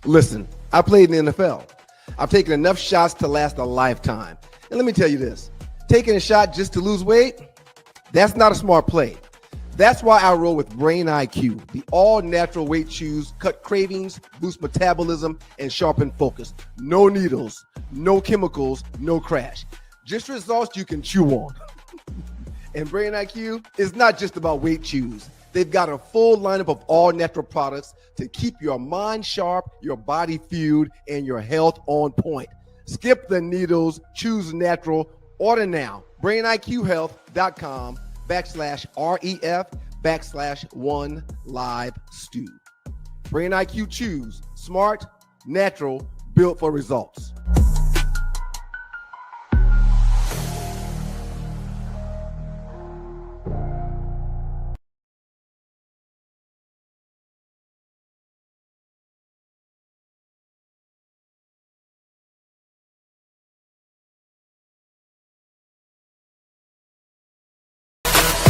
Listen, I played in the NFL. I've taken enough shots to last a lifetime. And let me tell you this, taking a shot just to lose weight, that's not a smart play. That's why I roll with Brain IQ. The all-natural weight chews cut cravings, boost metabolism, and sharpen focus. No needles, no chemicals, no crash. Just results you can chew on. And Brain IQ is not just about weight chews. They've got a full lineup of all-natural products to keep your mind sharp, your body fueled, and your health on point. Skip the needles, choose natural. Order now. BrainIQHealth.com/REF/1LiveStew. Brain IQ Chews. Smart, natural, built for results.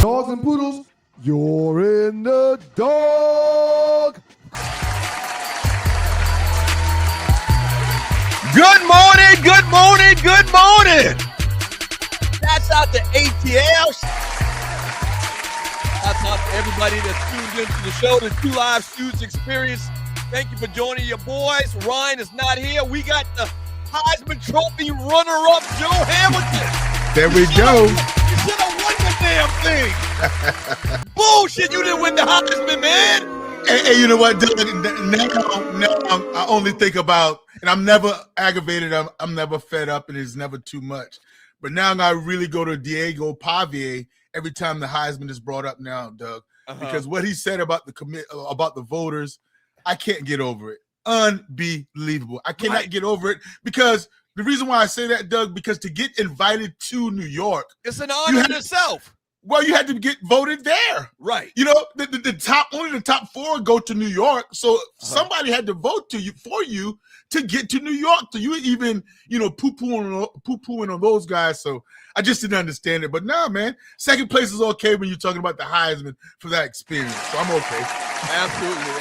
Dogs and poodles, you're in the dog. Good morning, good morning, good morning. Shouts out to ATL. Shouts out to everybody that's tuned into the show, the Two Live Stews Experience. Thank you for joining your boys. Ryan is not here. We got the Heisman Trophy runner-up, Joe Hamilton. There we go. You should have won the damn thing. Bullshit, you didn't win the Heisman, man. Hey, you know what, Doug? Now I only think about, and I'm never aggravated, I'm never fed up, and it's never too much. But now I really go to Diego Pavia every time the Heisman is brought up now, Doug, because what he said about about the voters, I can't get over it. Unbelievable. I cannot get over it, because the reason why I say that, Doug, because to get invited to New York, it's an honor in itself. Well, you had to get voted there. Right. You know, only the top four go to New York. So somebody had to vote for you to get to New York. So you even, poo-pooing on those guys. So I just didn't understand it. But nah, man, second place is okay when you're talking about the Heisman for that experience. So I'm okay. Absolutely.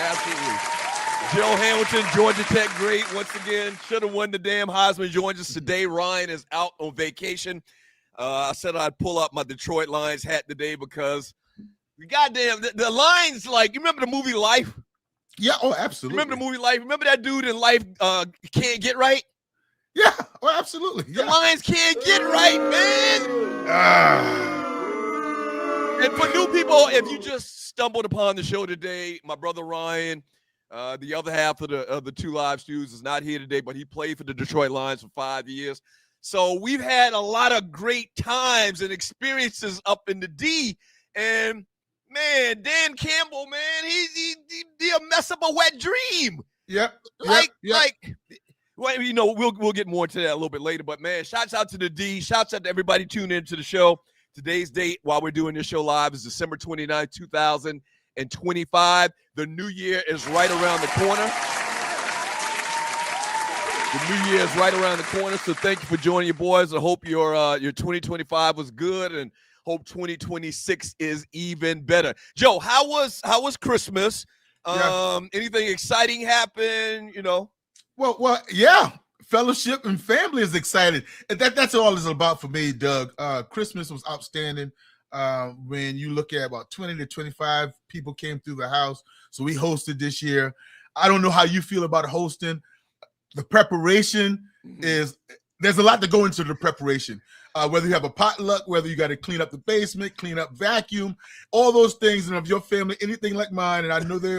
Joe Hamilton, Georgia Tech great. Once again, should have won the damn Heisman. Joins us today. Ryan is out on vacation. I said I'd pull up my Detroit Lions hat today because the Lions, like, you remember the movie Life? Yeah, oh, absolutely. Remember the movie Life? Remember that dude in Life can't get right? Yeah, oh, absolutely. Yeah. The Lions can't get right, man. And for new people, if you just stumbled upon the show today, my brother Ryan, the other half of the Two Live Stews, is not here today, but he played for the Detroit Lions for 5 years. So we've had a lot of great times and experiences up in the D. And, man, Dan Campbell, man, he a mess up a wet dream. Yep. Well, we'll get more into that a little bit later. But, man, shouts out to the D. Shouts out to everybody tuning into the show. Today's date while we're doing this show live is December 29th, 2025. The new year is right around the corner. The new year is right around the corner, so thank you for joining your boys. I hope your 2025 was good, and hope 2026 is even better. Joe, how was Christmas? Anything exciting happen? Well, yeah. Fellowship and family is exciting. And that's all it's about for me, Doug. Christmas was outstanding. When you look at about 20 to 25 people came through the house, so we hosted this year. I don't know how you feel about hosting. The preparation there's a lot to go into the preparation. Whether you have a potluck, whether you got to clean up the basement, clean up, vacuum, all those things. And if your family, anything like mine, and I know they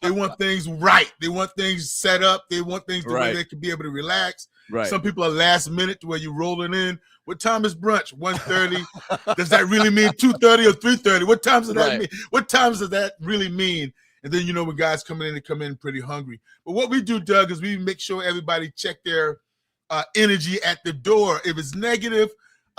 want things right. They want things set up. They want things where they can be able to relax. Right. Some people are last minute to where you're rolling in. What time is brunch? 1:30. Does that really mean 2:30 or 3:30? What times does that mean? What times does that really mean? And then, when guys come in, they come in pretty hungry. But what we do, Doug, is we make sure everybody check their energy at the door. If it's negative,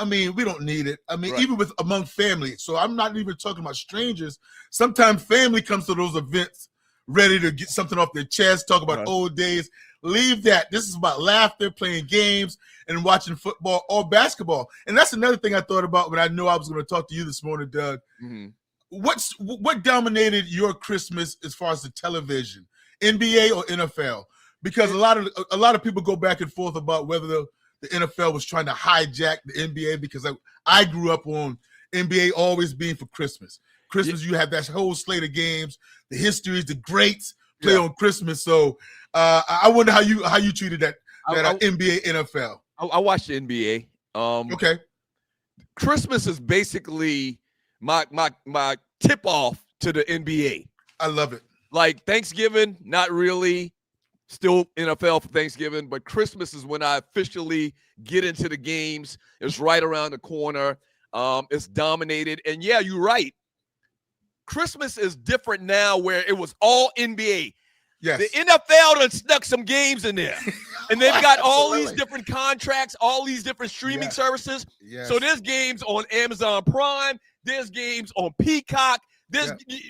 we don't need it. Even among family. So I'm not even talking about strangers. Sometimes family comes to those events ready to get something off their chest, talk about old days. Leave that. This is about laughter, playing games, and watching football or basketball. And that's another thing I thought about when I knew I was going to talk to you this morning, Doug. Mm-hmm. What dominated your Christmas as far as the television, NBA or NFL? because a lot of people go back and forth about whether the NFL was trying to hijack the NBA, because I grew up on NBA always being for Christmas. Christmas, you have that whole slate of games, the histories, the greats play on Christmas. So I wonder how you treated that NBA NFL. I watched the NBA. Okay. Christmas is basically my tip off to the NBA. I love it. Like Thanksgiving, not really. Still NFL for Thanksgiving, but Christmas is when I officially get into the games. It's right around the corner. It's dominated. And yeah, you're right. Christmas is different now, where it was all NBA. Yes. The NFL done snuck some games in there. And they've got all these different contracts, all these different streaming services. Yes. So there's games on Amazon Prime. There's games on Peacock.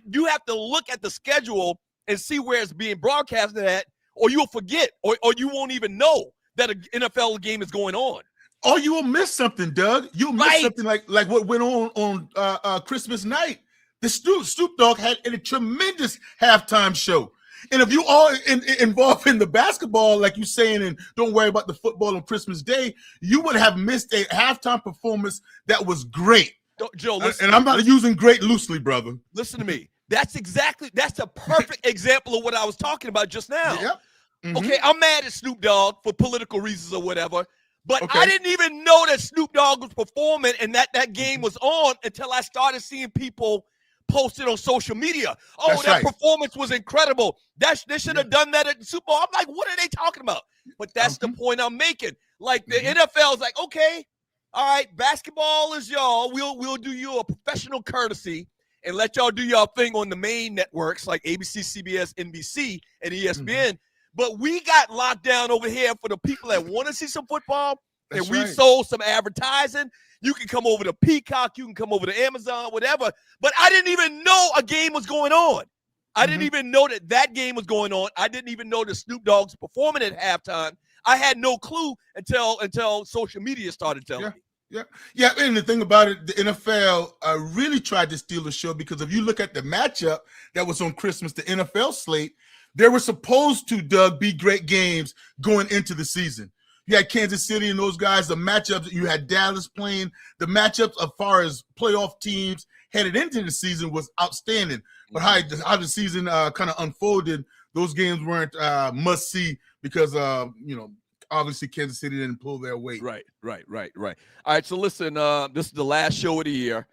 You have to look at the schedule and see where it's being broadcasted at, or you'll forget, or you won't even know that an NFL game is going on. Or you will miss something, Doug. You'll miss something like what went on Christmas night. The Snoop Dogg had a tremendous halftime show. And if you are involved in the basketball, like you're saying, and don't worry about the football on Christmas Day, you would have missed a halftime performance that was great. Joe, listen. And I'm not using great loosely, brother. Listen to me. That's a perfect example of what I was talking about just now. Yep. Mm-hmm. Okay, I'm mad at Snoop Dogg for political reasons or whatever, but I didn't even know that Snoop Dogg was performing and that game was on until I started seeing people posted on social media. Oh, That's that performance was incredible. They should have done that at the Super Bowl. I'm like, what are they talking about? But that's the point I'm making. Like the NFL is like, okay, all right, basketball is y'all. We'll do you a professional courtesy and let y'all do y'all thing on the main networks like ABC, CBS, NBC, and ESPN. But we got locked down over here for the people that want to see some football. That's and we sold some advertising. You can come over to Peacock. You can come over to Amazon, whatever. But I didn't even know a game was going on. I didn't even know that game was going on. I didn't even know that Snoop Dogg's performing at halftime. I had no clue until social media started telling me. Yeah. And the thing about it, the NFL really tried to steal the show, because if you look at the matchup that was on Christmas, the NFL slate, they were supposed to, Doug, be great games going into the season. You had Kansas City and those guys, the matchups. You had Dallas playing. The matchups as far as playoff teams headed into the season was outstanding. But how the season kind of unfolded, those games weren't must see because obviously Kansas City didn't pull their weight. Right. All right, so listen, this is the last show of the year.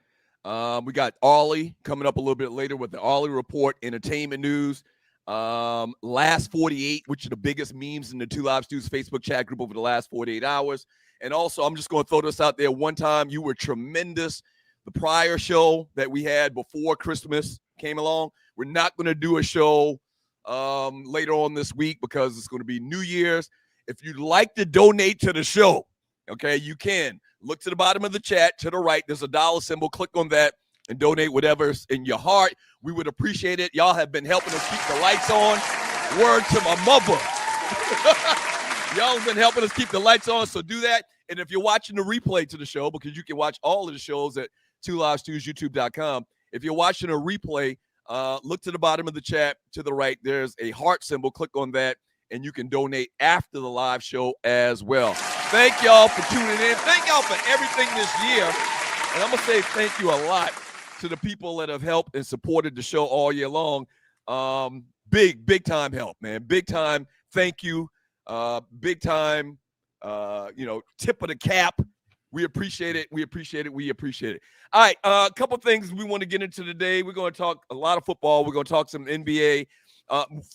We got Ollie coming up a little bit later with the Ollie Report, entertainment news. Last 48, which are the biggest memes in the Two Live Stews Facebook chat group over the last 48 hours. And also, I'm just going to throw this out there one time. You were tremendous. The prior show that we had before Christmas came along. We're not going to do a show later on this week because it's going to be New Year's. If you'd like to donate to the show, okay, you can. Look to the bottom of the chat to the right. There's a dollar symbol. Click on that and donate whatever's in your heart. We would appreciate it. Y'all have been helping us keep the lights on. Word to my mother. Y'all have been helping us keep the lights on, so do that. And if you're watching the replay to the show, because you can watch all of the shows at 2livestews.youtube.com. If you're watching a replay, look to the bottom of the chat to the right. There's a heart symbol. Click on that, and you can donate after the live show as well. Thank y'all for tuning in. Thank y'all for everything this year. And I'm going to say thank you a lot to the people that have helped and supported the show all year long. Big time help, man. Big time. Thank you. Big time, tip of the cap. We appreciate it. We appreciate it. All right. A couple things we want to get into today. We're going to talk a lot of football. We're going to talk some NBA.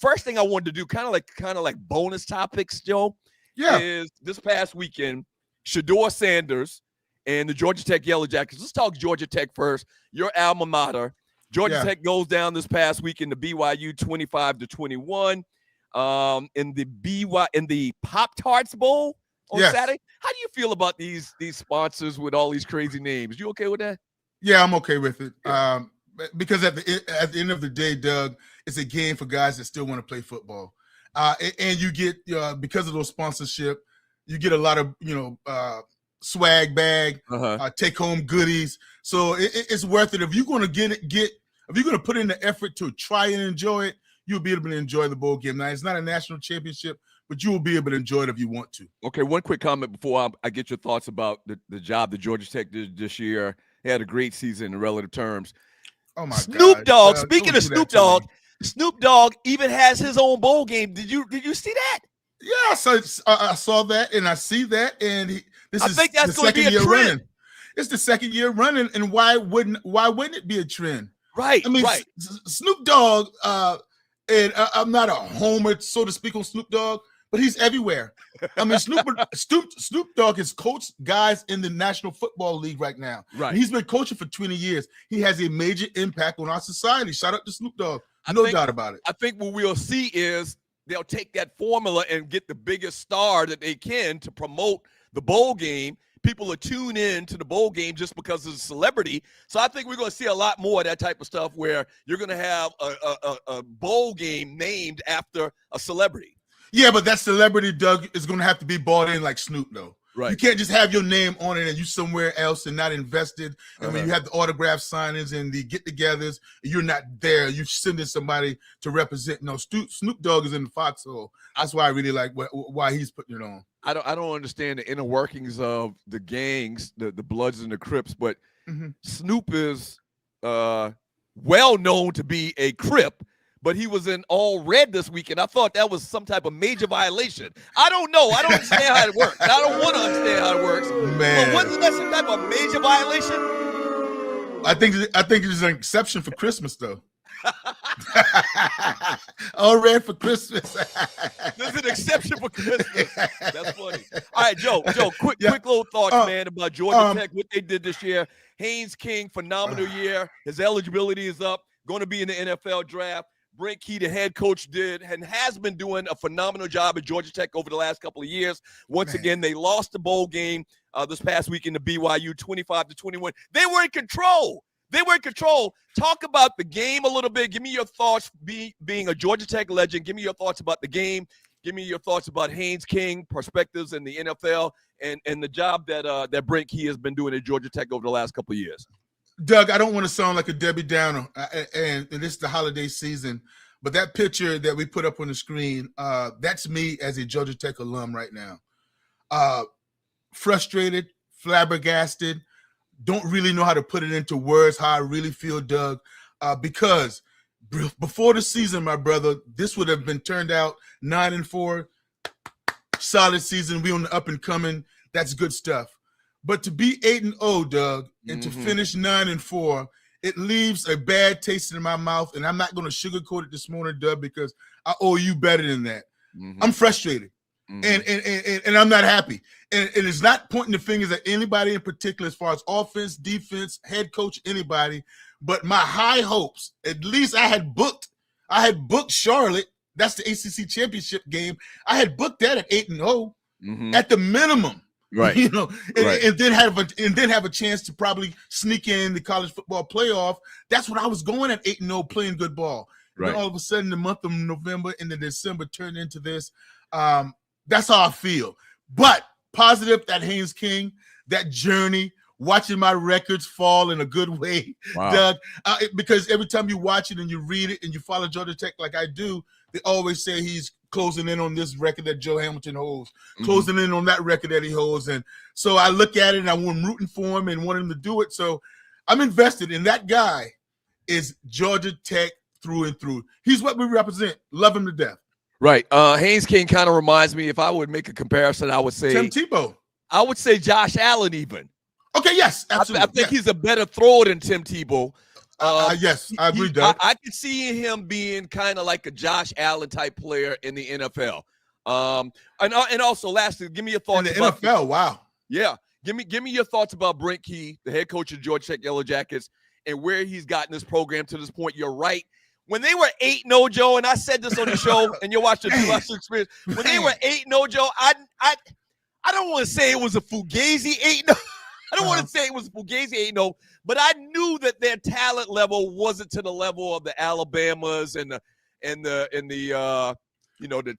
First thing I wanted to do, kind of like bonus topics, Joe, is this past weekend, Shedeur Sanders and the Georgia Tech Yellow Jackets. Let's talk Georgia Tech first. Your alma mater. Georgia Tech goes down this past weekend to BYU 25-21 in the Pop-Tarts Bowl on Saturday. How do you feel about these sponsors with all these crazy names? You okay with that? Yeah, I'm okay with it. Because at the end of the day, Doug, it's a game for guys that still want to play football. And you get because of those sponsorship, you get a lot of swag bag, take home goodies. So it's worth it. If you're going to if you're going to put in the effort to try and enjoy it, you'll be able to enjoy the bowl game. Now, it's not a national championship, but you will be able to enjoy it if you want to. Okay, one quick comment before I get your thoughts about the job that Georgia Tech did this year. They had a great season in relative terms. Oh my Snoop God. Dogg. Speaking of Don't do Snoop that to me. Dogg, Snoop Dogg even has his own bowl game. Did you see that? Yeah, so I saw that, and I see that, and this I is think that's the going to be second a year trend. running. It's the second year running, and why wouldn't it be a trend? Right. I mean, right. Snoop Dogg, and I'm not a homer, so to speak, on Snoop Dogg, but he's everywhere. I mean, Snoop Dogg has coached guys in the National Football League right now. Right. And he's been coaching for 20 years. He has a major impact on our society. Shout out to Snoop Dogg. I No think- doubt about it. I think what we'll see is they'll take that formula and get the biggest star that they can to promote the bowl game. People will tune in to the bowl game just because of the celebrity. So I think we're going to see a lot more of that type of stuff where you're going to have a bowl game named after a celebrity. Yeah, but that celebrity, Doug, is going to have to be bought in like Snoop, though. Right. You can't just have your name on it and you somewhere else and not invested. And when you have the autograph signings and the get-togethers, you're not there. You're sending somebody to represent. No, Snoop Dogg is in the foxhole. That's why I really like why he's putting it on. I don't understand the inner workings of the gangs, the Bloods and the Crips, but Snoop is well known to be a Crip, but he was in all red this weekend. I thought that was some type of major violation. I don't know. I don't understand how it works. I don't want to understand how it works. Man. But wasn't that some type of major violation? I think it's an exception for Christmas, though. All red for Christmas. There's an exception for Christmas. That's funny. All right, Joe, quick little thoughts, man, about Georgia Tech, what they did this year. Haynes King, phenomenal year. His eligibility is up, going to be in the NFL draft. Brent Key, the head coach, did and has been doing a phenomenal job at Georgia Tech over the last couple of years. Once again, they lost the bowl game this past week in the BYU 25-21. They were in control. Talk about the game a little bit. Give me your thoughts being a Georgia Tech legend. Give me your thoughts about the game. Give me your thoughts about Haynes King, perspectives in the NFL, and the job that Brent Key has been doing at Georgia Tech over the last couple of years. Doug, I don't want to sound like a Debbie Downer, and this is the holiday season, but that picture that we put up on the screen, that's me as a Georgia Tech alum right now. Frustrated, flabbergasted, don't really know how to put it into words, how I really feel, Doug, because before the season, my brother, this would have been turned out 9-4, solid season. We on the up and coming. That's good stuff. But to be 8-0, Doug, and to finish 9-4, it leaves a bad taste in my mouth. And I'm not going to sugarcoat it this morning, Doug, because I owe you better than that. I'm frustrated, and I'm not happy. And it's not pointing the fingers at anybody in particular as far as offense, defense, head coach, anybody. But my high hopes, at least I had booked Charlotte. That's the ACC championship game. I had booked that at 8-0 at the minimum. Right. You know, and then have a chance to probably sneak in the college football playoff. That's what I was going at 8-0, playing good ball. Right. And all of a sudden, the month of November into December turned into this. That's how I feel. But positive that Haynes King, that journey, watching my records fall in a good way, Doug. Because every time you watch it and you read it and you follow Georgia Tech like I do, they always say he's closing in on this record that Joe Hamilton holds, closing in on that record that he holds. And so I look at it and I'm rooting for him and want him to do it. So I'm invested in that guy. Is Georgia Tech through and through. He's what we represent. Love him to death. Right. Haynes King kind of reminds me, if I would make a comparison, I would say Tim Tebow. I would say Josh Allen even. Okay, yes, absolutely. I think he's a better thrower than Tim Tebow. Yes, I agree, Doug. I could see him being kind of like a Josh Allen type player in the NFL. And also, lastly, give me your thoughts in the NFL. Wow. Yeah, give me your thoughts about Brent Key, the head coach of Georgia Tech Yellow Jackets, and where he's gotten this program to this point. You're right. When they were 8-0, Joe, and I said this on the show, and you watched the experience. When they were 8-0, Joe, I don't want to say it was a Fugazi 8-0. I don't want to say it was Fugazi 8-0, but I knew that their talent level wasn't to the level of the Alabamas and the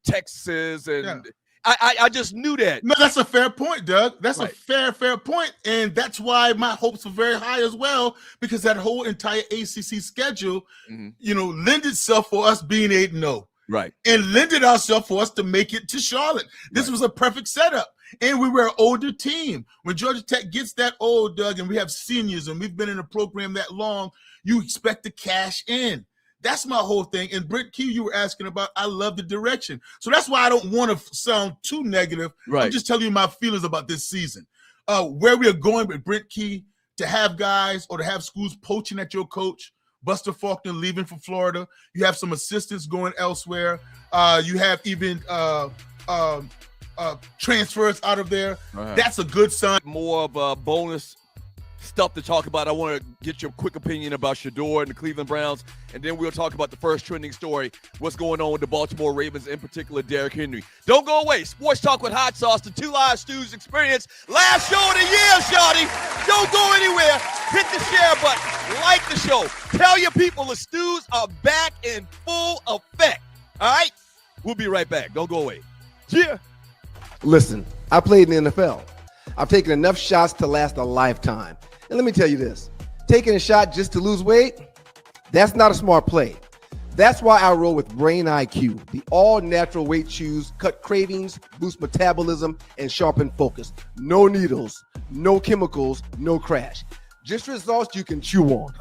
Texas, and I just knew that. No, that's a fair point, Doug. That's right. a fair point, and that's why my hopes are very high as well, because that whole entire ACC schedule, lend itself for us being 8-0. Right. and lended ourselves for us to make it to Charlotte. This was a perfect setup. And we were an older team. When Georgia Tech gets that old, Doug, and we have seniors and we've been in a program that long, you expect to cash in. That's my whole thing. And Brent Key, you were asking about, I love the direction. So that's why I don't want to sound too negative. Right. I'm just telling you my feelings about this season. Where we are going with Brent Key, to have guys or to have schools poaching at your coach, Buster Faulkner leaving for Florida. You have some assistants going elsewhere. You have even transfers out of there. Right. That's a good sign. More of a bonus stuff to talk about. I want to get your quick opinion about Shedeur and the Cleveland Browns, and then we'll talk about the first trending story, what's going on with the Baltimore Ravens, in particular Derrick Henry. Don't go away. Sports Talk with Hot Sauce, the Two Live Stews experience. Last show of the year, shawty. Don't go anywhere. Hit the share button. Like the show. Tell your people the stews are back in full effect. All right? We'll be right back. Don't go away. Yeah. Listen, I played in the NFL. I've taken enough shots to last a lifetime. And let me tell you this, taking a shot just to lose weight, that's not a smart play. That's why I roll with Brain IQ, the all-natural weight chews, cut cravings, boost metabolism, and sharpen focus. No needles, no chemicals, no crash. Just results you can chew on.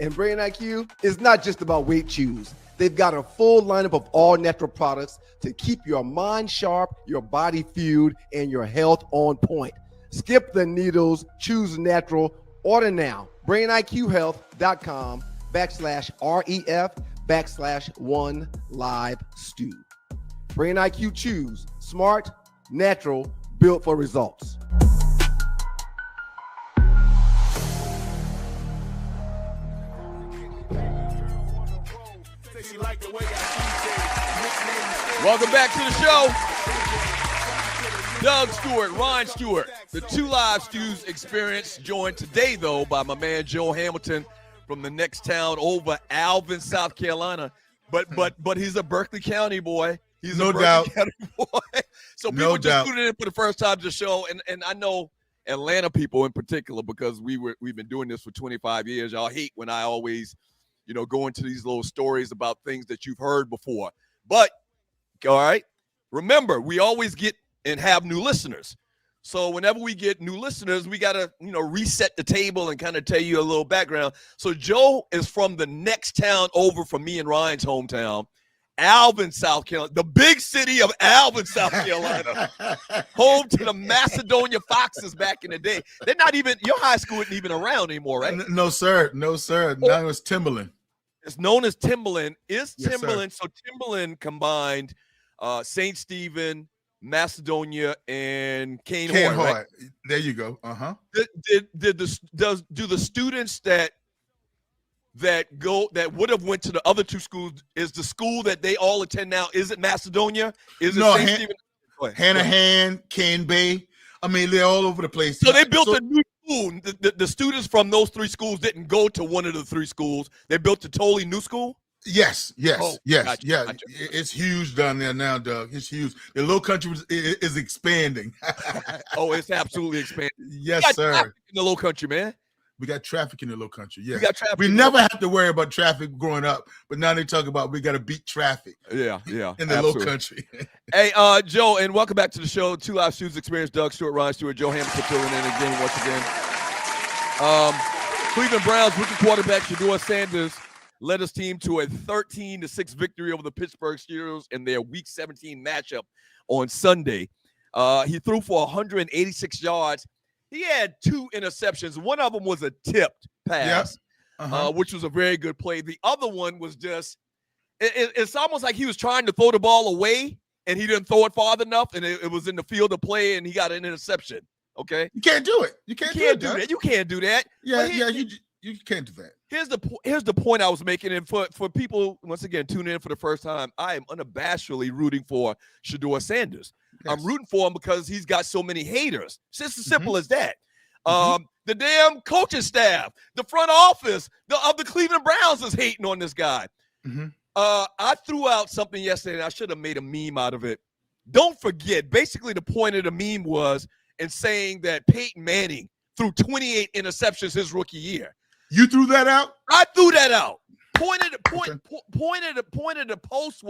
And Brain IQ is not just about weight chews. They've got a full lineup of all-natural products to keep your mind sharp, your body fueled, and your health on point. Skip the needles, choose natural. Order now. BrainIQHealth.com/REF/1LiveStew. Brain IQ Chews. Smart, natural, built for results. Welcome back to the show. Doug Stewart, Ryan Stewart, the Two Live Stews experience, joined today, though, by my man Joe Hamilton from the next town over, Alvin, South Carolina. But he's a Berkeley County boy. He's No a Berkeley doubt. County boy. So people No just doubt. tuning in for the first time to the show, and I know Atlanta people in particular, because we've been doing this for 25 years. Y'all hate when I always, go into these little stories about things that you've heard before. But all right, remember, we always get and have new listeners. So whenever we get new listeners, we got to, reset the table and kind of tell you a little background. So Joe is from the next town over from me and Ryan's hometown, Alvin, South Carolina, the big city of Alvin, South Carolina, home to the Macedonia Foxes back in the day. They're not even, your high school isn't even around anymore, right? No, sir. No, sir. Now it's Timberland. It's known as Timberland. Yes, Timberland. So Timberland combined St. Stephen, Macedonia, and Cane Horn. Right? There you go. Uh-huh. Do the students that would have went to the other two schools, is the school that they all attend now, is it Macedonia? Is it St. Stephen? Hanahan, Cane Bay. I mean, they're all over the place. So they built a new school. The students from those three schools didn't go to one of the three schools. They built a totally new school? Yes. Oh, yes. gotcha, Yeah. gotcha. It's huge down there now, Doug. It's huge. The little country is expanding. Oh, it's absolutely expanding. Yes, sir. In the low country, man. We got traffic in the low country. Yeah. We got traffic. We never have to worry about traffic growing up, but now they talk about we got to beat traffic. Yeah. In the low country. Hey, Joe, and welcome back to the show. Two Live Stews experience. Doug Stewart, Ryan Stewart, Joe Hamilton filling in again once again. Cleveland Browns rookie quarterback Shedeur Sanders led his team to a 13-6 victory over the Pittsburgh Steelers in their Week 17 matchup on Sunday. He threw for 186 yards. He had 2 interceptions. One of them was a tipped pass, which was a very good play. The other one was just, it's almost like he was trying to throw the ball away, and he didn't throw it far enough, and it was in the field of play, and he got an interception. Okay? You can't do it. You can't do that. You can't do that. Yeah, you can't do that. Here's the point I was making, and for people, once again, tuning in for the first time, I am unabashedly rooting for Shedeur Sanders. Yes. I'm rooting for him because he's got so many haters. It's just as simple as that. The damn coaching staff, the front office of the Cleveland Browns is hating on this guy. I threw out something yesterday, and I should have made a meme out of it. Don't forget, basically the point of the meme was in saying that Peyton Manning threw 28 interceptions his rookie year. You threw that out? I threw that out. point of the post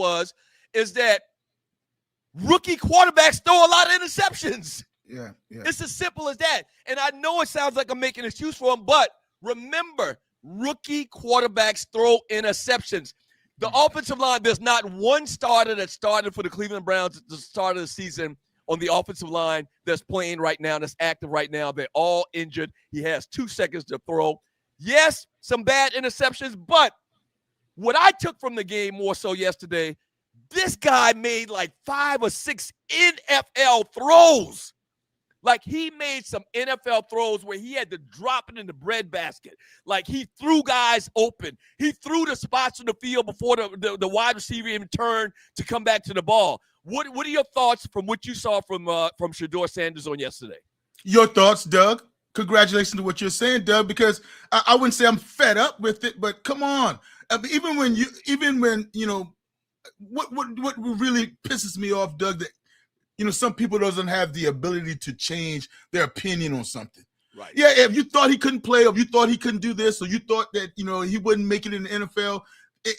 is that rookie quarterbacks throw a lot of interceptions. Yeah. It's as simple as that. And I know it sounds like I'm making an excuse for him, but remember, rookie quarterbacks throw interceptions. The offensive line, there's not one starter that started for the Cleveland Browns at the start of the season on the offensive line that's playing right now, that's active right now. They're all injured. He has 2 seconds to throw. Yes, some bad interceptions, but what I took from the game more so yesterday, this guy made like 5 or 6 NFL throws. Like, he made some NFL throws where he had to drop it in the breadbasket. Like, he threw guys open. He threw the spots on the field before the wide receiver even turned to come back to the ball. What are your thoughts from what you saw from Shedeur Sanders on yesterday? Your thoughts, Doug? Congratulations to what you're saying, Doug, because I wouldn't say I'm fed up with it, but come on. Even when what really pisses me off, Doug, that some people doesn't have the ability to change their opinion on something. Right. Yeah, if you thought he couldn't play, or if you thought he couldn't do this, or you thought that he wouldn't make it in the NFL,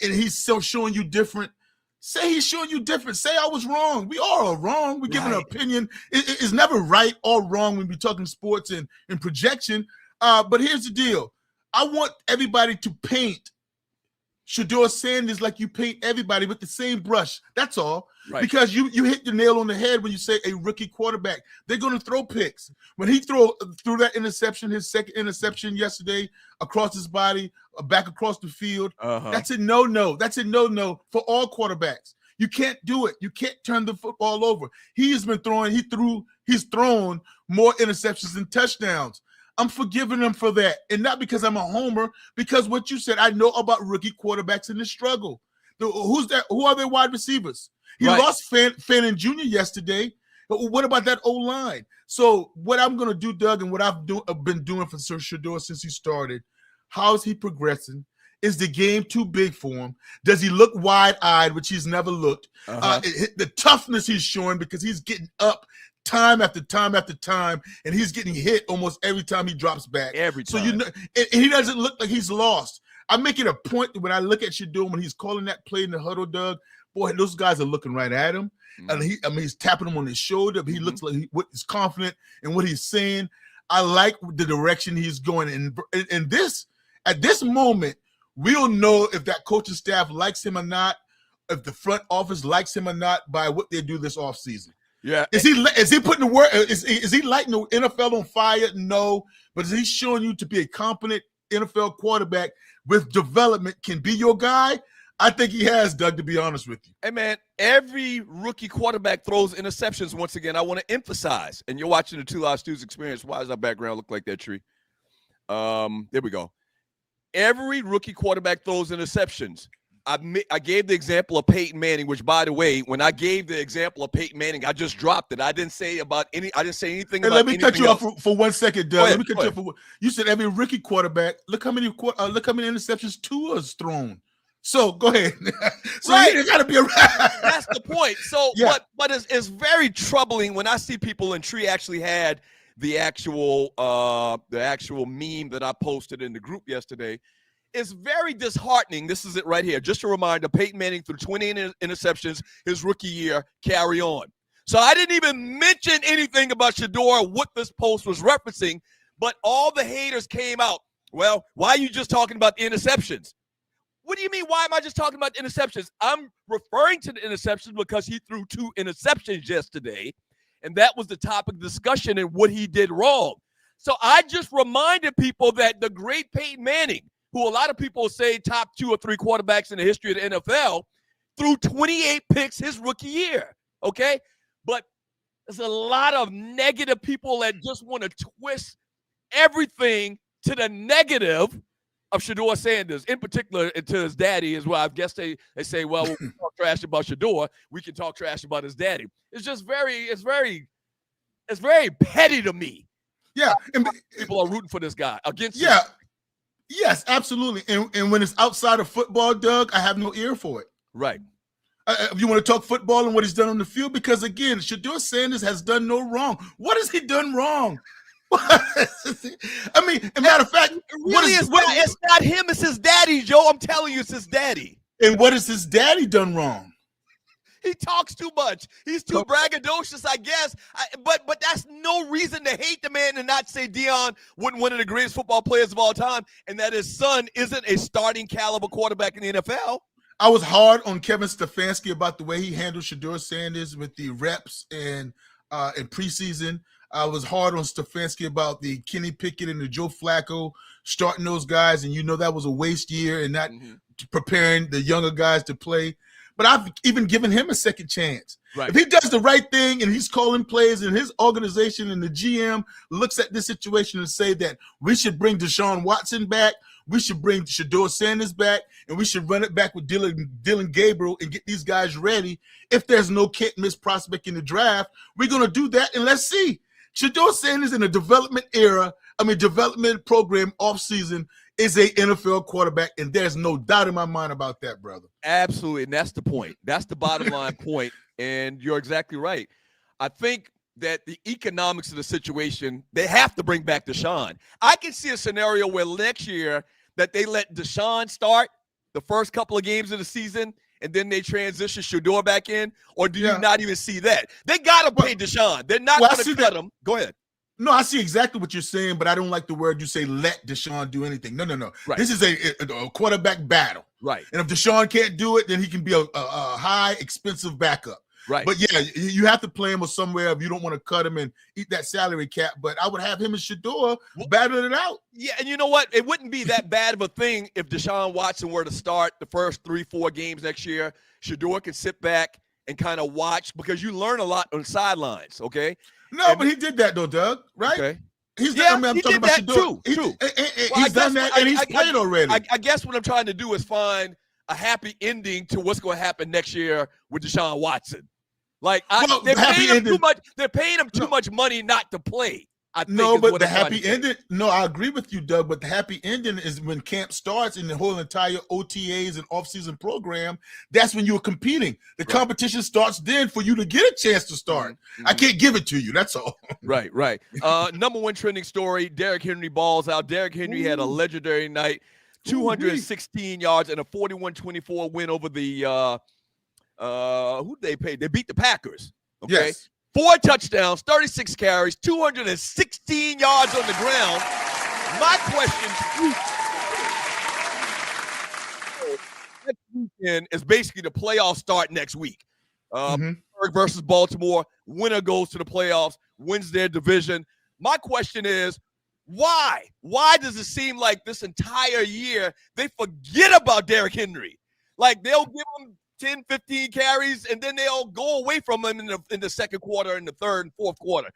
and he's still showing you different, say he's showing you different. Say I was wrong. We all are wrong. We're giving an opinion. It's never right or wrong when we're talking sports and projection. But here's the deal. I want everybody to paint Shedeur Sanders like you paint everybody with the same brush. That's all. Right. Because you hit the nail on the head when you say a rookie quarterback. They're going to throw picks. When he threw that interception, his second interception yesterday, across his body, back across the field, that's a no-no. That's a no-no for all quarterbacks. You can't do it. You can't turn the football over. He's thrown more interceptions than touchdowns. I'm forgiving him for that. And not because I'm a homer, because what you said, I know about rookie quarterbacks in the struggle. Who's that? Who are their wide receivers? He lost Fannin Jr. yesterday. What about that O-line? So what I'm going to do, Doug, and what I've been doing for Sir Shedeur since he started, how is he progressing? Is the game too big for him? Does he look wide-eyed, which he's never looked? The toughness he's showing because he's getting up time after time after time, and he's getting hit almost every time he drops back. Every time. So and he doesn't look like he's lost. I make it a point that when I look at Shedeur, when he's calling that play in the huddle, Doug, boy, those guys are looking right at him. And he's tapping him on his shoulder. He looks like he's confident in what he's saying. I like the direction he's going. And at this moment, we'll know if that coaching staff likes him or not, if the front office likes him or not by what they do this offseason. Yeah. Is he putting the work? Is he lighting the NFL on fire? No. But is he showing you to be a competent NFL quarterback with development can be your guy? I think he has, Doug, to be honest with you. Hey, man, every rookie quarterback throws interceptions. Once again, I want to emphasize, and you're watching the Two Live Stews experience. Why does our background look like that tree? There we go. Every rookie quarterback throws interceptions. I gave the example of Peyton Manning, which, by the way, when I gave the example of Peyton Manning, I just dropped it. I didn't say anything about. Let me cut you else. off for 1 second, Doug. Let me cut you off. You said every rookie quarterback. Look how many interceptions Tua's thrown. So go ahead. So you got to be around. That's the point. So, but it's very troubling when I see people. And Tree actually had the actual meme that I posted in the group yesterday. It's very disheartening. This is it right here. Just a reminder, Peyton Manning threw 20 interceptions his rookie year. Carry on. So I didn't even mention anything about Shedeur, what this post was referencing, but all the haters came out. Well, why are you just talking about the interceptions? What do you mean, why am I just talking about the interceptions? I'm referring to the interceptions because he threw 2 interceptions yesterday, and that was the topic of discussion and what he did wrong. So I just reminded people that the great Peyton Manning, who a lot of people say top 2 or 3 quarterbacks in the history of the NFL, threw 28 picks his rookie year, okay? But there's a lot of negative people that just want to twist everything to the negative of Shedeur Sanders, in particular to his daddy as well. I guess they say, well, when we talk trash about Shedeur, we can talk trash about his daddy. It's just very petty to me. Yeah. And people are rooting for this guy against him. Yes, absolutely. And when it's outside of football, Doug, I have no ear for it. Right. If you want to talk football and what he's done on the field, because, again, Shedeur Sanders has done no wrong. What has he done wrong? I mean, as a matter of fact, It's not him. It's his daddy, Joe. I'm telling you, it's his daddy. And what has his daddy done wrong? He talks too much. He's too braggadocious, I guess. But that's no reason to hate the man and not say Deion wasn't one of the greatest football players of all time, and that his son isn't a starting caliber quarterback in the NFL. I was hard on Kevin Stefanski about the way he handled Shedeur Sanders with the reps and in preseason. I was hard on Stefanski about the Kenny Pickett and the Joe Flacco starting those guys, and that was a waste year and not preparing the younger guys to play. But I've even given him a second chance. Right. If he does the right thing and he's calling plays and his organization and the GM looks at this situation and say that we should bring Deshaun Watson back, we should bring Shedeur Sanders back, and we should run it back with Dylan Gabriel and get these guys ready. If there's no can't-miss prospect in the draft, we're going to do that, and let's see. Shedeur Sanders in a development program offseason is a NFL quarterback, and there's no doubt in my mind about that, brother. Absolutely, and that's the point. That's the bottom line point, and you're exactly right. I think that the economics of the situation, they have to bring back Deshaun. I can see a scenario where next year that they let Deshaun start the first couple of games of the season, and then they transition Shedeur back in, or do you not even see that? They got to pay Deshaun. They're not going to cut him. Go ahead. No, I see exactly what you're saying, but I don't like the word you say, let Deshaun do anything. No. Right. This is a quarterback battle. Right. And if Deshaun can't do it, then he can be a high, expensive backup. Right. But, yeah, you have to play him or somewhere if you don't want to cut him and eat that salary cap. But I would have him and Shedeur battle it out. Yeah, and you know what? It wouldn't be that bad of a thing if Deshaun Watson were to start the first 3-4 games next year. Shedeur could sit back and kind of watch because you learn a lot on the sidelines, okay? No, but he did that, though, Doug, right? Okay. I'm talking about Shedeur. True. He's done that, and he's played already. I guess what I'm trying to do is find a happy ending to what's going to happen next year with Deshaun Watson. They're paying him too much. They're paying him too much money not to play. But the happy ending. No, I agree with you, Doug. But the happy ending is when camp starts and the whole entire OTAs and offseason program. That's when you're competing. The competition starts then for you to get a chance to start. I can't give it to you. That's all. Right. Number one trending story: Derrick Henry balls out. Derrick Henry had a legendary night, 216 yards and a 41-24 win over the. Who they paid? They beat the Packers. Okay. Yes. 4 touchdowns, 36 carries, 216 yards on the ground. My question next weekend is basically the playoffs start next week. Pittsburgh versus Baltimore. Winner goes to the playoffs, wins their division. My question is, why? Why does it seem like this entire year they forget about Derrick Henry? Like they'll give him 10, 15 carries, and then they'll go away from him in the second quarter, in the third and fourth quarter.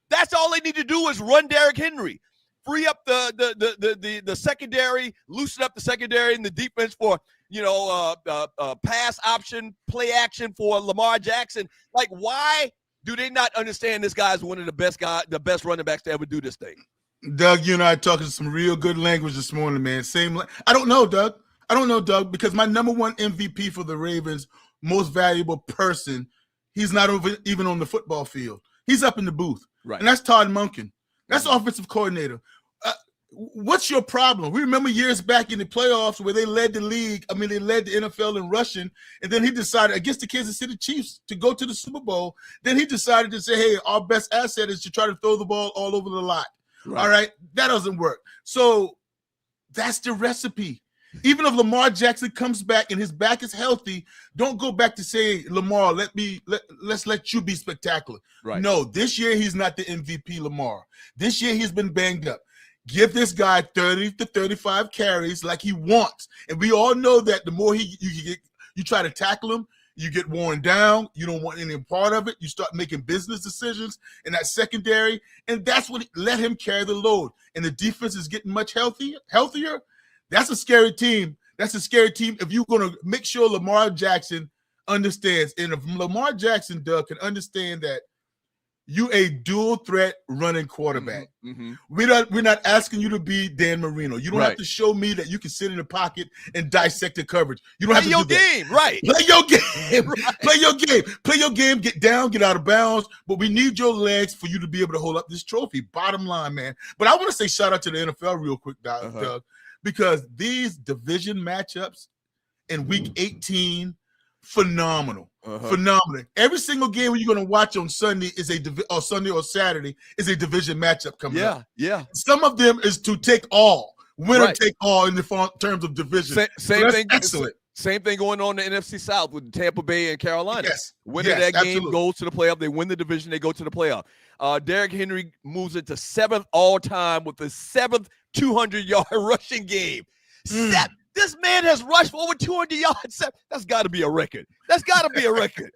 That's all they need to do is run Derrick Henry, free up the secondary, loosen up the secondary and the defense for pass option, play action for Lamar Jackson. Like, why do they not understand this guy's one of the best running backs to ever do this thing? Doug, you and I are talking some real good language this morning, man. I don't know, Doug, because my number one MVP for the Ravens, most valuable person, he's not even on the football field. He's up in the booth. Right. And that's Todd Monken. That's offensive coordinator. What's your problem? We remember years back in the playoffs where they led the league. I mean, they led the NFL in rushing. And then he decided against the Kansas City Chiefs to go to the Super Bowl. Then he decided to say, hey, our best asset is to try to throw the ball all over the lot. Right. All right. That doesn't work. So that's the recipe. Even if Lamar Jackson comes back and his back is healthy, don't go back to say, Lamar, let's let you be spectacular. Right. No, this year he's not the MVP, Lamar. This year he's been banged up. Give this guy 30 to 35 carries like he wants. And we all know that the more you try to tackle him, you get worn down. You don't want any part of it. You start making business decisions in that secondary. And that's what let him carry the load. And the defense is getting much healthier. That's a scary team. That's a scary team if you're going to make sure Lamar Jackson understands. And if Lamar Jackson, Doug, can understand that You a dual threat running quarterback. Mm-hmm. We're not asking you to be Dan Marino. You don't Right. have to show me that you can sit in the pocket and dissect the coverage. You don't Play have to your do that. game, right? Play your game. Right. Play your game. Play your game. Get down, get out of bounds. But we need your legs for you to be able to hold up this trophy. Bottom line, man. But I want to say shout out to the NFL real quick, Doug, because these division matchups in week 18, phenomenal. Phenomenal. Every single game you're going to watch on Sunday is or Sunday or Saturday is a division matchup coming up. Yeah. Some of them is to take all, winner take all in the terms of division. Same thing. Excellent. Same thing going on in the NFC South with Tampa Bay and Carolina. Yes. Winner that game goes to the playoff. They win the division. They go to the playoff. Derrick Henry moves into 7th all time with the 7th 200-yard rushing game. This man has rushed for over 200 yards. That's got to be a record. That's got to be a record.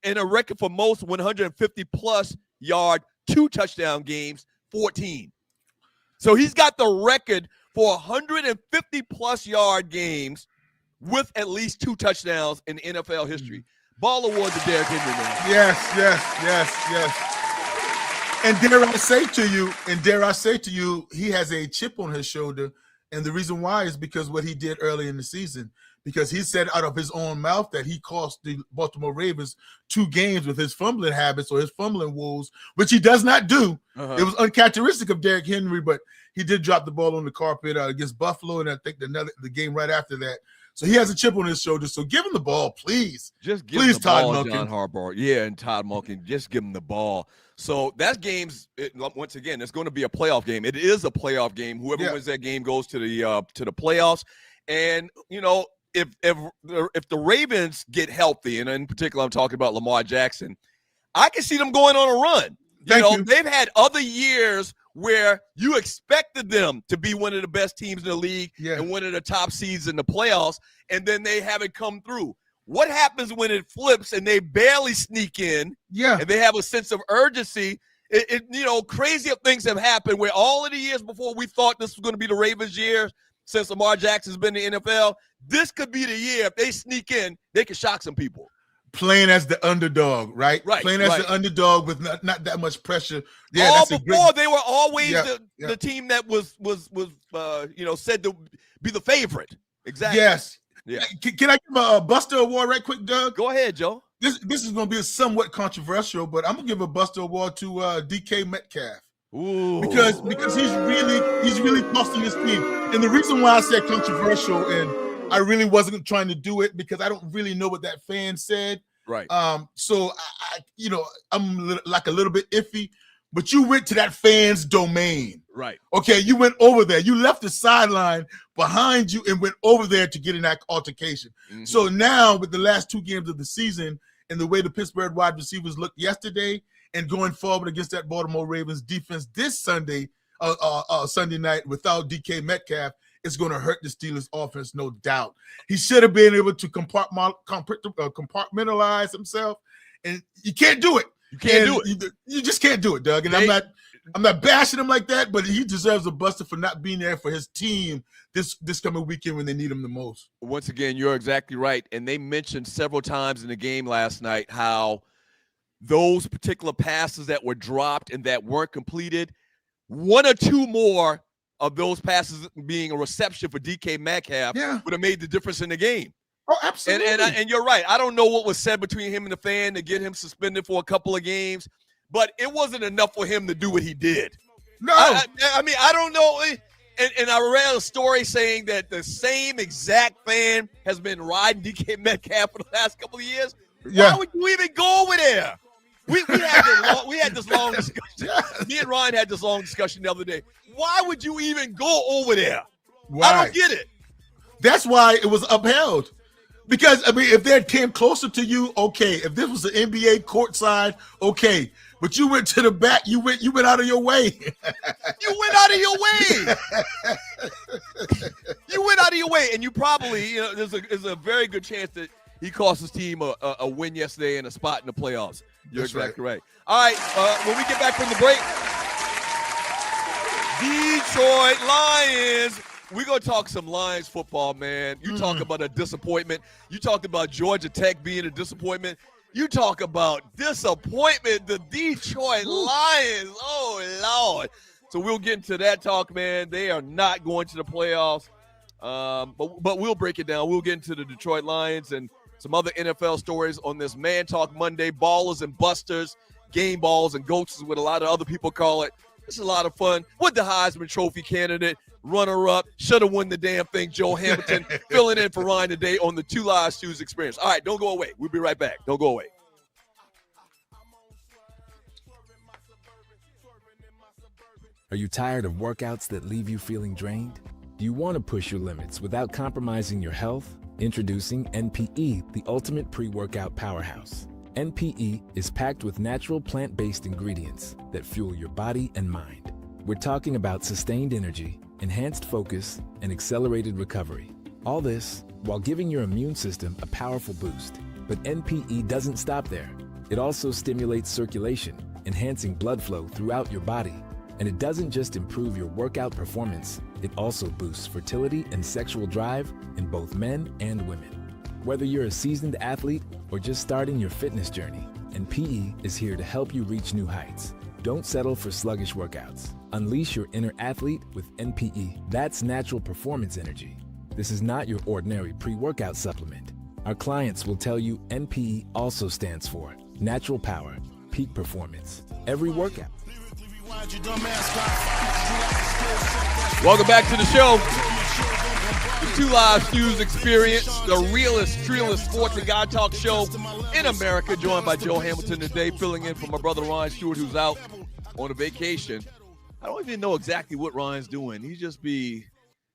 And a record for most 150-plus yard 2-touchdown games, 14. So he's got the record for 150-plus yard games with at least 2 touchdowns in NFL history. Ball award to Derrick Henry, man. Yes. And dare I say to you, he has a chip on his shoulder. And the reason why is because what he did early in the season, because he said out of his own mouth that he cost the Baltimore Ravens 2 games with his fumbling habits or his fumbling woes, which he does not do. It was uncharacteristic of Derrick Henry, but he did drop the ball on the carpet against Buffalo, and I think the game right after that. So he has a chip on his shoulder. So give him the ball, please. Just give him the ball, John Harbaugh. Yeah, and Todd Monken, just give him the ball. So that game's once again, it's going to be a playoff game. It is a playoff game. Whoever wins that game goes to the playoffs. And you know, if the Ravens get healthy, and in particular, I'm talking about Lamar Jackson, I can see them going on a run. They've had other years where you expected them to be one of the best teams in the league and one of the top seeds in the playoffs, and then they haven't come through. What happens when it flips and they barely sneak in? And they have a sense of urgency. Crazy things have happened where all of the years before we thought this was going to be the Ravens' year since Lamar Jackson's been in the NFL, this could be the year. If they sneak in, they can shock some people. Playing as the underdog, right? Playing as the underdog with not that much pressure. Yeah, they were always the team that was said to be the favorite. Exactly. Yes. Yeah. Can I give a Buster Award right quick, Doug? Go ahead, Joe. This is going to be somewhat controversial, but I'm going to give a Buster Award to DK Metcalf. Ooh. Because he's really costing his team. And the reason why I said controversial, and I really wasn't trying to do it because I don't really know what that fan said. Right. So I'm like a little bit iffy, but you went to that fan's domain. Right. Okay, you went over there. You left the sideline behind you and went over there to get in that altercation. So now with the last 2 games of the season and the way the Pittsburgh wide receivers looked yesterday and going forward against that Baltimore Ravens defense this Sunday night without DK Metcalf, it's going to hurt the Steelers offense, no doubt. He should have been able to compartmentalize himself, and you can't do it. You just can't do it, Doug. And I'm not bashing him like that, but he deserves a buster for not being there for his team this coming weekend when they need him the most. Once again, you're exactly right. And they mentioned several times in the game last night how those particular passes that were dropped and that weren't completed, 1 or 2 more of those passes being a reception for DK Metcalf would have made the difference in the game. Oh, absolutely. And you're right. I don't know what was said between him and the fan to get him suspended for a couple of games, but it wasn't enough for him to do what he did. No. I mean, I don't know. And I read a story saying that the same exact fan has been riding DK Metcalf for the last couple of years. Why would you even go over there? We had this long discussion. Me and Ryan had this long discussion the other day. Why would you even go over there? Why? I don't get it. That's why it was upheld. Because, I mean, if they came closer to you, okay. If this was an NBA courtside, okay. But you went to the back. You went out of your way. You went out of your way. You went out of your way. And you probably, there's a very good chance that he cost his team a win yesterday and a spot in the playoffs. You're exactly right. All right, when we get back from the break, Detroit Lions. We're going to talk some Lions football, man. You talk about a disappointment. You talked about Georgia Tech being a disappointment. You talk about disappointment, the Detroit Lions. Oh, Lord. So we'll get into that talk, man. They are not going to the playoffs, but we'll break it down. We'll get into the Detroit Lions and some other NFL stories on this Man Talk Monday. Ballers and busters, game balls and goats is what a lot of other people call it. It's a lot of fun with the Heisman Trophy candidate, runner-up, should have won the damn thing, Joe Hamilton, filling in for Ryan today on the Two Live Stews Experience. All right, don't go away. We'll be right back. Don't go away. Are you tired of workouts that leave you feeling drained? Do you want to push your limits without compromising your health? Introducing NPE, the ultimate pre-workout powerhouse. NPE is packed with natural plant-based ingredients that fuel your body and mind. We're talking about sustained energy, enhanced focus, and accelerated recovery. All this while giving your immune system a powerful boost. But NPE doesn't stop there. It also stimulates circulation, enhancing blood flow throughout your body. And it doesn't just improve your workout performance, it also boosts fertility and sexual drive in both men and women. Whether you're a seasoned athlete or just starting your fitness journey, NPE is here to help you reach new heights. Don't settle for sluggish workouts. Unleash your inner athlete with NPE. That's natural performance energy. This is not your ordinary pre-workout supplement. Our clients will tell you NPE also stands for natural power, peak performance, every workout. Welcome back to the show. The Two Live Stews Experience, the realest, trillest sports and God talk show in America, joined by Joe Hamilton today, filling in for my brother Ryan Stewart, who's out on a vacation. I don't even know exactly what Ryan's doing. He just be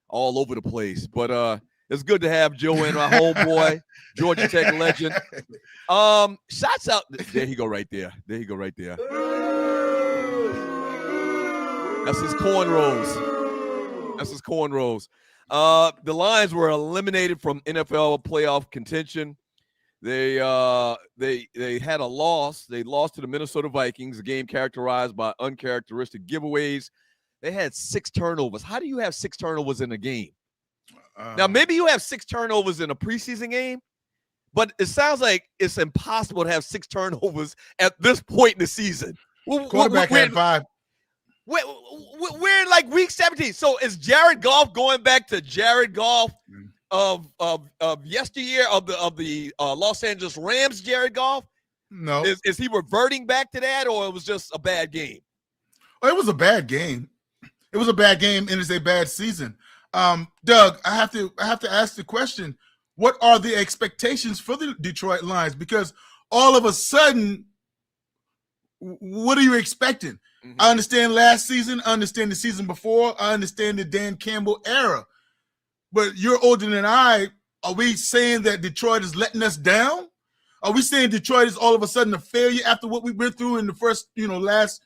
all over the place. But it's good to have Joe in, my homeboy, Georgia Tech legend. Shots out. There he go right there. There he go right there. That's his cornrows. That's his cornrows. The Lions were eliminated from NFL playoff contention. They had a loss. They lost to the Minnesota Vikings, a game characterized by uncharacteristic giveaways. They had 6 turnovers. How do you have 6 turnovers in a game? Now, maybe you have 6 turnovers in a preseason game, but it sounds like it's impossible to have 6 turnovers at this point in the season. Quarterback had 5. We're in like week 17. So is Jared Goff going back to Jared Goff of yesteryear of the Los Angeles Rams? Jared Goff? No. Is he reverting back to that, or it was just a bad game? Oh, it was a bad game. It was a bad game, and it's a bad season. Doug, I have to ask the question: what are the expectations for the Detroit Lions? Because all of a sudden, what are you expecting? Mm-hmm. I understand last season. I understand the season before. I understand the Dan Campbell era. But you're older than I. Are we saying that Detroit is letting us down? Are we saying Detroit is all of a sudden a failure after what we've been through in the first, last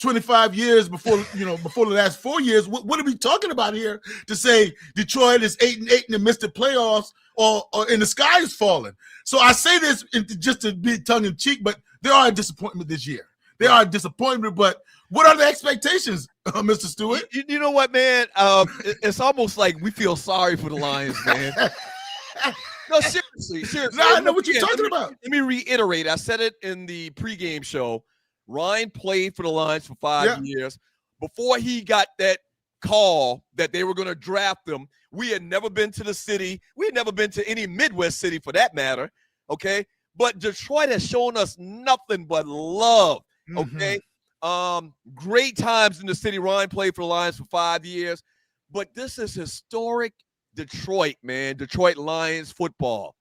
25 years before the last 4 years? What are we talking about here to say Detroit is 8-8 and missed the playoffs or and the sky is falling? So I say this just to be tongue in cheek, but they are a disappointment this year. They are a disappointment, but what are the expectations, Mr. Stewart? You know what, man? It's almost like we feel sorry for the Lions, man. No, seriously. No, I know what you're talking about. Let me reiterate. I said it in the pregame show. Ryan played for the Lions for 5 years. Before he got that call that they were going to draft him, we had never been to the city. We had never been to any Midwest city for that matter, okay? But Detroit has shown us nothing but love, okay? Mm-hmm. Great times in the city. Ryan played for the Lions for 5 years. But this is historic Detroit, man. Detroit Lions football.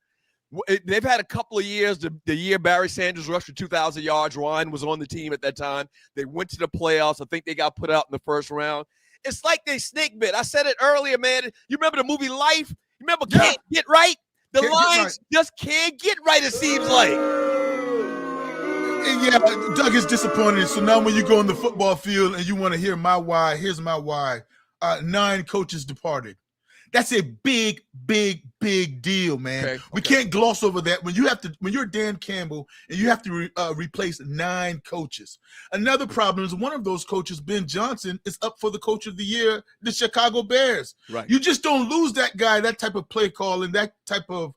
They've had a couple of years. The year Barry Sanders rushed for 2,000 yards, Ryan was on the team at that time. They went to the playoffs. I think they got put out in the first round. It's like they snake bit. I said it earlier, man. You remember the movie Life? You remember Can't Get Right? The Lions just can't get right, it seems like. Yeah, Doug is disappointed. So now when you go on the football field and you want to hear my why, here's my why. 9 coaches departed. That's a big, big, big deal, man. Okay. We can't gloss over that. When you're Dan Campbell and you have to replace 9 coaches. Another problem is one of those coaches, Ben Johnson, is up for the coach of the year, the Chicago Bears. Right. You just don't lose that guy, that type of play call and that type of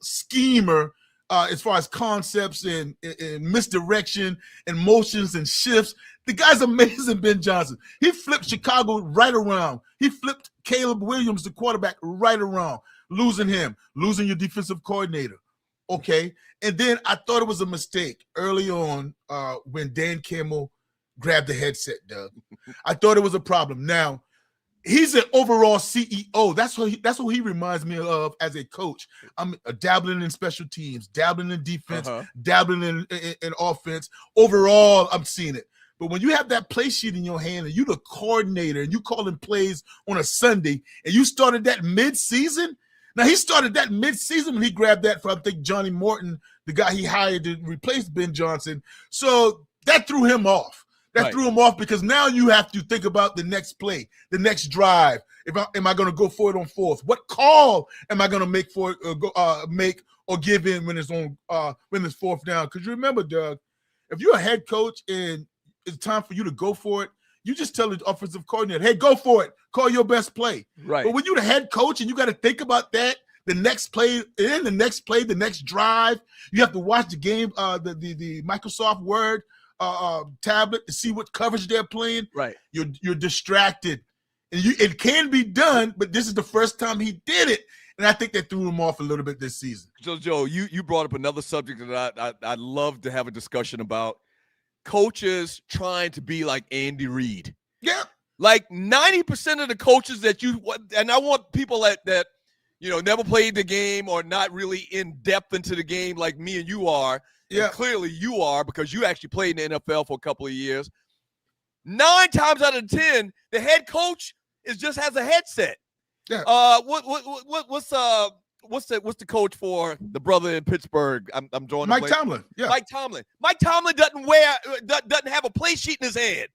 schemer as far as concepts and misdirection and motions and shifts. The guy's amazing, Ben Johnson. He flipped Chicago right around. He flipped Caleb Williams, the quarterback, right around, losing your defensive coordinator. Okay. And then I thought it was a mistake early on when Dan Campbell grabbed the headset, Doug. I thought it was a problem. Now, he's an overall CEO. That's what he reminds me of as a coach. I'm dabbling in special teams, dabbling in defense, dabbling in offense. Overall, I'm seeing it. But when you have that play sheet in your hand and you're the coordinator and you calling plays on a Sunday and you started that mid-season. Now, he started that mid-season when he grabbed that from, I think, Johnny Morton, the guy he hired to replace Ben Johnson. So that threw him off. That threw him off because now you have to think about the next play, the next drive. Am I going to go for it on fourth? What call am I going to make for it, make or give in when it's fourth down? Because you remember, Doug, if you're a head coach and it's time for you to go for it, you just tell the offensive coordinator, hey, go for it. Call your best play. Right. But when you're the head coach and you got to think about that, the next play, the next drive, you have to watch the game, the Microsoft Word tablet to see what coverage they're playing. Right. You're distracted. And it can be done, but this is the first time he did it. And I think that threw him off a little bit this season. So, Joe, you brought up another subject that I'd love to have a discussion about. Coaches trying to be like Andy Reid. Yeah. Like 90% of the coaches that and I want people that never played the game or not really in depth into the game like me and you are. Yeah. And clearly you are because you actually played in the NFL for a couple of years. 9 times out of 10, the head coach just has a headset. Yeah. What's the coach for the brother in Pittsburgh? I'm drawing Mike Tomlin. Yeah. Mike Tomlin. Mike Tomlin doesn't have a play sheet in his hand.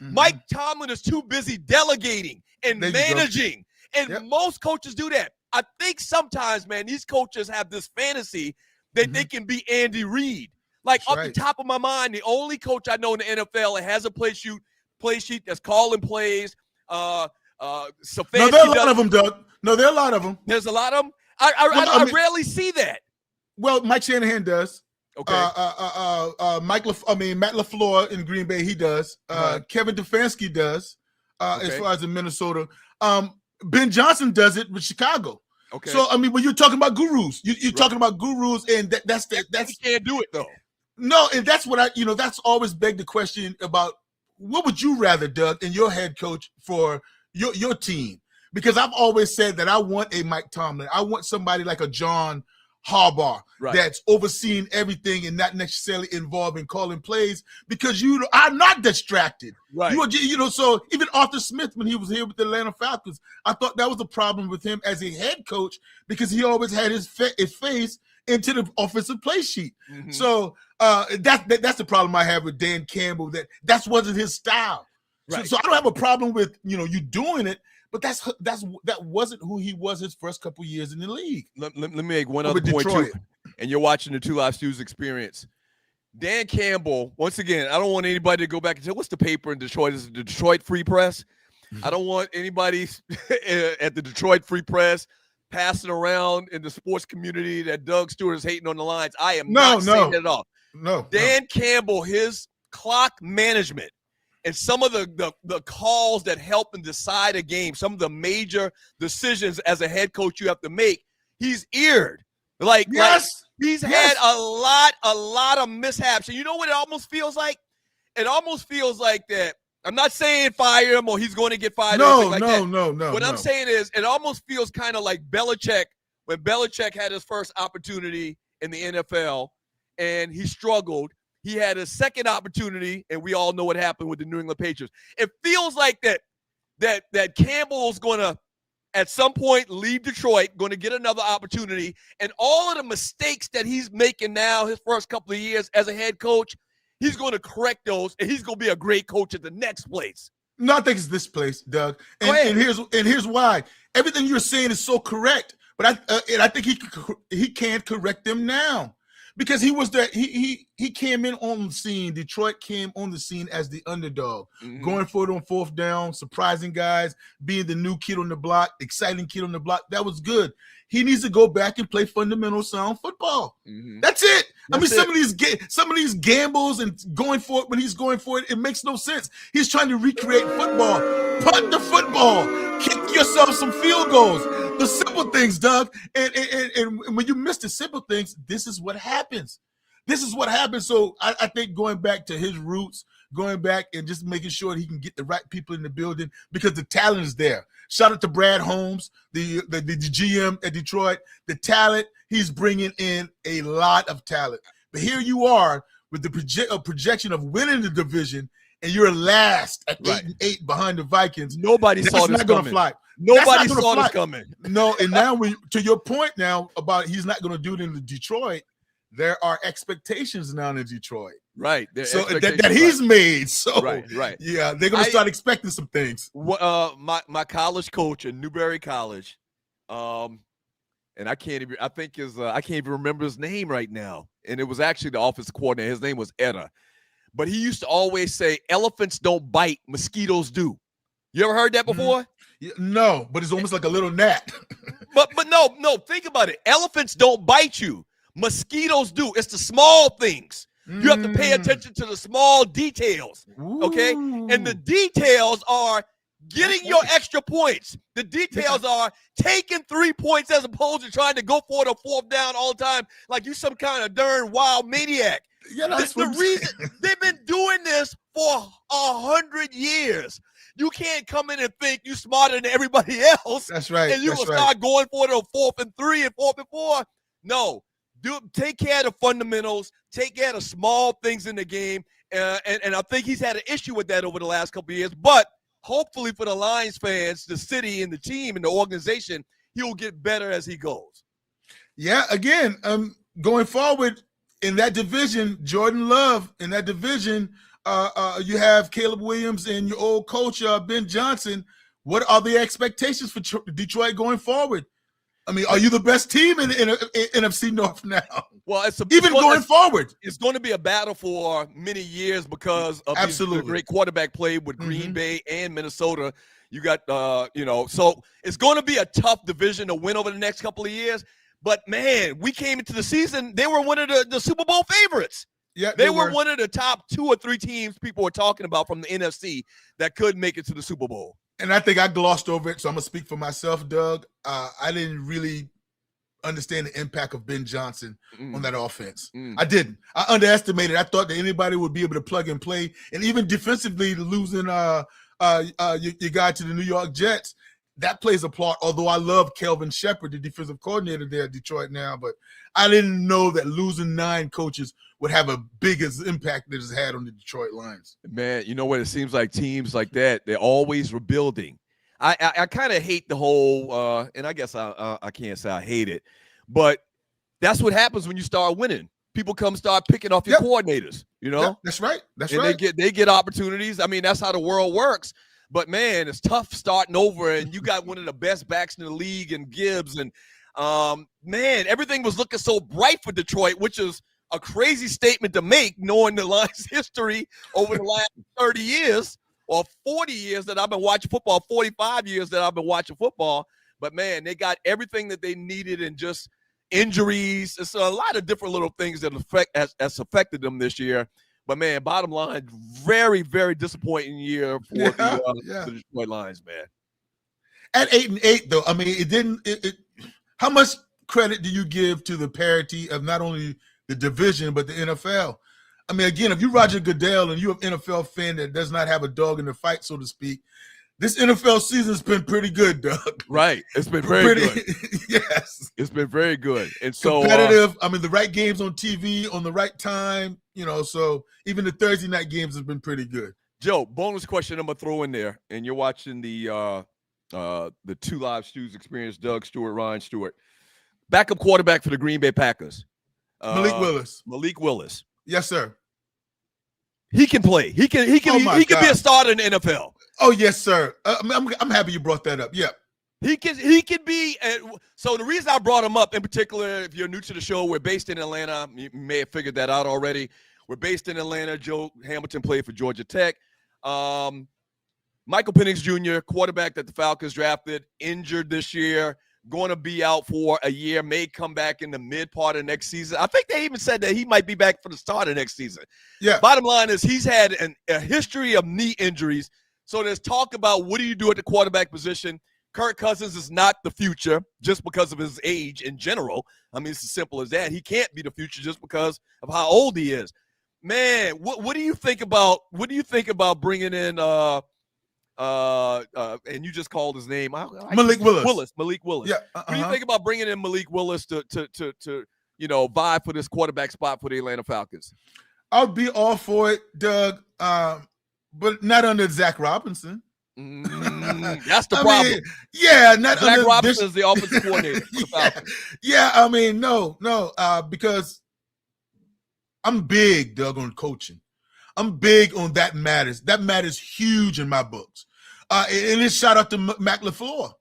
Mm-hmm. Mike Tomlin is too busy delegating and managing. And most coaches do that. I think sometimes, man, these coaches have this fantasy that they can be Andy Reid. Like the top of my mind, the only coach I know in the NFL that has a play sheet that's calling plays. No, there are a lot of them, Doug. No, there are a lot of them. There's a lot of them. I rarely see that. Well, Mike Shanahan does. Okay. Matt LaFleur in Green Bay, he does. Kevin Stefanski does. As far as in Minnesota, Ben Johnson does it with Chicago. Okay. So when you're talking about gurus, you're talking about gurus, and that's you can't do it though. No, and that's what that's always begged the question about what would you rather, Doug, in your head coach for your team. Because I've always said that I want a Mike Tomlin. I want somebody like a John Harbaugh that's overseeing everything and not necessarily involved in calling plays because you are not distracted. Right. So even Arthur Smith, when he was here with the Atlanta Falcons, I thought that was a problem with him as a head coach because he always had his face into the offensive play sheet. Mm-hmm. So that's the problem I have with Dan Campbell. That wasn't his style. Right. So I don't have a problem with you doing it. But that wasn't who he was his first couple years in the league. Let me make one other point too. And you're watching the Two Live Stews experience. Dan Campbell, once again, I don't want anybody to go back and say, what's the paper in Detroit? Is it the Detroit Free Press? Mm-hmm. I don't want anybody at the Detroit Free Press passing around in the sports community that Doug Stewart is hating on the lines. I am not saying that at all. No. Dan Campbell, his clock management, and some of the calls that help him decide a game, some of the major decisions as a head coach you have to make, he's eared. Like he's had a lot of mishaps. And you know what it almost feels like? It almost feels like that. I'm not saying fire him or he's going to get fired. No. What I'm saying is it almost feels kind of like Belichick when Belichick had his first opportunity in the NFL and he struggled. He had a second opportunity, and we all know what happened with the New England Patriots. It feels like that Campbell's going to, at some point, leave Detroit, going to get another opportunity, and all of the mistakes that he's making now, his first couple of years as a head coach, he's going to correct those, and he's going to be a great coach at the next place. No, I think it's this place, Doug. And here's why. Everything you're saying is so correct, but I think he can correct them now. Because he was there, he came in on the scene. Detroit came on the scene as the underdog, going for it on fourth down, surprising guys, being the new kid on the block, exciting kid on the block. That was good. He needs to go back and play fundamental sound football. That's it. Some of these gambles and going for it when he's going for it, it makes no sense. He's trying to recreate football. Punt the football. Kick yourself some field goals. The simple things, Doug. And when you miss the simple things, this is what happens. This is what happens. So I think going back to his roots, going back and just making sure he can get the right people in the building because the talent is there. Shout out to Brad Holmes, the GM at Detroit. The talent, he's bringing in a lot of talent. But here you are with the projection of winning the division, and you're last at 8-8 behind the Vikings. Nobody saw this coming. Fly. Nobody saw this coming. No, and now to your point now about he's not going to do it in Detroit, there are expectations now in Detroit. Right. So that he's made. So right. Yeah, they're going to start expecting some things. My college coach at Newberry College, and I can't even remember his name right now. And it was actually the offensive coordinator. His name was Etta. But he used to always say, elephants don't bite, mosquitoes do. You ever heard that before? Yeah, no, but it's almost like a little gnat. but no, think about it. Elephants don't bite you. Mosquitoes do. It's the small things. You have to pay attention to the small details, okay? And the details are getting your extra points. The details are taking 3 points as opposed to trying to go for it on fourth down all the time like you some kind of darn wild maniac. Yeah, that's the reason they've been doing this for 100 years. You can't come in and think you're smarter than everybody else. That's right. And you will start going for it on 4th and 3 and 4th and 4. No. Take care of the fundamentals. Take care of the small things in the game. And I think he's had an issue with that over the last couple of years. But hopefully for the Lions fans, the city and the team and the organization, he'll get better as he goes. Yeah, again, going forward in that division, Jordan Love, in that division, you have Caleb Williams and your old coach, Ben Johnson. What are the expectations for Detroit going forward? I mean, are you the best team in NFC North now? Well, going forward. It's going to be a battle for many years because of the great quarterback play with Green Bay and Minnesota. You got, so it's going to be a tough division to win over the next couple of years. But, man, we came into the season, they were one of the Super Bowl favorites. Yeah, they were one of the top 2 or 3 teams people were talking about from the NFC that could make it to the Super Bowl. And I think I glossed over it, so I'm going to speak for myself, Doug. I didn't really understand the impact of Ben Johnson on that offense. I didn't. I underestimated. I thought that anybody would be able to plug and play. And even defensively, losing your guy to the New York Jets, that plays a part, although I love Kelvin Shepard, the defensive coordinator there at Detroit now. But I didn't know that losing 9 coaches would have a biggest impact that it's had on the Detroit Lions. Man, you know what? It seems like teams like that, they're always rebuilding. I kind of hate the whole, and I guess I can't say I hate it, but that's what happens when you start winning. People start picking off your coordinators, you know? Yep, that's right. They get opportunities. I mean, that's how the world works. But, man, it's tough starting over, and you got one of the best backs in the league in Gibbs. And, man, everything was looking so bright for Detroit, which is a crazy statement to make knowing the Lions' history over the last 30 years or 40 years that I've been watching football, 45 years that I've been watching football. But, man, they got everything that they needed and just injuries. It's a lot of different little things that has affected them this year. But, man, bottom line, very, very disappointing year for the Detroit Lions, man. At 8-8, though, I mean, it didn't – how much credit do you give to the parity of not only the division but the NFL? I mean, again, if you're Roger Goodell and you're an NFL fan that does not have a dog in the fight, so to speak, this NFL season's been pretty good, Doug. Right. It's been very good. Yes. It's been very good. And so competitive. I mean, the right games on TV on the right time, so even the Thursday night games have been pretty good. Joe, bonus question I'm going to throw in there. And you're watching the 2 Live Stews experience, Doug Stewart, Ryan Stewart. Backup quarterback for the Green Bay Packers. Malik Willis. Yes, sir. He can play. He can be a starter in the NFL. Oh, yes, sir. I'm happy you brought that up. Yeah. He can be. So the reason I brought him up in particular, if you're new to the show, we're based in Atlanta. You may have figured that out already. We're based in Atlanta. Joe Hamilton played for Georgia Tech. Michael Penix Jr., quarterback that the Falcons drafted, injured this year, going to be out for a year, may come back in the mid part of next season. I think they even said that he might be back for the start of next season. Yeah. Bottom line is he's had a history of knee injuries. So there's talk about what do you do at the quarterback position. Kirk Cousins is not the future just because of his age in general. I mean, it's as simple as that. He can't be the future just because of how old he is. Man, what do you think about bringing in and you just called his name Malik Willis. Malik Willis. Yeah. What do you think about bringing in Malik Willis to vie for this quarterback spot for the Atlanta Falcons? I'll be all for it, Doug. But not under Zach Robinson. That's the problem. Mean, yeah, not Zach under Robinson is the offensive coordinator for the Falcons. Yeah, I mean, no, because I'm big, Doug, on coaching. I'm big on that matters. That matters huge in my books. And it's shout out to Mac LaFleur.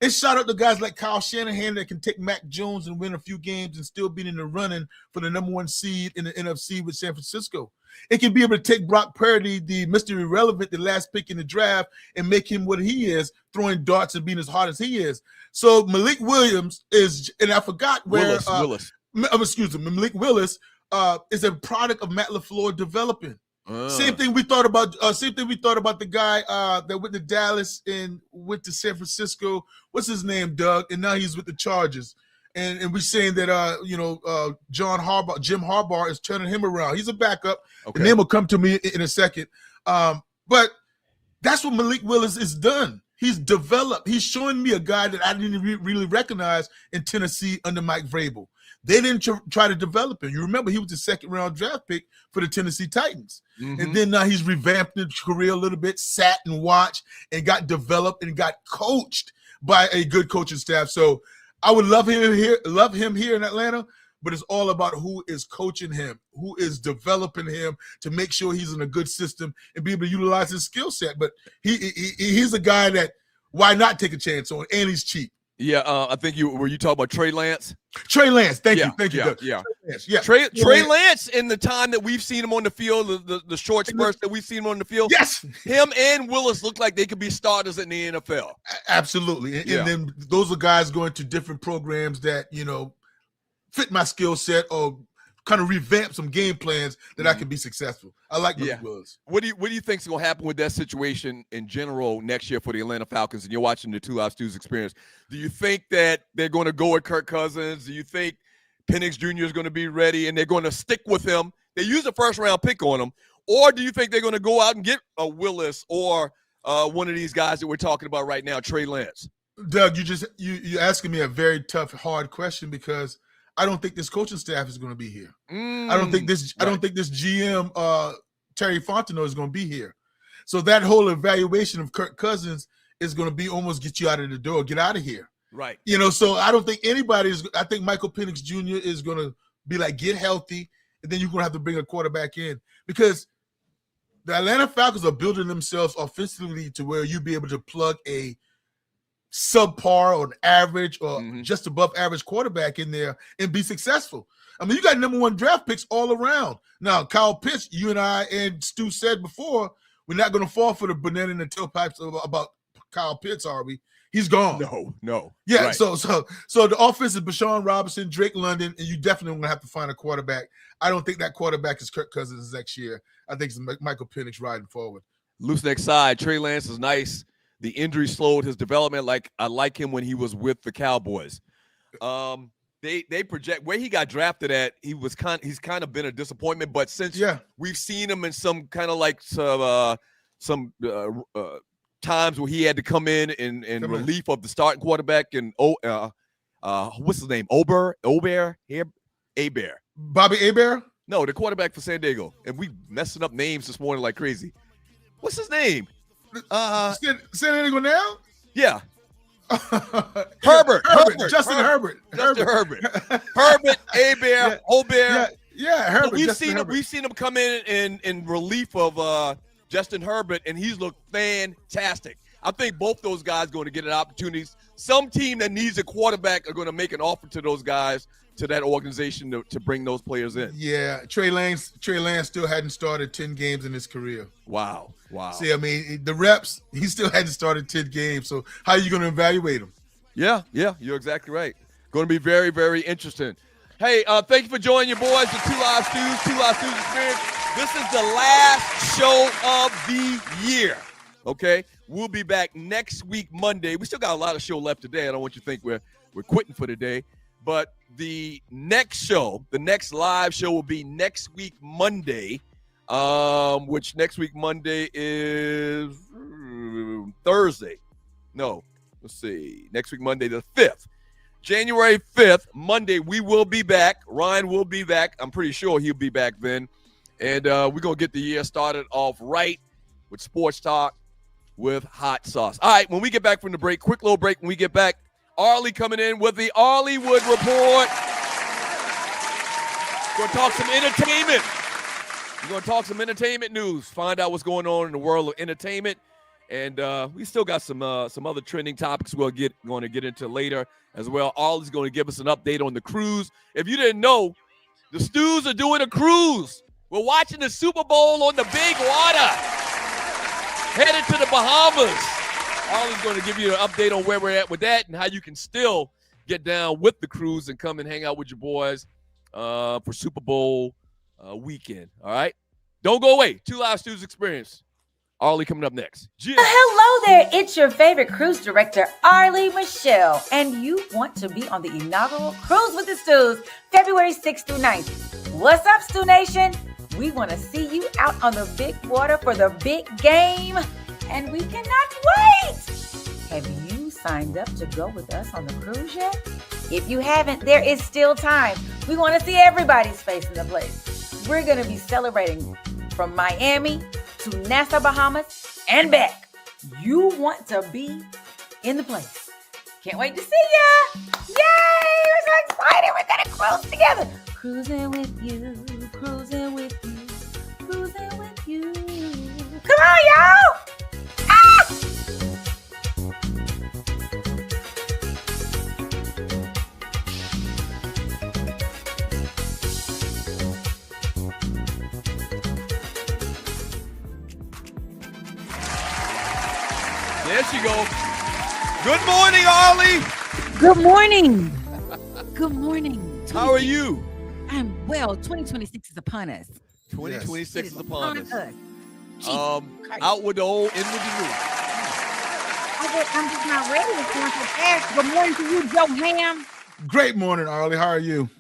It's shout out to guys like Kyle Shanahan that can take Mac Jones and win a few games and still be in the running for the number 1 seed in the NFC with San Francisco. It can be able to take Brock Purdy, the Mr. Irrelevant, the last pick in the draft, and make him what he is, throwing darts and being as hard as he is. So Malik Williams is, and I forgot where Willis. Excuse me, Malik Willis is a product of Matt LaFleur developing. Same thing we thought about. The guy that went to Dallas and went to San Francisco. What's his name, Doug? And now he's with the Chargers. And we're saying that Jim Harbaugh is turning him around. He's a backup. Okay. The name will come to me in a second. But that's what Malik Willis has done. He's developed. He's showing me a guy that I didn't really recognize in Tennessee under Mike Vrabel. They didn't try to develop him. You remember he was the 2nd-round draft pick for the Tennessee Titans. Mm-hmm. And then now he's revamped his career a little bit, sat and watched, and got developed and got coached by a good coaching staff. So I would love him here in Atlanta, but it's all about who is coaching him, who is developing him to make sure he's in a good system and be able to utilize his skill set. But he's a guy that why not take a chance on, and he's cheap. Yeah, I think were you talking about Trey Lance? Trey Lance, thank you. Yeah. Trey Lance, in the time that we've seen him on the field, the short spurts that we've seen him on the field, yes, him and Willis look like they could be starters in the NFL. Absolutely, and then those are guys going to different programs that fit my skill set or kind of revamp some game plans that I can be successful. I like Malik Willis. What do you think is going to happen with that situation in general next year for the Atlanta Falcons? And you're watching the Two Live Stews experience. Do you think that they're going to go with Kirk Cousins? Do you think Penix Jr. is going to be ready and they're going to stick with him? They use a 1st-round pick on him. Or do you think they're going to go out and get a Willis or one of these guys that we're talking about right now, Trey Lance? Doug, you're asking me a very tough, hard question because I don't think this coaching staff is going to be here. I don't think this GM Terry Fontenot is going to be here. So that whole evaluation of Kirk Cousins is going to be almost get you out of the door, get out of here. Right. So I don't think I think Michael Penix Jr. is going to be like, get healthy, and then you're going to have to bring a quarterback in because the Atlanta Falcons are building themselves offensively to where you'll be able to plug a subpar or an average or just above average quarterback in there and be successful. I mean, you got number 1 draft picks all around. Now, Kyle Pitts, you and I and Stu said before, we're not going to fall for the banana in the tailpipes about Kyle Pitts, are we? He's gone. No. Yeah, right. so the offense is Bashawn Robinson, Drake London, and you definitely going to have to find a quarterback. I don't think that quarterback is Kirk Cousins next year. I think it's Michael Penix riding forward. Loose next side, Trey Lance is nice. The injury slowed his development. I like him when he was with the Cowboys. They project where he got drafted at. He's kind of been a disappointment. But since we've seen him in some kind of like some times where he had to come in relief of the starting quarterback and what's his name? Bobby Hebert? No, the quarterback for San Diego. And we messing up names this morning like crazy. What's his name? San Diego now? Yeah. Herbert. Justin Herbert. Herbert, Hebert, Obert. Yeah, Herbert. We've seen him come in relief of Justin Herbert, and he's looked fantastic. I think both those guys going to get an opportunity some team that needs a quarterback are going to make an offer to those guys, to that organization to bring those players in. Yeah, Trey Lance still hadn't started 10 games in his career. Wow. See, I mean, the reps, he still hadn't started 10 games. So how are you going to evaluate him? Yeah, you're exactly right. Going to be very, very interesting. Hey, thank you for joining your boys, the Two Live Stews Experience. This is the last show of the year, okay? We'll be back next week, Monday. We still got a lot of show left today. I don't want you to think we're quitting for today. But the next show, the next live show will be next week, Monday, which next week, Monday is Thursday. No, let's see. Next week, Monday, the 5th. January 5th, Monday, we will be back. Ryan will be back. I'm pretty sure he'll be back then. And we're going to get the year started off right with Sports Talk with Hot Sauce. All right, when we get back from the break, quick little break. When we get back, Arlie coming in with the Arleywood Report. Going to talk some entertainment. We're going to talk some entertainment news, find out what's going on in the world of entertainment. And we still got some other trending topics we're going to get into later as well. Arlie's going to give us an update on the cruise. If you didn't know, the Stews are doing a cruise. We're watching the Super Bowl on the big water. Headed to the Bahamas. Arlie's going to give you an update on where we're at with that and how you can still get down with the cruise and come and hang out with your boys for Super Bowl weekend. All right? Don't go away. Two Live Stews Experience. Arlie coming up next. Hello there. It's your favorite cruise director, Arlie Michelle. And you want to be on the inaugural Cruise with the Stews, February 6th through 9th. What's up, Stew Nation? We want to see you out on the big water for the big game. And we cannot wait. Have you signed up to go with us on the cruise yet? If you haven't, there is still time. We want to see everybody's face in the place. We're going to be celebrating from Miami to Nassau, Bahamas, and back. You want to be in the place. Can't wait to see ya. Yay! We're so excited. We're going to cruise together. Cruising with you, cruising with you, cruising with you. Come on, y'all. There she goes. Good morning, Arlie. Good morning. Good morning. How are you? I'm well. 2026 is upon us. 2026 is upon us. Jesus Christ. Out with the old, in with the new. I'm just not ready to turn so fast. Good morning to you, Joe Ham. Great morning, Arlie. How are you?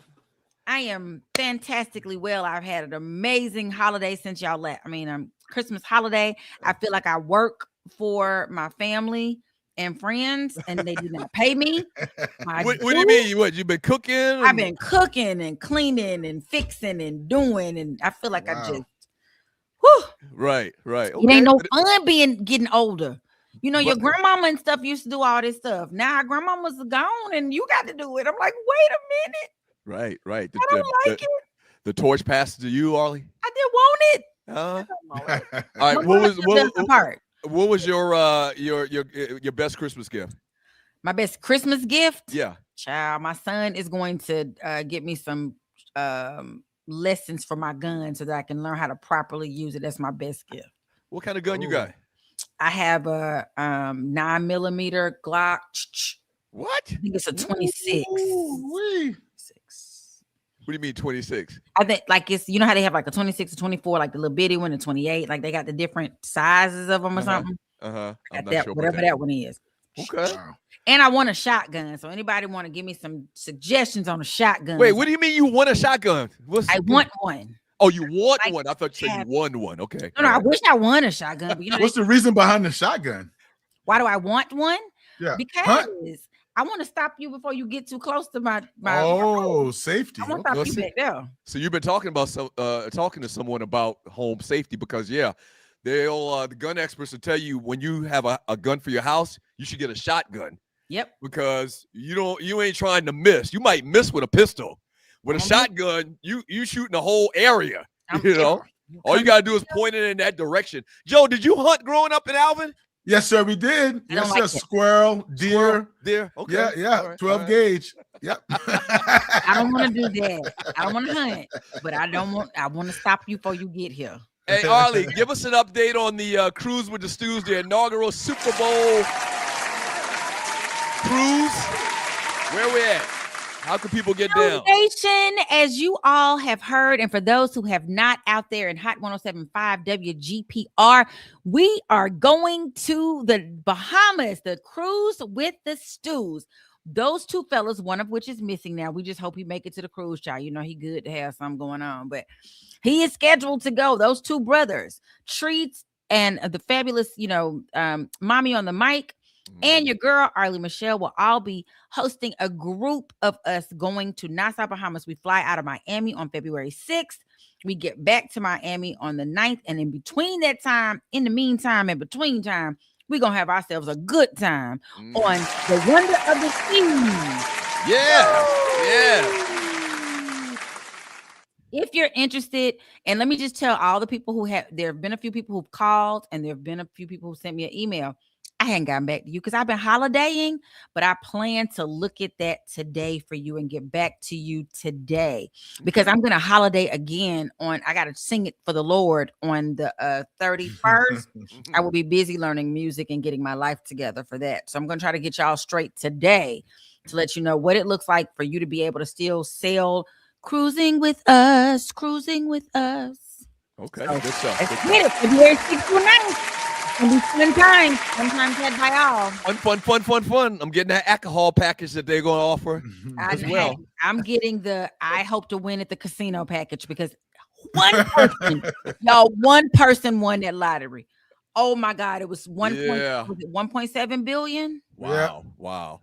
I am fantastically well. I've had an amazing holiday since y'all left. I mean, Christmas holiday. I feel like I work for my family and friends, and they do not pay me. What do you mean? What, you been cooking? I've been cooking and cleaning and fixing and doing, and I feel like I just, whew. Right. Okay. It ain't no fun getting older. You know, your grandmama and stuff used to do all this stuff. Now our grandmama's gone, and you got to do it. I'm like, wait a minute. Right. I don't like it. The torch passed to you, Arlie? I didn't want it. All right. What was your best Christmas gift? My best Christmas gift? Yeah. Child, my son is going to get me some lessons for my gun so that I can learn how to properly use it. That's my best gift. What kind of gun you got? I have a 9mm Glock. What? I think it's a 26. What do you mean 26? I think like it's, you know how they have like a 26 or 24, like the little bitty one, and 28, like they got the different sizes of them or something. I'm not that, sure whatever that one is. Okay. And I want a shotgun. So anybody want to give me some suggestions on a shotgun? Wait, what do you mean you want a shotgun? I want one. Oh, you want one? I thought you said you won one. Okay. No, I wish I won a shotgun. But you know, what's the reason behind the shotgun? Why do I want one? Yeah. Because I want to stop you before you get too close to my safety. I want to stop you back there. So you've been talking about talking to someone about home safety because the gun experts will tell you when you have a gun for your house, you should get a shotgun. Yep. Because you ain't trying to miss. You might miss with a pistol. With a shotgun, you shooting the whole area. All you gotta do is point it in that direction. Joe, did you hunt growing up in Alvin? Yes, sir, we did. I don't Yes, like sir. it. Squirrel, deer. Deer. Okay. Yeah. All right, 12 all right. gauge. Yep. I don't want to do that. I don't want to hunt, but I want to stop you before you get here. Hey, Arlie, give us an update on the Cruise with the Stews, the inaugural Super Bowl cruise. Where we at? How can people get down? Nation, as you all have heard, and for those who have not out there in Hot 107.5 WGPR, we are going to the Bahamas, the Cruise with the Stews. Those two fellas, one of which is missing now. We just hope he make it to the cruise, child. You know, he good to have something going on, but he is scheduled to go. Those two brothers, Treats and the fabulous, Mommy on the Mic, and your girl, Arlie Michelle, will all be hosting a group of us going to Nassau, Bahamas. We fly out of Miami on February 6th. We get back to Miami on the 9th. And in between that time, in the meantime, in between time, we're going to have ourselves a good time on the Wonder of the Seas. Yeah. If you're interested, and let me just tell all the people there have been a few people who've called, and there have been a few people who sent me an email. I hadn't gotten back to you because I've been holidaying, but I plan to look at that today for you and get back to you today because I'm going to holiday again I got to sing it for the Lord on the 31st. I will be busy learning music and getting my life together for that. So I'm going to try to get y'all straight today to let you know what it looks like for you to be able to still sail cruising with us. Okay. So, good stuff. let's get it. February 6th through 9th. It'll be fun time. Sometimes had by all. Fun. I'm getting that alcohol package that they're going to offer as well. I'm getting the I hope to win at the casino package because one person won that lottery. Oh my God. It was 1.7 billion. Wow. One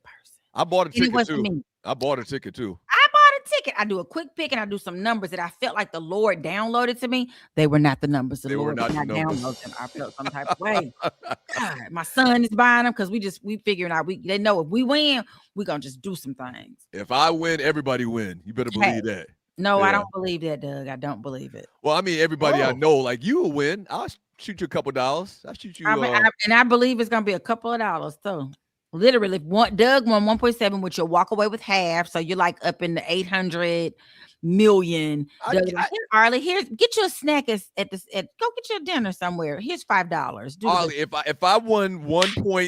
person. I bought a It ticket wasn't too. me. I bought a ticket too. I bought a ticket. I do a quick pick and I do some numbers that I felt like the Lord downloaded to me. They were not the numbers. The Lord did not download them. I felt some type of way. God, my son is buying them because we figuring out they know if we win, we're gonna just do some things. If I win, everybody win. You better believe that. No, I don't believe that, Doug. I don't believe it. Well, I mean, everybody I know, like you will win. I'll shoot you a couple dollars. I'll shoot you. And I believe it's gonna be a couple of dollars too. Literally, Doug won 1.7, which you'll walk away with half. So you're like up in the 800 million. Arlie, get you a snack go get you a dinner somewhere. Here's $5. Arlie, if I won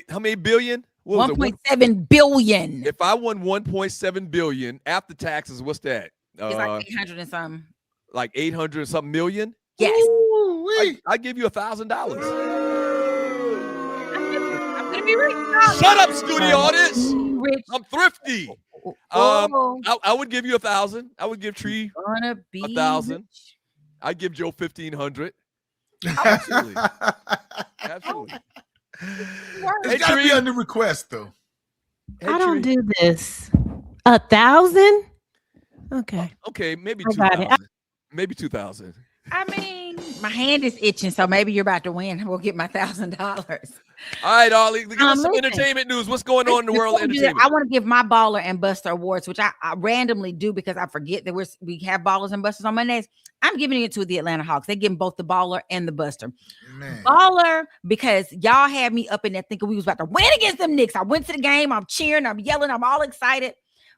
how many billion? 1.7 billion. If I won 1.7 billion after taxes, what's that? It's like 800 and something. Like 800 something million? Yes. I give you $1,000. I'm gonna be rich. Shut up, studio audience. I'm thrifty. I would give you 1,000. I would give Tree 1,000. I'd give Joe 1,500. Absolutely. It's gotta be under request though. I don't do this. 1,000? Okay. Okay, maybe 2,000. Maybe 2,000. I mean, my hand is itching, so maybe you're about to win. We'll get my $1,000. All right, Arlie, give us some entertainment news. What's going on in the world of entertainment? I want to give my Baller and Buster awards, which I randomly do because I forget that we have Ballers and Busters on Mondays. I'm giving it to the Atlanta Hawks. They're giving both the Baller and the Buster. Man. Baller, because y'all had me up in there thinking we was about to win against them Knicks. I went to the game. I'm cheering. I'm yelling. I'm all excited.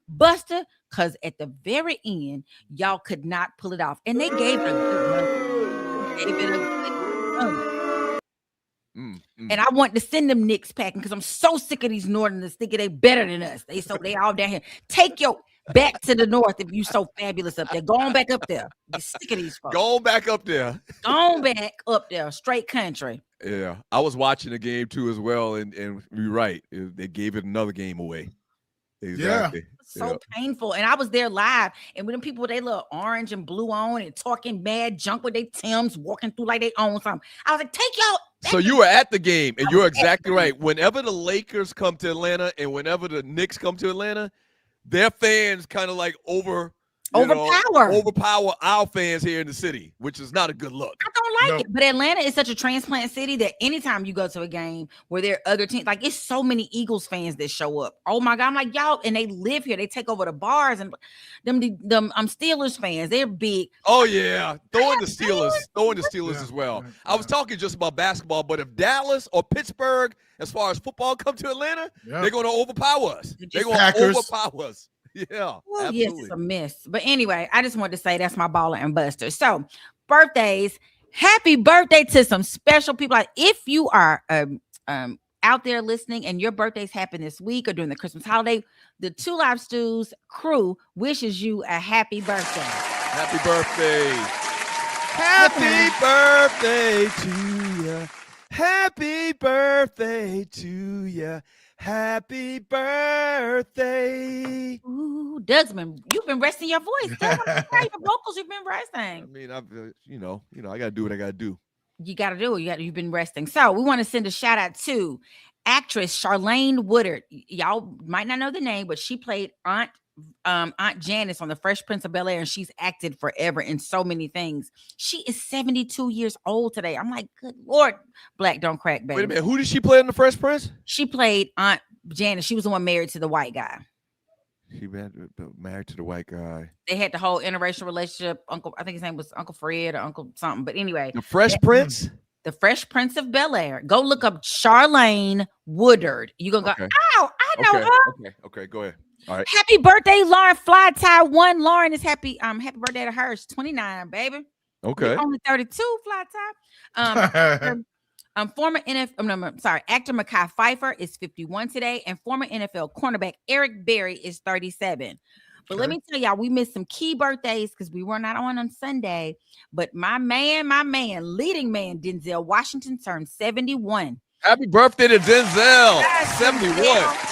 Buster, because at the very end, y'all could not pull it off. And they gave it a good run. And I want to send them Knicks packing because I'm so sick of these Northerners thinking they better than us. They all down here. Take your back to the north if you so fabulous up there. Go on back up there. You're sick of these folks. Go on back up there. Go on back up there. Straight country. Yeah. I was watching the game too as well. And you're right. They gave it another game away. Exactly. Yeah. So painful. And I was there live. And when them people with their little orange and blue on and talking mad junk with their Timbs walking through like they own something. I was like, take y'all. So you were at the game, and you're exactly right. Whenever the Lakers come to Atlanta and whenever the Knicks come to Atlanta, their fans kind of like overpower our fans here in the city, which is not a good look. I don't like it. But Atlanta is such a transplant city that anytime you go to a game where there are other teams, like it's so many Eagles fans that show up. Oh my God. I'm like, y'all, and they live here. They take over the bars and them Steelers fans. They're big. Oh yeah. Throwing the Steelers as well. I was talking just about basketball, but if Dallas or Pittsburgh, as far as football come to Atlanta, they're going to overpower us. They're going to overpower us. Yeah, well, yes, it's a miss. But anyway, I just wanted to say that's my baller and buster. So, birthdays, happy birthday to some special people. Like if you are out there listening and your birthdays happen this week or during the Christmas holiday, the Two Live Stews crew wishes you a happy birthday. Happy birthday. Happy birthday to you. Happy birthday to you. Happy birthday. Ooh, Doug's you've been resting your voice. Doug, your vocals, you've been resting. I mean, I've I gotta do what I gotta do. You gotta do it. You've been resting. So we want to send a shout out to actress Charlene Woodard. Y'all might not know the name, but she played Aunt Janice on The Fresh Prince of Bel-Air, and she's acted forever in so many things. She is 72 years old today. I'm like, good Lord, black don't crack, baby. Wait a minute, who did she play in The Fresh Prince? She played Aunt Janice. She was the one married to the white guy. She married to the white guy. They had the whole interracial relationship. I think his name was Uncle Fred or Uncle something. But anyway, The Fresh Prince. The Fresh Prince of Bel-Air. Go look up Charlene Woodard. You're gonna go, oh, I know her. Okay, go ahead. All right. Happy birthday, Lauren Fly Tie 1. Lauren is happy birthday to her. She's 29, baby. Okay. You're only 32, Fly Tie. Former actor Mekhi Phifer is 51 today, and former NFL cornerback Eric Berry is 37. But let me tell y'all, we missed some key birthdays because we were not on Sunday. But my man, leading man, Denzel Washington turned 71. Happy birthday to Denzel. 71.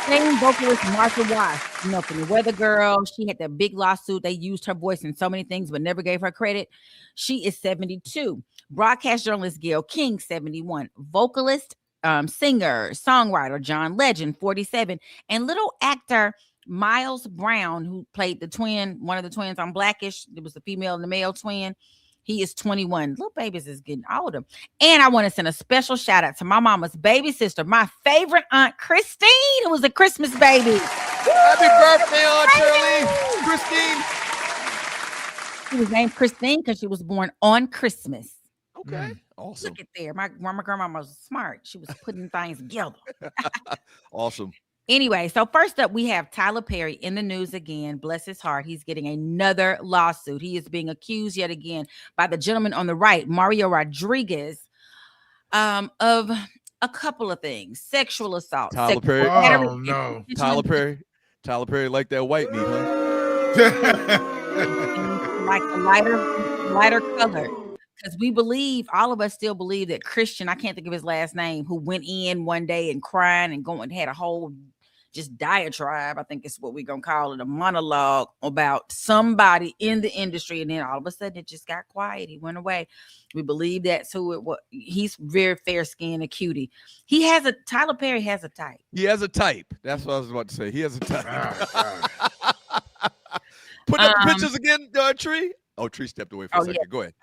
Same vocalist Martha Wash, from The Weather Girl. She had that big lawsuit. They used her voice in so many things, but never gave her credit. She is 72. Broadcast journalist Gayle King, 71. Vocalist, singer, songwriter John Legend, 47. And little actor Miles Brown, who played one of the twins on Blackish. It was the female and the male twin. He is 21. Little babies is getting older. And I want to send a special shout out to my mama's baby sister, my favorite Aunt Christine, who was a Christmas baby. Happy birthday, Aunt Shirley. Christine. She was named Christine because she was born on Christmas. Okay. Awesome. Look at there. My grandmama was smart. She was putting things together. Awesome. Anyway, so first up, we have Tyler Perry in the news again. Bless his heart. He's getting another lawsuit. He is being accused yet again by the gentleman on the right, Mario Rodriguez, of a couple of things. Sexual assault. Tyler Perry. Oh, no. Tyler Perry like that white meat, huh? Like a lighter color. Because all of us still believe that Christian, I can't think of his last name, who went in one day and crying and had a whole just diatribe, I think is what we're going to call it, a monologue about somebody in the industry. And then all of a sudden it just got quiet. He went away. We believe that's who it was. He's very fair-skinned, a cutie. Tyler Perry has a type. He has a type. That's what I was about to say. He has a type. Put up the pictures again, Tree. Oh, Tree stepped away for a second. Yeah. Go ahead.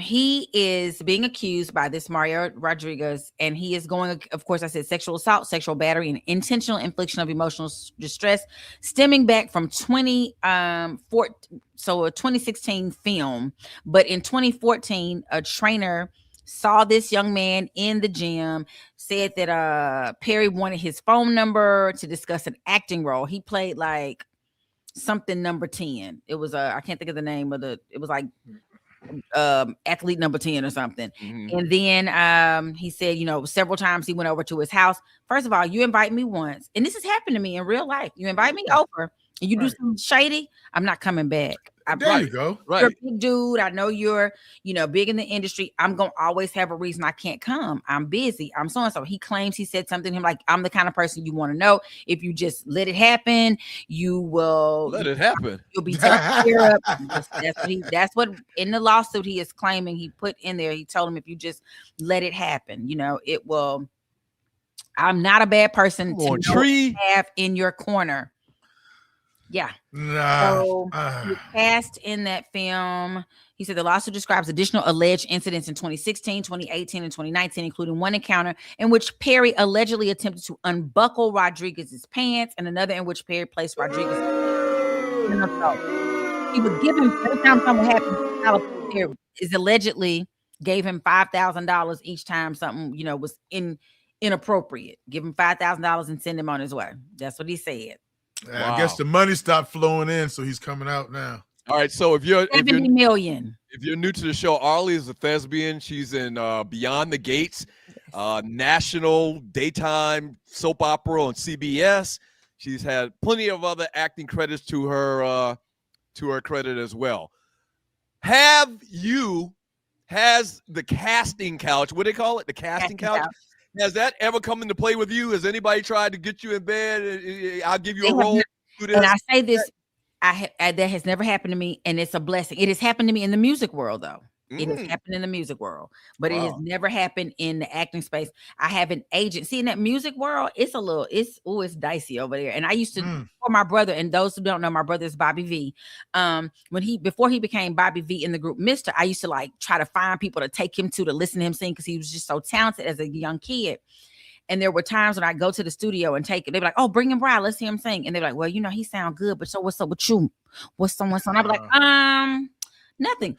He is being accused by this Mario Rodriguez, and he is going, of course, I said sexual assault, sexual battery, and intentional infliction of emotional distress, stemming back from 2016 film. But in 2014, a trainer saw this young man in the gym, said that Perry wanted his phone number to discuss an acting role. He played like something number 10. It was I can't think of the name of it was like athlete number 10 or something. Mm-hmm. And then he said, several times he went over to his house. First of all, you invite me once, and this has happened to me in real life. You invite me over and you do something shady, I'm not coming back. There you go. Right. You're a big dude. I know you're, big in the industry. I'm going to always have a reason I can't come. I'm busy. I'm so-and-so. He claims he said something to him like, I'm the kind of person you want to know. If you just let it happen, you will. Let it happen. You'll be taken care of. That's what in the lawsuit he is claiming he put in there. He told him if you just let it happen, it will. I'm not a bad person to have in your corner. Yeah. Nah. So he was cast in that film. He said the lawsuit describes additional alleged incidents in 2016, 2018, and 2019, including one encounter in which Perry allegedly attempted to unbuckle Rodriguez's pants, and another in which Perry placed Rodriguez in a throat. He would give him, every time something happened, Perry is allegedly gave him $5,000 each time something, was inappropriate. Give him $5,000 and send him on his way. That's what he said. Wow. I guess the money stopped flowing in, so he's coming out now. All right, so if you're 70 million. If you're new to the show, Arlie is a thespian. She's in Beyond the Gates, national daytime soap opera on CBS. She's had plenty of other acting credits to her credit as well. Has the casting couch, what do they call it? The casting couch? Has that ever come into play with you? Has anybody tried to get you in bed? I'll give you a role. And I say this, that has never happened to me, and it's a blessing. It has happened to me in the music world, though. It has happened in the music world, but it has never happened in the acting space. I have an agent. See, in that music world, it's dicey over there. And I used to, for my brother, and those who don't know, my brother is Bobby V. Before he became Bobby V in the group Mr., I used to try to find people to take him to listen to him sing, because he was just so talented as a young kid. And there were times when I go to the studio and take it. They'd be like, "Oh, bring him by. Let's hear him sing." And they're like, "Well, he sound good, but so what's up with you? What's on?" I'd be like, nothing.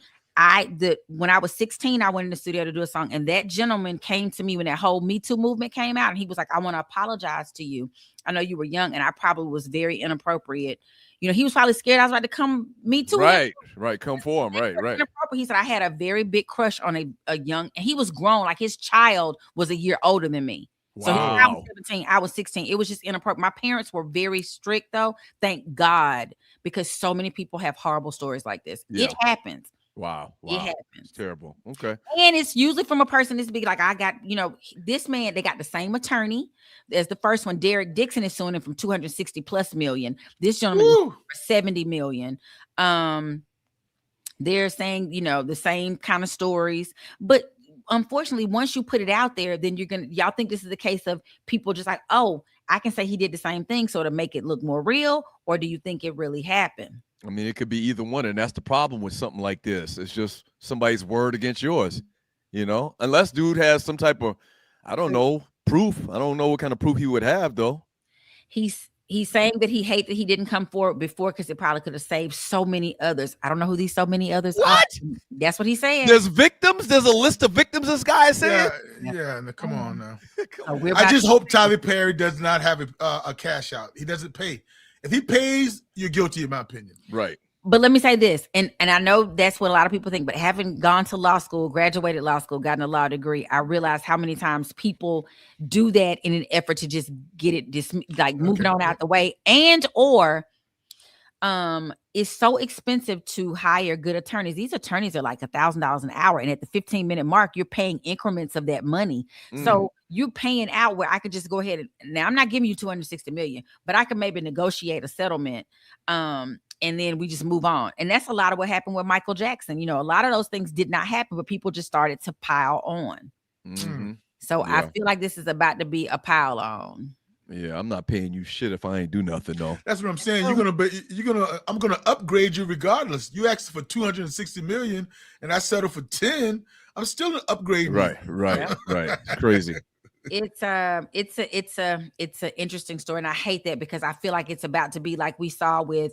When I was 16, I went in the studio to do a song, and that gentleman came to me when that whole Me Too movement came out, and he was like, "I want to apologize to you. I know you were young, and I probably was very inappropriate." He was probably scared I was about to come Me Too. Right. Come for him. Right. He said, "I had a very big crush on a young," and he was grown, like his child was a year older than me. Wow. So I was 17, I was 16. It was just inappropriate. My parents were very strict, though. Thank God, because so many people have horrible stories like this. Yeah. It happens. Wow. It happens. It's terrible. Okay. And it's usually from a person that's big. Like I got, this man, they got the same attorney as the first one. Derek Dixon is suing him from 260 plus million. This gentleman is for 70 million. They're saying, the same kind of stories, but unfortunately, once you put it out there, then y'all think this is the case of people just like, "Oh, I can say he did the same thing, so to make it look more real," or do you think it really happened? I mean, it could be either one, and that's the problem with something like this. It's just somebody's word against yours, unless dude has some type of, I don't know, proof. I don't know what kind of proof he would have, though. He's saying that he hates that he didn't come forward before, because it probably could have saved so many others. I don't know who these so many others are. That's what he's saying. There's victims. There's a list of victims this guy is saying. Yeah. Come on now. I just hope Tyler Perry does not have a cash out. He doesn't pay. If he pays, you're guilty, in my opinion. Right. But let me say this, and I know that's what a lot of people think, but having gone to law school, graduated law school, gotten a law degree, I realized how many times people do that in an effort to just get it moving on out the way, or it's so expensive to hire good attorneys. These attorneys are like $1,000 an hour, and at the 15-minute mark, you're paying increments of that money. So you're paying out where I could just go ahead and, now I'm not giving you 260 million, but I could maybe negotiate a settlement. And then we just move on. And that's a lot of what happened with Michael Jackson. A lot of those things did not happen, but people just started to pile on. So I feel like this is about to be a pile on. Yeah, I'm not paying you shit if I ain't do nothing, though. That's what I'm saying. I'm gonna upgrade you regardless. You asked for 260 million, and I settled for 10. I'm still an upgrade. Right. It's crazy. It's an interesting story, and I hate that, because I feel like it's about to be like we saw with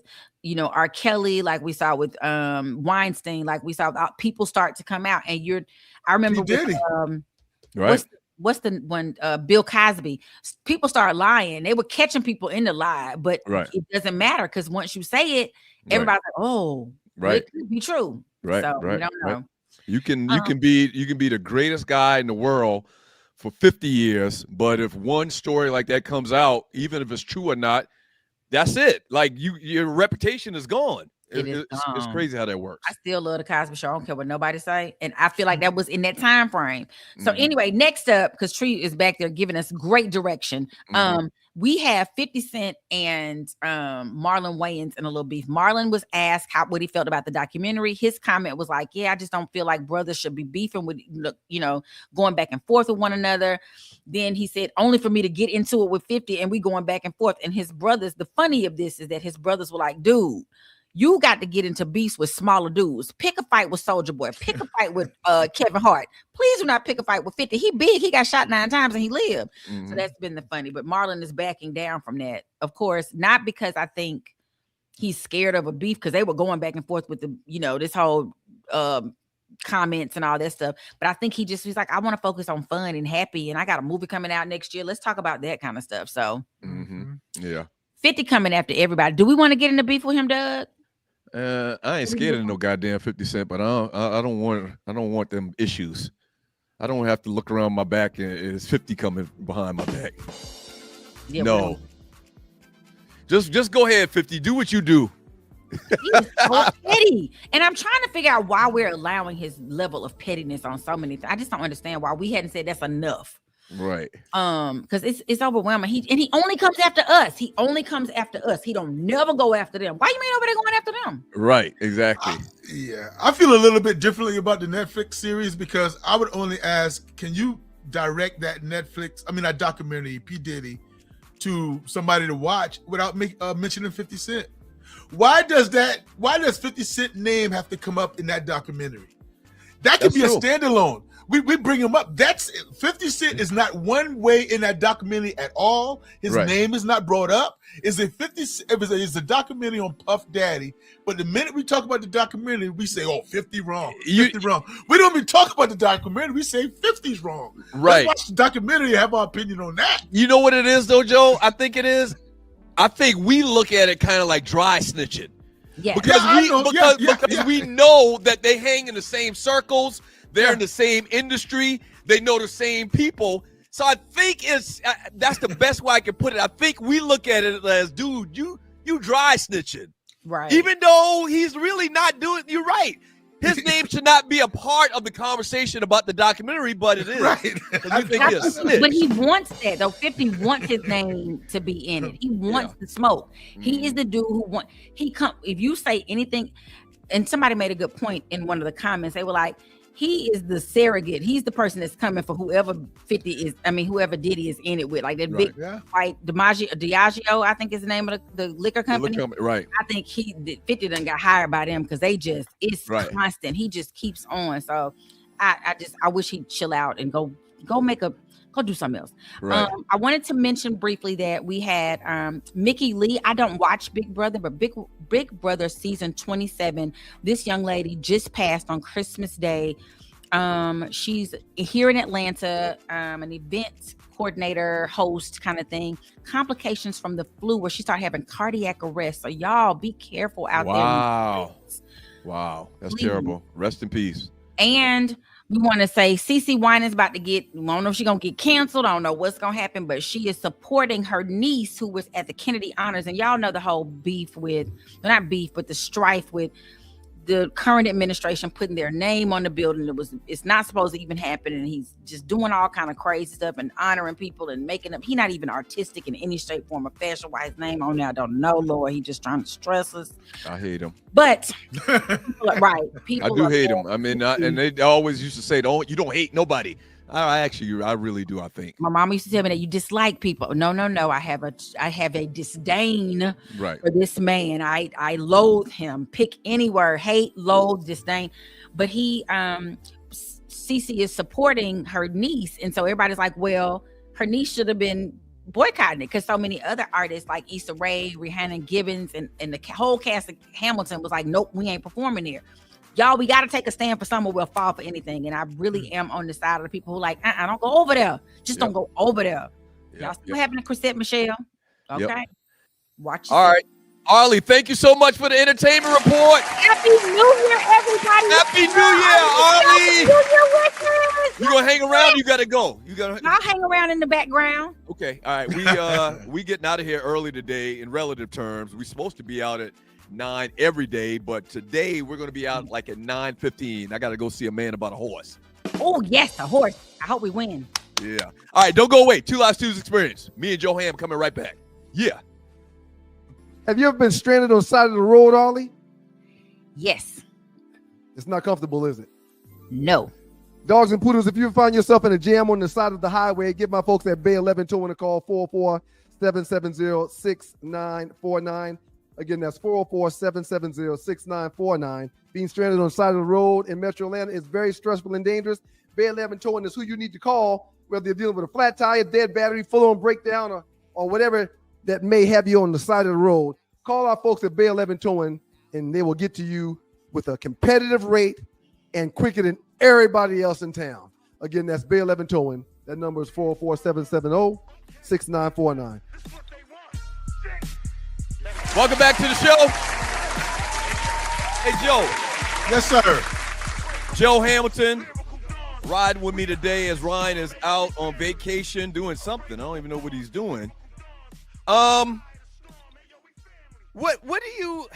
R. Kelly, like we saw with Weinstein, like we saw people start to come out, and I remember with, what's the one, Bill Cosby, people started lying. They were catching people in the lie, but it doesn't matter, because once you say it, everybody's like, "Oh, it could be true." We don't know. You can be the greatest guy in the world for 50 years, but if one story like that comes out, even if it's true or not, that's it. Like your reputation is gone. It's crazy how that works. I still love the Cosby Show. I don't care what nobody say, and I feel like that was in that time frame. So anyway, next up, because Tree is back there giving us great direction. we have 50 Cent and Marlon Wayans in a little beef. Marlon was asked what he felt about the documentary. His comment was like, yeah, I just don't feel like brothers should be beefing with, going back and forth with one another. Then he said, only for me to get into it with 50 and we going back and forth. And his brothers, the funny of this is that his brothers were like, dude, you got to get into beefs with smaller dudes. Pick a fight with Soulja Boy. Pick a fight with Kevin Hart. Please do not pick a fight with 50. He big. He got shot 9 times and he lived. Mhm. So that's been the funny. But Marlon is backing down from that. Of course, not because I think he's scared of a beef, because they were going back and forth with the, this whole comments and all that stuff. But I think he's like, I want to focus on fun and happy. And I got a movie coming out next year. Let's talk about that kind of stuff. So Yeah. 50 coming after everybody. Do we want to get in the beef with him, Doug? I ain't scared of no goddamn 50 Cent, but I don't want them issues. I don't have to look around my back and it's 50 coming behind my back. Yeah, no. Just go ahead, 50. Do what you do. He's so petty. And I'm trying to figure out why we're allowing his level of pettiness on so many things. I just don't understand why we hadn't said that's enough. Right. Because it's overwhelming. He only comes after us. He don't never go after them. Why you mean over there going after them? Right. Exactly. I feel a little bit differently about the Netflix series, because I would only ask, can you direct that documentary, P. Diddy, to somebody to watch without mentioning 50 Cent? Why does 50 Cent name have to come up in that documentary? That could be a standalone. We bring him up. That's 50 Cent is not one way in that documentary at all. His name is not brought up. It's a documentary on Puff Daddy. But the minute we talk about the documentary, we say, 50 wrong. 50 wrong. We don't even talk about the documentary. We say 50's wrong. Right. Let's watch the documentary and have our opinion on that. You know what it is though, Joe? I think it is. I think we look at it kind of like dry snitching. Yeah. Because we know that they hang in the same circles. They're in the same industry. They know the same people. So I think that's the best way I can put it. I think we look at it as, dude, you dry snitching. Right. Even though he's really not doing, you're right. His name should not be a part of the conversation about the documentary, but it is. Right. But he wants that, though. 50 wants his name to be in it. He wants the smoke. He is the dude who if you say anything, and somebody made a good point in one of the comments, they were like, he is the surrogate. He's the person that's coming for whoever 50 is. I mean, whoever Diddy is in it with, like that big fight. Diageo, I think is the name of the liquor company. Right. I think 50 done got hired by them because it's constant. He just keeps on. So I wish he'd chill out and go do something else. Right. I wanted to mention briefly that we had Mickey Lee. I don't watch Big Brother, but Big Brother season 27. This young lady just passed on Christmas Day. She's here in Atlanta, an event coordinator, host kind of thing. Complications from the flu where she started having cardiac arrest. So y'all be careful out there. Wow. That's terrible. Rest in peace. And we want to say CeCe Winans about to I don't know if she's going to get canceled. I don't know what's going to happen, but she is supporting her niece who was at the Kennedy Honors. And y'all know the whole the strife with the current administration putting their name on the building. It's not supposed to even happen. And he's just doing all kind of crazy stuff and honoring people and making them. He's not even artistic in any shape, form, or fashion. Why his name on there, I don't know, Lord. He just trying to stress us. I hate him. But I do hate him. I mean, and they always used to say, you don't hate nobody. I really do. I think my mom used to tell me that you dislike people. No. I have a disdain for this man. I loathe him. Pick any word: hate, loathe, disdain. But CeCe is supporting her niece, and so everybody's like, well, her niece should have been boycotting it because so many other artists like Issa Rae, Rihanna Gibbons, and the whole cast of Hamilton was like, nope, we ain't performing here. Y'all, we got to take a stand for someone. We'll fall for anything. And I really am on the side of the people who like, don't go over there. Just don't go over there. Y'all still having a Chrisette Michelle? Okay. Watch. All right. Arlie, thank you so much for the entertainment report. Happy New Year, everybody. Happy New Year, Arlie. Happy New Year, Wickers. You gonna hang around? You gotta go. I'll hang around in the background. Okay. All right. We getting out of here early today in relative terms. We're supposed to be out at 9 every day, but today we're going to be out like at 9:15. I got to go see a man about a horse. Oh, yes, a horse. I hope we win. Yeah. All right, don't go away. Two Live Stews Experience. Me and Joe Ham coming right back. Yeah. Have you ever been stranded on the side of the road, Ollie? Yes. It's not comfortable, is it? No. Dogs and poodles, if you find yourself in a jam on the side of the highway, give my folks at Bay 11 Towing a call, 404-770-6949. Again, that's 404-770-6949. Being stranded on the side of the road in Metro Atlanta is very stressful and dangerous. Bay 11 Towing is who you need to call, whether you're dealing with a flat tire, dead battery, full-on breakdown, or whatever that may have you on the side of the road. Call our folks at Bay 11 Towing, and they will get to you with a competitive rate and quicker than everybody else in town. Again, that's Bay 11 Towing. That number is 404-770-6949. Welcome back to the show. Hey, Joe. Yes, sir. Joe Hamilton riding with me today as Ryan is out on vacation doing something. I don't even know what he's doing. What do you?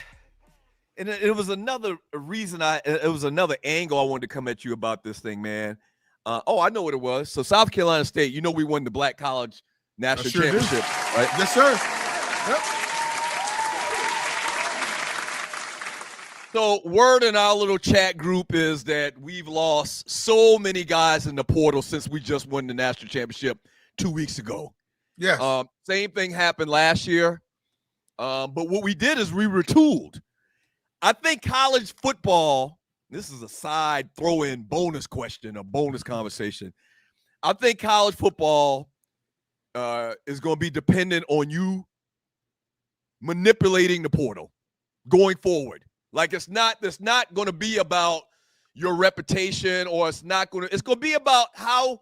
And it was another reason it was another angle I wanted to come at you about this thing, man. I know what it was. So South Carolina State, we won the Black College National Championship, right? Yes, sir. Yep. So word in our little chat group is that we've lost so many guys in the portal since we just won the national championship 2 weeks ago. Yes. Same thing happened last year. But what we did is we retooled. I think college football, this is a side throw-in bonus question, a bonus conversation. I think college football is going to be dependent on you manipulating the portal going forward. Like it's not going to be about your reputation, or it's going to be about how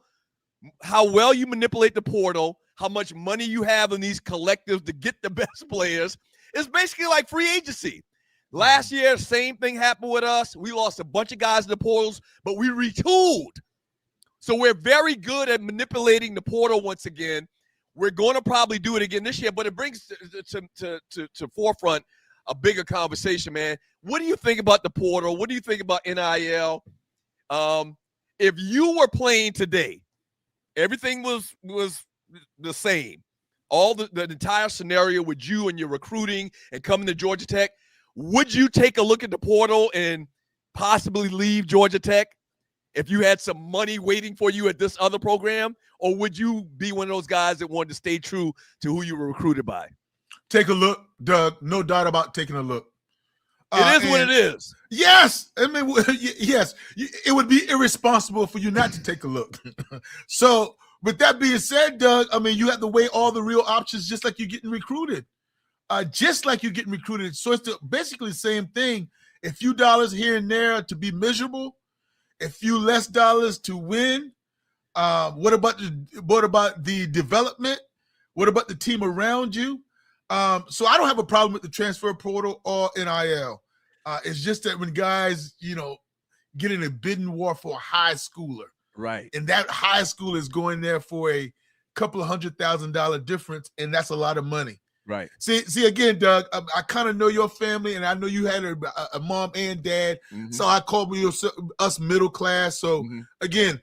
well you manipulate the portal, how much money you have in these collectives to get the best players. It's basically like free agency. Last year, same thing happened with us. We lost a bunch of guys in the portals, but we retooled. So we're very good at manipulating the portal once again. We're going to probably do it again this year, but it brings to forefront a bigger conversation, man. What do you think about the portal? What do you think about NIL? If you were playing today, everything was the same. All the entire scenario with you and your recruiting and coming to Georgia Tech, would you take a look at the portal and possibly leave Georgia Tech if you had some money waiting for you at this other program? Or would you be one of those guys that wanted to stay true to who you were recruited by? Take a look, Doug. No doubt about taking a look. It is what it is. Yes. I mean, yes. It would be irresponsible for you not to take a look. So, with that being said, Doug, I mean, you have to weigh all the real options just like you're getting recruited. So it's basically the same thing. A few dollars here and there to be miserable, a few less dollars to win. What about the development? What about the team around you? So I don't have a problem with the transfer portal or NIL. It's just that when guys, get in a bidding war for a high schooler, right, and that high school is going there for a couple of $100,000 difference, and that's a lot of money. Right. See again, Doug, I kind of know your family, and I know you had a mom and dad. Mm-hmm. So I call us middle class. So again,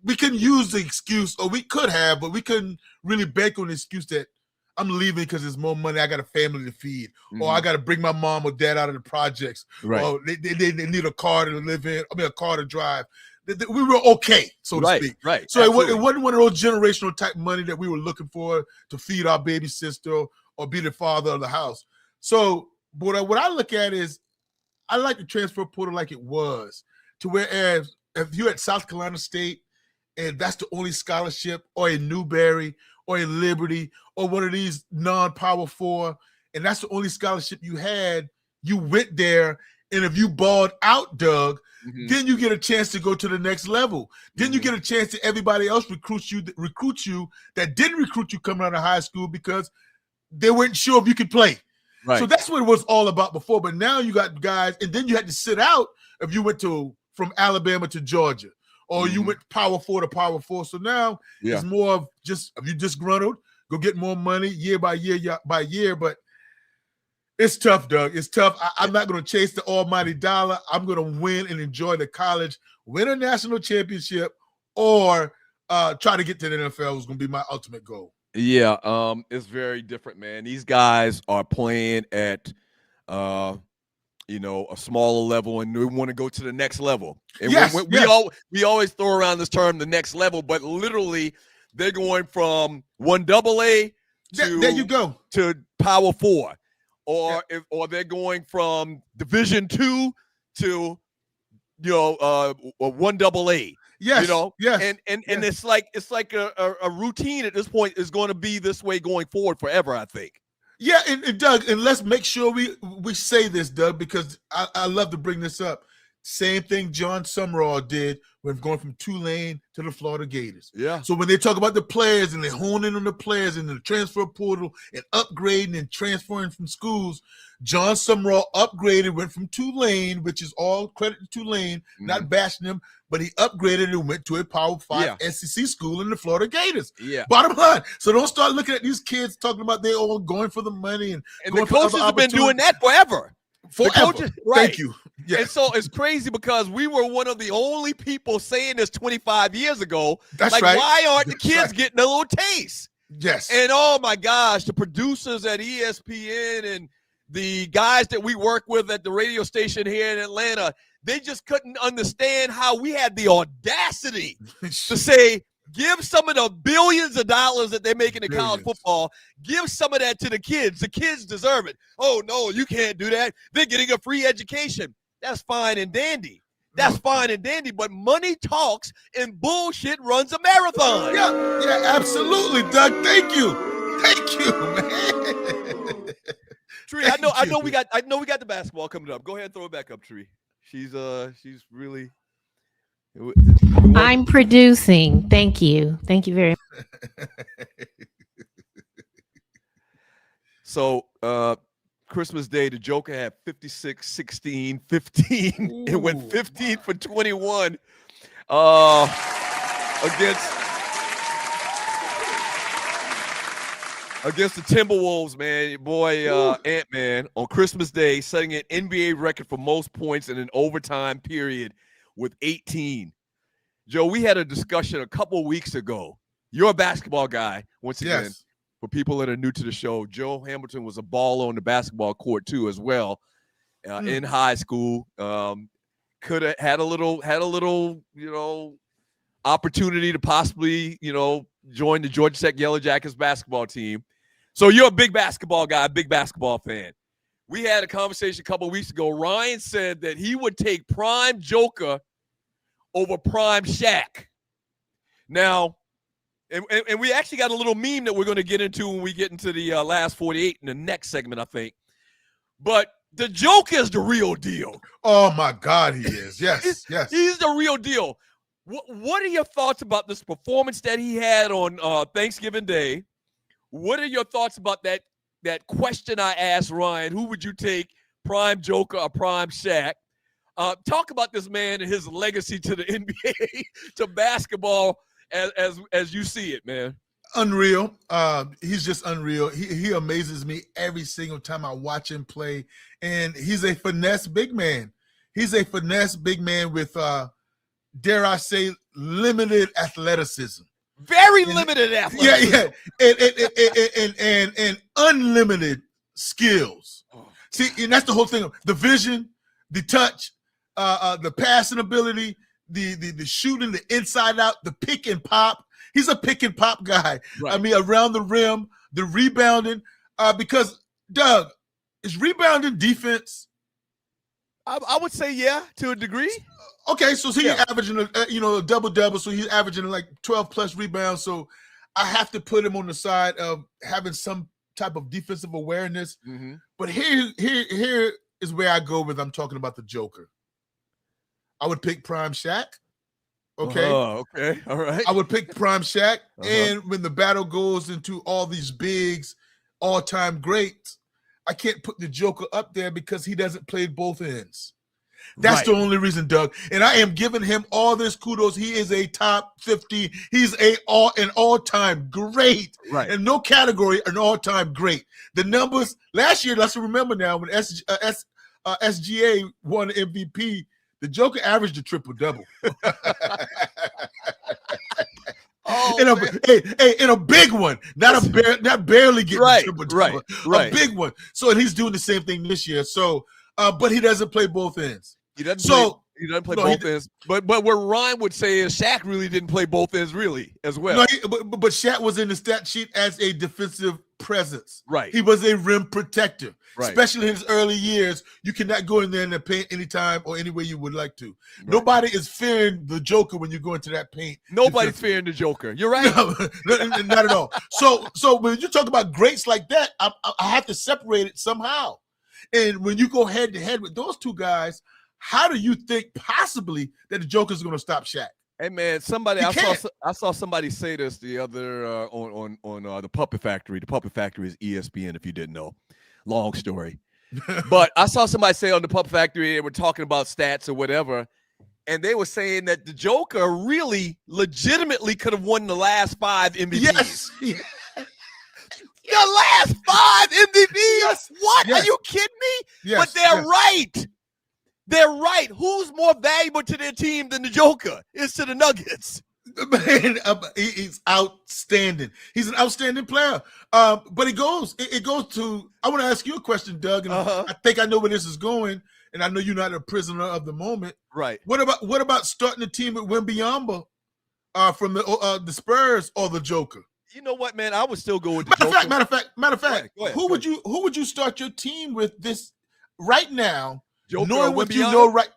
we can use the excuse, or we could have, but we couldn't really bank on the excuse that I'm leaving because there's more money. I got a family to feed, or I got to bring my mom or dad out of the projects, right. Or they need a car to live in. I mean, a car to drive. We were okay, so to speak. Right. So it wasn't one of those generational type money that we were looking for to feed our baby sister or be the father of the house. So what I look at is I like the transfer portal like it was, to whereas if you're at South Carolina State and that's the only scholarship, or in Newberry or in Liberty or one of these non-Power 4, and that's the only scholarship you had, you went there, and if you balled out, Doug, then you get a chance to go to the next level. Then you get a chance to everybody else recruit you that didn't recruit you coming out of high school because they weren't sure if you could play. Right. So that's what it was all about before. But now you got guys, and then you had to sit out if you went from Alabama to Georgia, or you went Power 4 to Power 4. So now it's more of just, if you disgruntled, go get more money year by year. But it's tough, Doug. It's tough. I'm not going to chase the almighty dollar. I'm going to win and enjoy the college, win a national championship, or try to get to the NFL was going to be my ultimate goal. Yeah, it's very different, man. These guys are playing at a smaller level, and we want to go to the next level. And we always throw around this term, the next level, but literally they're going from 1AA to there you go to Power 4, or they're going from Division 2 to 1AA. Yes, and it's like a routine at this point is going to be this way going forward forever, I think. Yeah, and Doug, and let's make sure we say this, Doug, because I love to bring this up. Same thing John Summerall did when going from Tulane to the Florida Gators. Yeah. So when they talk about the players and they hone in on the players and the transfer portal and upgrading and transferring from schools, John Summerall upgraded, went from Tulane, which is all credit to Tulane, not bashing them, but he upgraded and went to a Power 5 SEC school in the Florida Gators. Yeah. Bottom line. So don't start looking at these kids talking about they all going for the money and the coaches have been doing that forever. Coaches, right. Thank you. Yeah. And so it's crazy because we were one of the only people saying this 25 years ago. That's like, right. Why aren't the kids getting a little taste? Yes. And oh my gosh, the producers at ESPN and the guys that we work with at the radio station here in Atlanta, they just couldn't understand how we had the audacity to say, give some of the billions of dollars that they're making in college football, give some of that to the kids. The kids deserve it. Oh, no, you can't do that. They're getting a free education. That's fine and dandy. That's fine and dandy, but money talks and bullshit runs a marathon. Yeah, absolutely, Doug. Thank you, man. Tree, I know we got the basketball coming up. Go ahead and throw it back up, Tree. She's really. I'm producing. Thank you very much. So, Christmas Day, the Joker had 56, 16, 15. It went 15 for 21 against the Timberwolves, man. Your boy Ant-Man on Christmas Day setting an NBA record for most points in an overtime period with 18. Joe, we had a discussion a couple weeks ago. You're a basketball guy, once again. Yes. For people that are new to the show, Joe Hamilton was a baller on the basketball court too, as well, in high school. Could have had a little, opportunity to possibly, join the Georgia Tech Yellow Jackets basketball team. So you're a big basketball guy, big basketball fan. We had a conversation a couple of weeks ago. Ryan said that he would take prime Joker over prime Shaq. Now, and we actually got a little meme that we're going to get into when we get into the last 48 in the next segment, I think. But the Joker is the real deal. Oh, my God, he is. Yes, yes. He's the real deal. What are your thoughts about this performance that he had on Thanksgiving Day? What are your thoughts about that question I asked Ryan? Who would you take, prime Joker or prime Shaq? Talk about this man and his legacy to the NBA, to basketball as you see it, man. Unreal. He's just unreal. He amazes me every single time I watch him play. And he's a finesse big man. He's a finesse big man with, dare I say, limited athleticism. Very limited athleticism. Yeah. And unlimited skills. See, and that's the whole thing. The vision, the touch, the passing ability, the shooting, the inside out, the pick and pop. He's a pick and pop guy. Right. I mean, around the rim, the rebounding. Because, Doug, is rebounding defense? I would say, yeah, to a degree. Okay, so he's averaging a double-double, so he's averaging like 12-plus rebounds. So I have to put him on the side of having some type of defensive awareness. Mm-hmm. But here is where I go with I'm talking about the Joker. I would pick prime Shaq. Okay. Oh, okay. All right. I would pick prime Shaq. And when the battle goes into all these bigs, all-time greats, I can't put the Joker up there because he doesn't play both ends. That's the only reason, Doug. And I am giving him all this kudos. He is a top 50. He's an all-time great. Right. In no category, an all-time great. The numbers last year, let's remember now, when SGA won the MVP, the Joker averaged a triple-double. In a big one, not barely getting triple. A big one. So and he's doing the same thing this year. So, but he doesn't play both ends. He doesn't play both ends. But what Ryan would say is Shaq really didn't play both ends really as well. No, but Shaq was in the stat sheet as a defensive presence. Right. He was a rim protector. Right. Especially in his early years, you cannot go in there in the paint anytime or any way you would like to. Right. Nobody is fearing the Joker when you go into that paint. Nobody's fearing the Joker. You're right. No, not at all. So when you talk about greats like that, I have to separate it somehow. And when you go head to head with those two guys, how do you think possibly that the Joker is going to stop Shaq? Hey man, I saw somebody say this the other on the Puppet Factory. The Puppet Factory is ESPN. If you didn't know, long story. But I saw somebody say on the Puppet Factory they were talking about stats or whatever, and they were saying that the Joker really, legitimately could have won the last 5 MVPs. Yes. The last 5 MVPs. Yes. What? Yes. Are you kidding me? Yes. But they're right. They're right. Who's more valuable to their team than the Joker? It's to the Nuggets. Man, he's outstanding. He's an outstanding player. But it goes to. I want to ask you a question, Doug. And I think I know where this is going, and I know you're not a prisoner of the moment. Right. What about starting a team with Wembanyama from the Spurs or the Joker? You know what, man? I would still go with the Joker. Matter of fact. Go ahead. Who would you start your team with this right now? Joker knowing what you know, right?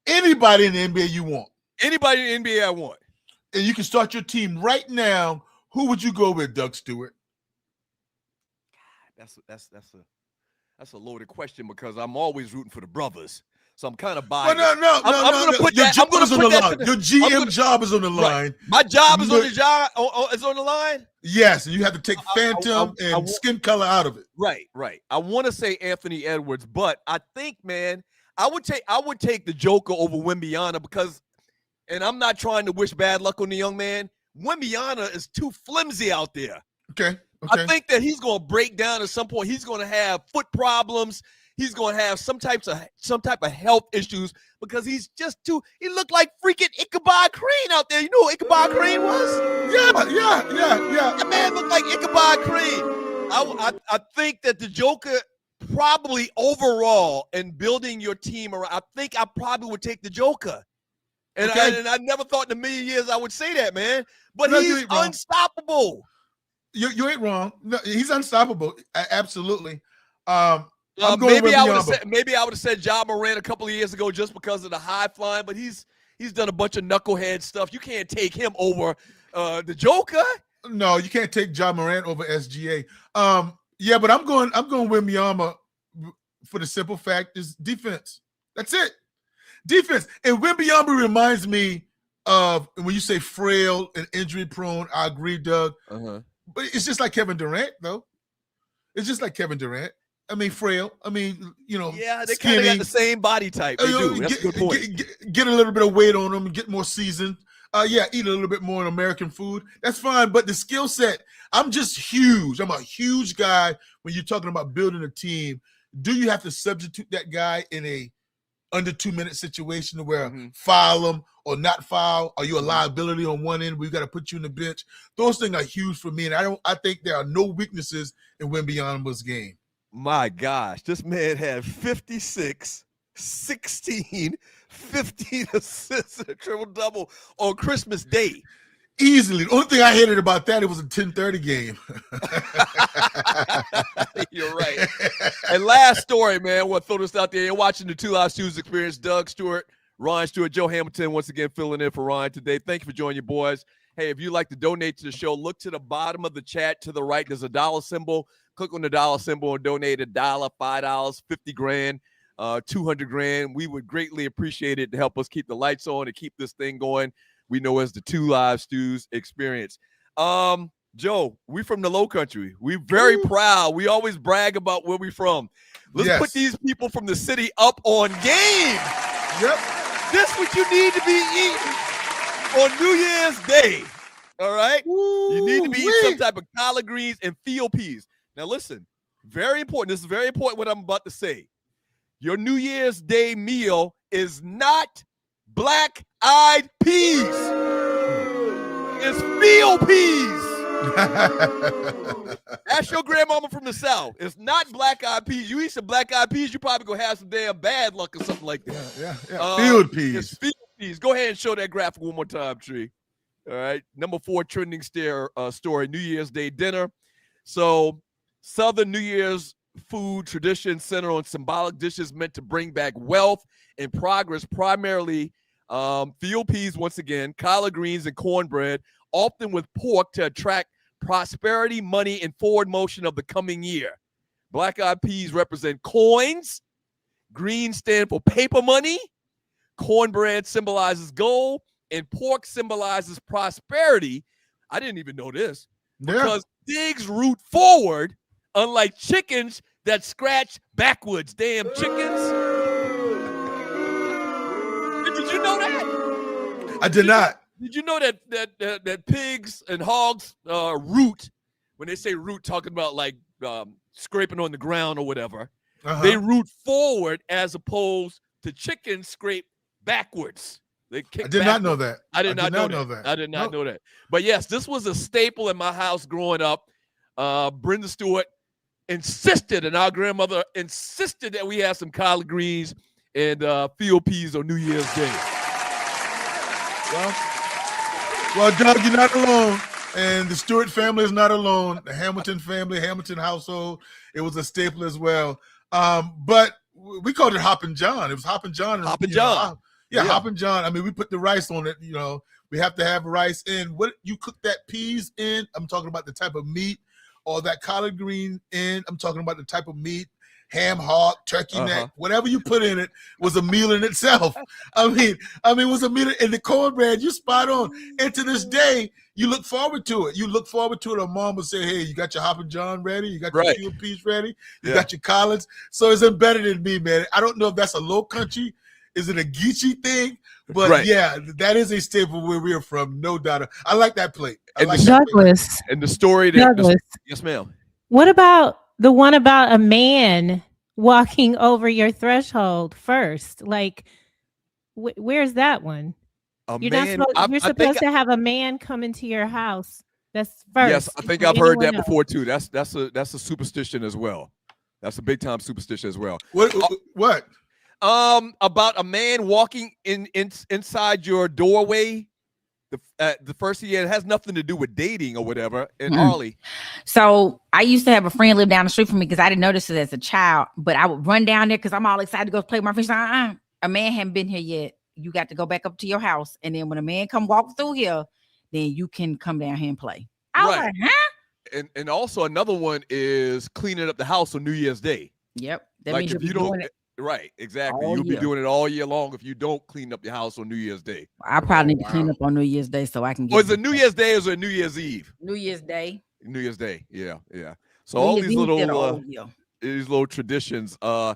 Anybody in the NBA you want. Anybody in the NBA I want. And you can start your team right now. Who would you go with, Doug Stewart? That's a loaded question because I'm always rooting for the brothers. So I'm kind of biased. Well, no. I'm going to put that. I'm going to put that. Your GM job is on the line. Right. My job is on the line. Yes, and you have to take phantom and skin color out of it. Right. I want to say Anthony Edwards, but I think, man, I would take the Joker over Wembanyama because, and I'm not trying to wish bad luck on the young man. Wembanyama is too flimsy out there. Okay. I think that he's going to break down at some point. He's going to have foot problems. He's going to have some type of health issues because he's just he looked like freaking Ichabod Crane out there. You know who Ichabod Crane was? Yeah. That man looked like Ichabod Crane. I think that the Joker probably overall in building your team around, I think I probably would take the Joker. And, I never thought in a million years I would say that, man. But he's unstoppable. You ain't wrong. No, he's unstoppable. Absolutely. Maybe I would have said Ja Morant a couple of years ago just because of the high flying, but he's done a bunch of knucklehead stuff. You can't take him over the Joker. No, you can't take Ja Morant over SGA. But I'm going Wembanyama for the simple fact is defense. That's it. Defense. And Wembanyama reminds me of when you say frail and injury prone. I agree, Doug. But it's just like Kevin Durant, though. It's just like Kevin Durant. I mean, frail. I mean, yeah, they kind of got the same body type. They do. That's a good point. Get a little bit of weight on them and get more seasoned. Eat a little bit more American food. That's fine. But the skill set, I'm just huge. I'm a huge guy when you're talking about building a team. Do you have to substitute that guy in a under 2-minute situation where foul him or not foul? Are you a liability on one end where you got to put you in the bench? Those things are huge for me. And I think there are no weaknesses in Wembanyama's game. My gosh, this man had 56, 16, 15 assists and a triple-double on Christmas Day. Easily. The only thing I hated about that, it was a 10:30 game. You're right. And last story, man, we'll throw this out there. You're watching the Two Live Stews Experience. Doug Stewart, Ryan Stewart, Joe Hamilton once again filling in for Ryan today. Thank you for joining your boys. Hey, if you'd like to donate to the show, look to the bottom of the chat to the right. There's a dollar symbol. Click on the dollar symbol and donate $1, $5, 50 grand, 200 grand. We would greatly appreciate it to help us keep the lights on and keep this thing going. We know as the Two Live Stews Experience. Joe, we from the Low Country. We're very proud. We always brag about where we from. Let's put these people from the city up on game. Yep. This what you need to be eating on New Year's Day. All right? You need to be eating some type of collard greens and field peas. Now, listen, very important. This is very important what I'm about to say. Your New Year's Day meal is not black-eyed peas. It's field peas. Ask your grandmama from the South. It's not black-eyed peas. You eat some black-eyed peas, you probably gonna have some damn bad luck or something like that. Yeah. Field peas. It's field peas. Go ahead and show that graphic one more time, Tree. All right. Number 4 trending story, New Year's Day dinner. So Southern New Year's food tradition center on symbolic dishes meant to bring back wealth and progress, primarily field peas, once again, collard greens and cornbread, often with pork to attract prosperity, money, and forward motion of the coming year. Black-eyed peas represent coins. Greens stand for paper money. Cornbread symbolizes gold. And pork symbolizes prosperity. I didn't even know this. Because pigs root forward, unlike chickens that scratch backwards. Damn chickens. Did you know that? I did not. Did you know that pigs and hogs root, when they say root, talking about like scraping on the ground or whatever, they root forward as opposed to chickens scrape backwards. They kick I did not know that. I did not know that. I did not know that. But yes, this was a staple in my house growing up. Brenda Stewart insisted, and our grandmother insisted that we have some collard greens and field peas on New Year's Day. Well, Doug, you're not alone. And the Stewart family is not alone. The Hamilton family, Hamilton household, it was a staple as well. But we called it Hoppin' John. It was Hoppin' John. Hoppin' John. Yeah, Hoppin' John. I mean, we put the rice on it. You know, we have to have rice in. What you cook that peas in? I'm talking about the type of meat, or that collard green in. I'm talking about the type of meat. Ham hock, turkey neck, whatever you put in it was a meal in itself. I mean, it was a meal. And the cornbread, you spot on. And to this day, you look forward to it. You look forward to it. Or mom would say, "Hey, you got your Hoppin' John ready? You got your field peas ready? You got your collards." So it's embedded in me, man. I don't know if that's a low country. Is it a Geechee thing? But yeah, that is a staple where we are from, no doubt. I like that plate. Douglas. And the story that yes, ma'am. What about the one about a man walking over your threshold first? Like, where's that one? You're supposed to have a man come into your house. That's first. Yes, I think I've heard that before too. That's a superstition as well. That's a big time superstition as well. What? About a man walking inside your doorway. The first year, it has nothing to do with dating or whatever. And Harley. So I used to have a friend live down the street from me because I didn't notice it as a child, but I would run down there because I'm all excited to go play with my friends. A man hadn't been here yet. You got to go back up to your house, and then when a man come walk through here, then you can come down here and play. I was like, huh? And also another one is cleaning up the house on New Year's Day. Yep. That means if you don't. Right, exactly. You'll be doing it all year long if you don't clean up your house on New Year's Day. I probably need to clean up on New Year's Day so I can get. Or is it New Year's Day or is it New Year's Eve? New Year's Day. New Year's Day, yeah. So all these little traditions. So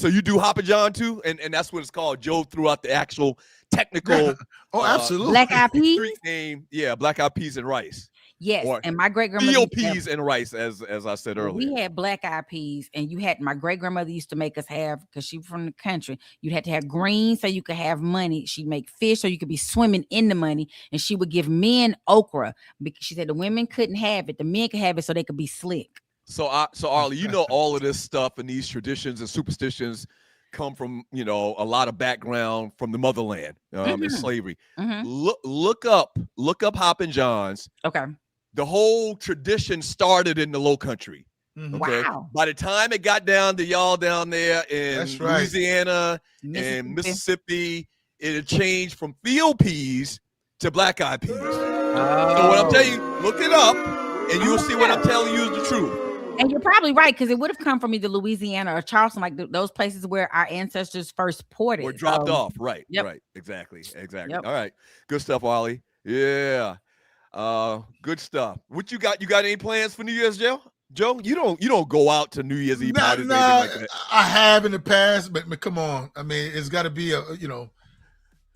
you do Hoppin' John too, and that's what it's called. Joe threw out the actual technical. Absolutely. Black-eyed peas. Street name, black-eyed peas and rice. Yes, and my great grandmother field peas and rice, as I said earlier. We had black-eyed peas, and my great grandmother used to make us have, because she was from the country. You'd have to have greens so you could have money. She'd make fish so you could be swimming in the money, and she would give men okra because she said the women couldn't have it, the men could have it so they could be slick. So Arlie, you know all of this stuff and these traditions and superstitions come from a lot of background from the motherland and slavery. Look up Hoppin' Johns. Okay. The whole tradition started in the Low Country. Okay? Wow. By the time it got down to y'all down there in Louisiana and Mississippi, it had changed from field peas to black-eyed peas. So what I'm telling you, look it up, and you'll see what I'm telling you is the truth. And you're probably right, because it would have come from either Louisiana or Charleston, like those places where our ancestors first ported. Or dropped off. Right. Right. Exactly. Yep. All right. Good stuff, Ollie. Yeah. Good stuff. What you got? You got any plans for New Year's, Joe? You don't go out to New Year's Eve parties. Like that. I have in the past, but come on. I mean, it's got to be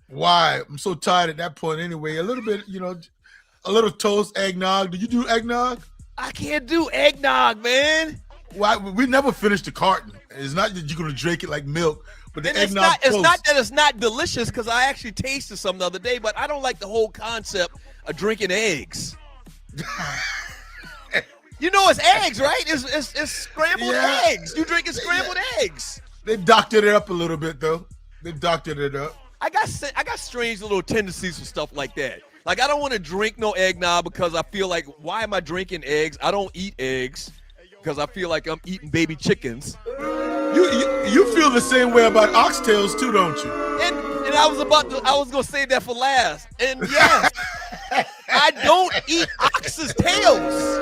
why? I'm so tired at that point anyway. A little bit, a little toast, eggnog. Do you do eggnog? I can't do eggnog, man. Why? We never finished the carton. It's not that you're gonna drink it like milk. But the and eggnog it's not that it's not delicious, because I actually tasted some the other day, but I don't like the whole concept of drinking eggs. You know it's eggs, right? It's scrambled eggs. You drinking scrambled eggs. They doctored it up a little bit, though. They doctored it up. I got strange little tendencies for stuff like that. Like, I don't want to drink no eggnog because I feel like, why am I drinking eggs? I don't eat eggs because I feel like I'm eating baby chickens. You feel the same way about oxtails too, don't you? And I was gonna say that for last. And yes, I don't eat ox's tails.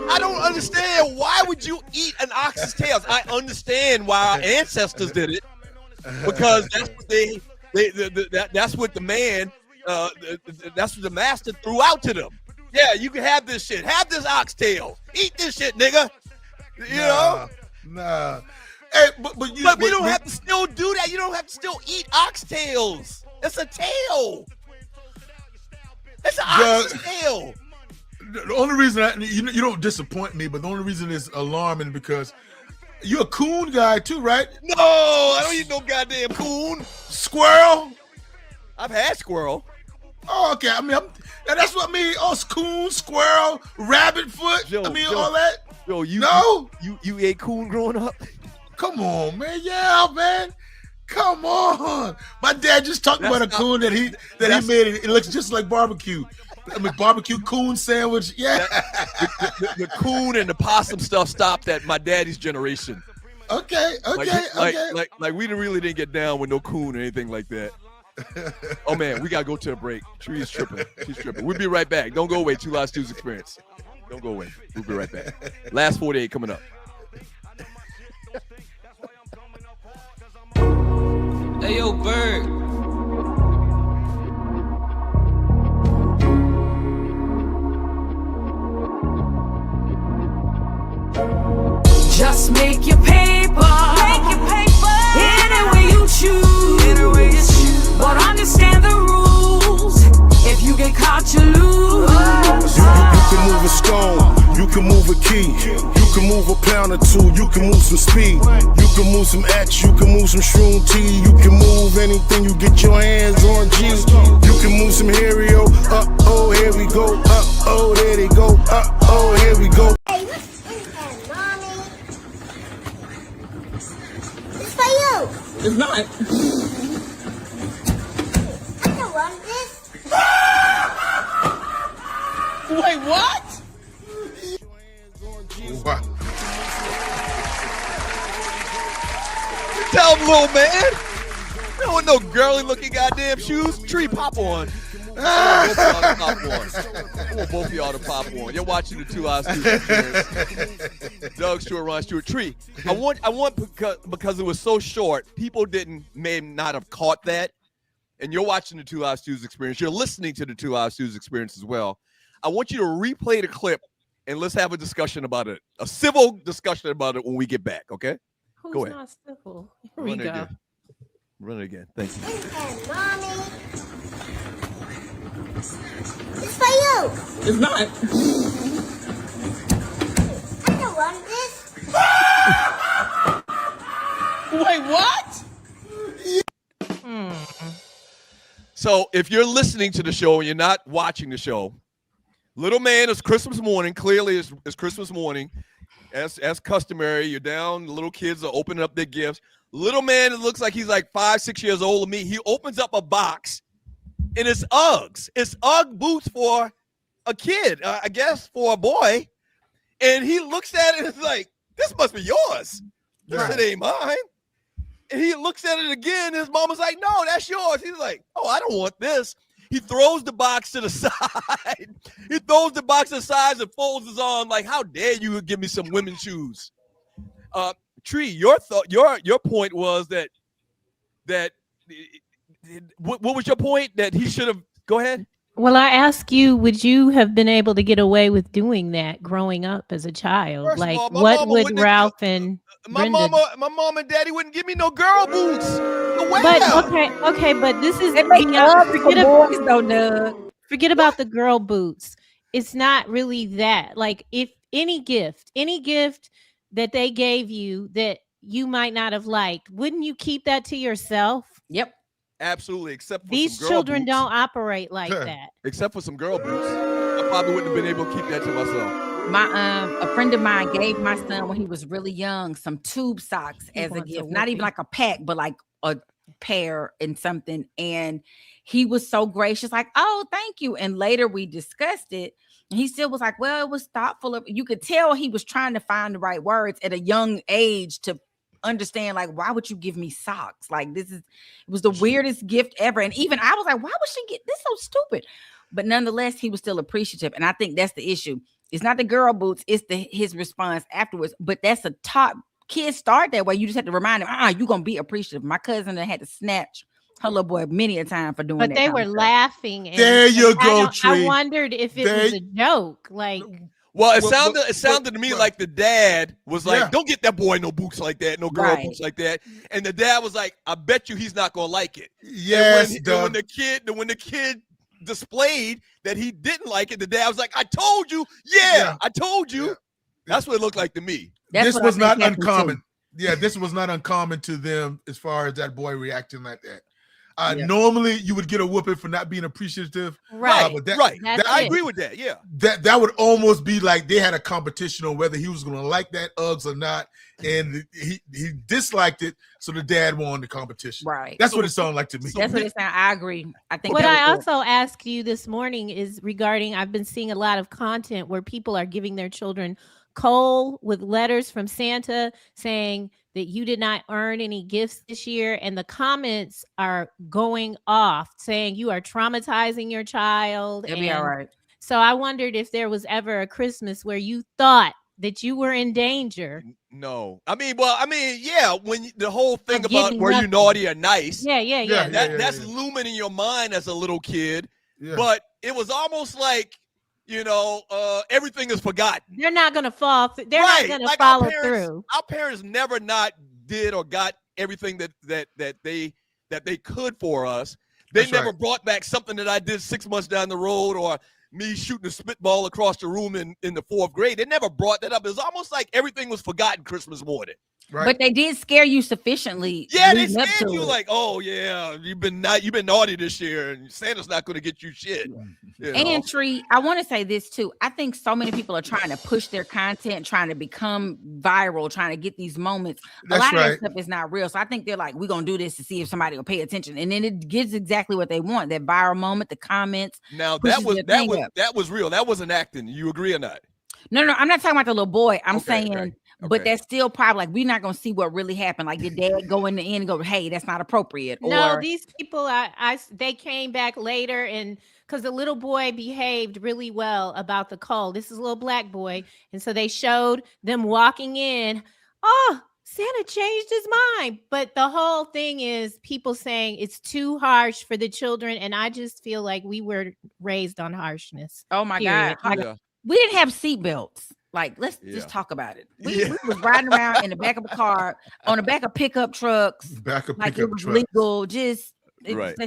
I don't understand. Why would you eat an ox's tails? I understand why our ancestors did it, because that's what that's what the man, that's what the master threw out to them. Yeah, you can have this shit. Have this oxtail. Eat this shit, nigga. You know? Nah. Hey, but we don't have to still do that. You don't have to still eat oxtails. It's a tail. It's an ox's tail. The only reason you don't disappoint me, but the only reason it's alarming because you're a coon guy too, right? No, I don't eat no goddamn coon. Squirrel. I've had squirrel. Oh, okay. I mean, that's what I mean. Oh, coon, squirrel, rabbit foot. Joe, all that. Yo, you ate coon growing up? Come on, man. Yeah, man. Come on. My dad just talked about a coon that he made. It looks just like barbecue. I mean, barbecue coon sandwich. Yeah. The coon and the possum stuff stopped at my daddy's generation. Okay. Like we really didn't get down with no coon or anything like that. Oh man, we gotta go to a break. Tree is tripping. She's tripping. We'll be right back. Don't go away. Two Live Stews Experience. Don't go away. We'll be right back. Last 48 coming up. Hey yo, Bird. Just make your paper. Any way you choose. But understand the rules. If you get caught, you lose. You can move a stone. You can move a key. You can move a pound or two. You can move some speed. You can move some X. You can move some shroom tea. You can move anything you get your hands on. G. You can move some Hario. Oh, here we go. Oh, there they go. Oh, here we go. Hey, what's in there, Mommy? It's for you. It's not. I don't want this. Wait, what? Wow. Tell him, little man. You don't want no girly looking goddamn shoes. Tree, pop on. I want both of y'all to pop on. You're watching the Two Live Stews Experience. Doug Stewart, Ron Stewart. Tree, I want because it was so short, people may not have caught that. And you're watching the Two Live Stews Experience. You're listening to the Two Live Stews Experience as well. I want you to replay the clip and let's have a discussion about it. A civil discussion about it when we get back, okay? Who's Go ahead. not civil? Here we go. Run it again. Thank you. And Mommy. It's for you. It's not. I don't want this. Wait, what? So if you're listening to the show and you're not watching the show, little man, it's Christmas morning. Clearly, it's Christmas morning. As customary, you're down. The little kids are opening up their gifts. Little man, it looks like he's like 5-6 years old to me. He opens up a box, and it's Uggs. It's Ugg boots for a kid, I guess for a boy. And he looks at it and is like, this must be yours. This shit ain't mine. And he looks at it again. And his mama's like, no, that's yours. He's like, oh, I don't want this. He throws the box to the side. He throws the box to the side and folds his arm like, how dare you give me some women's shoes? Tree, your point was that what was your point? That he should have, go ahead. Well, I ask you, would you have been able to get away with doing that growing up as a child? First like, of all, what would Ralph and my mom and daddy wouldn't give me no girl boots. But okay, but this is forget about the girl boots. It's not really that. Like, if any gift that they gave you that you might not have liked, wouldn't you keep that to yourself? Yep. Absolutely, except for These some girl children boots. don't operate like that. Except for some girl boots. I probably wouldn't have been able to keep that to myself. A friend of mine gave my son when he was really young some tube socks as a gift. Not even like a pack, but like a pair and something. And he was so gracious, like, oh, thank you. And later we discussed it. And he still was like, well, it was thoughtful. You could tell he was trying to find the right words at a young age to understand, like, why would you give me socks? Like, it was the weirdest gift ever. And even I was like, why would she get this? So stupid. But nonetheless, he was still appreciative. And I think that's the issue. It's not the girl boots, it's his response afterwards. But that's a top. Kids start that way. You just have to remind them, you're gonna be appreciative. My cousin that had to snatch her little boy many a time for doing that. But they were laughing. There you go, Tree. I wondered if it was a joke. Like, well, it sounded to me like the dad was like, don't get that boy no boots like that, no girl boots like that. And the dad was like, I bet you he's not gonna like it. Yes, and when the kid displayed that he didn't like it, the dad was like, I told you, I told you. Yeah. That's what it looked like to me. This was not uncommon. Yeah, this was not uncommon to them as far as that boy reacting like that. Normally, you would get a whooping for not being appreciative. Right, but I agree with that. Yeah, that would almost be like they had a competition on whether he was going to like that Uggs or not, and he disliked it, so the dad won the competition. Right, that's what it sounded like to me. That's what it sounded. I agree. I think what I also asked you this morning is regarding. I've been seeing a lot of content where people are giving their children coal with letters from Santa saying that you did not earn any gifts this year, and the comments are going off saying you are traumatizing your child. It'll be all right. So I wondered if there was ever a Christmas where you thought that you were in danger. No, I mean, yeah. When the whole thing about were you naughty or nice? Yeah. That's looming in your mind as a little kid. Yeah. But it was almost like, everything is forgotten. They're not going to fall. They're not going to follow through. Our parents never not did or got everything that they could for us. They never brought back something that I did 6 months down the road, or me shooting a spitball across the room in the 4th grade. They never brought that up. It was almost like everything was forgotten Christmas morning. Right. But they did scare you sufficiently. Yeah, they scared you like, oh yeah, you've been naughty this year, and Santa's not going to get you shit. And Tree, I want to say this too. I think so many people are trying to push their content, trying to become viral, trying to get these moments. A lot of that stuff is not real. So I think they're like, we're gonna do this to see if somebody will pay attention, and then it gives exactly what they want. That viral moment, the comments. Now that was real. That wasn't acting. You agree or not? No, I'm not talking about the little boy. I'm saying. Okay. But that's still probably like we're not gonna see what really happened. Like your dad go in the end and go, "Hey, that's not appropriate." No, these people, they came back later, and because the little boy behaved really well about the coal. This is a little black boy, and so they showed them walking in. Oh, Santa changed his mind. But the whole thing is people saying it's too harsh for the children, and I just feel like we were raised on harshness. Oh my God, we didn't have seatbelts. Like, let's just talk about it. We was riding around in the back of a car, on the back of pickup trucks. Like it was legal, just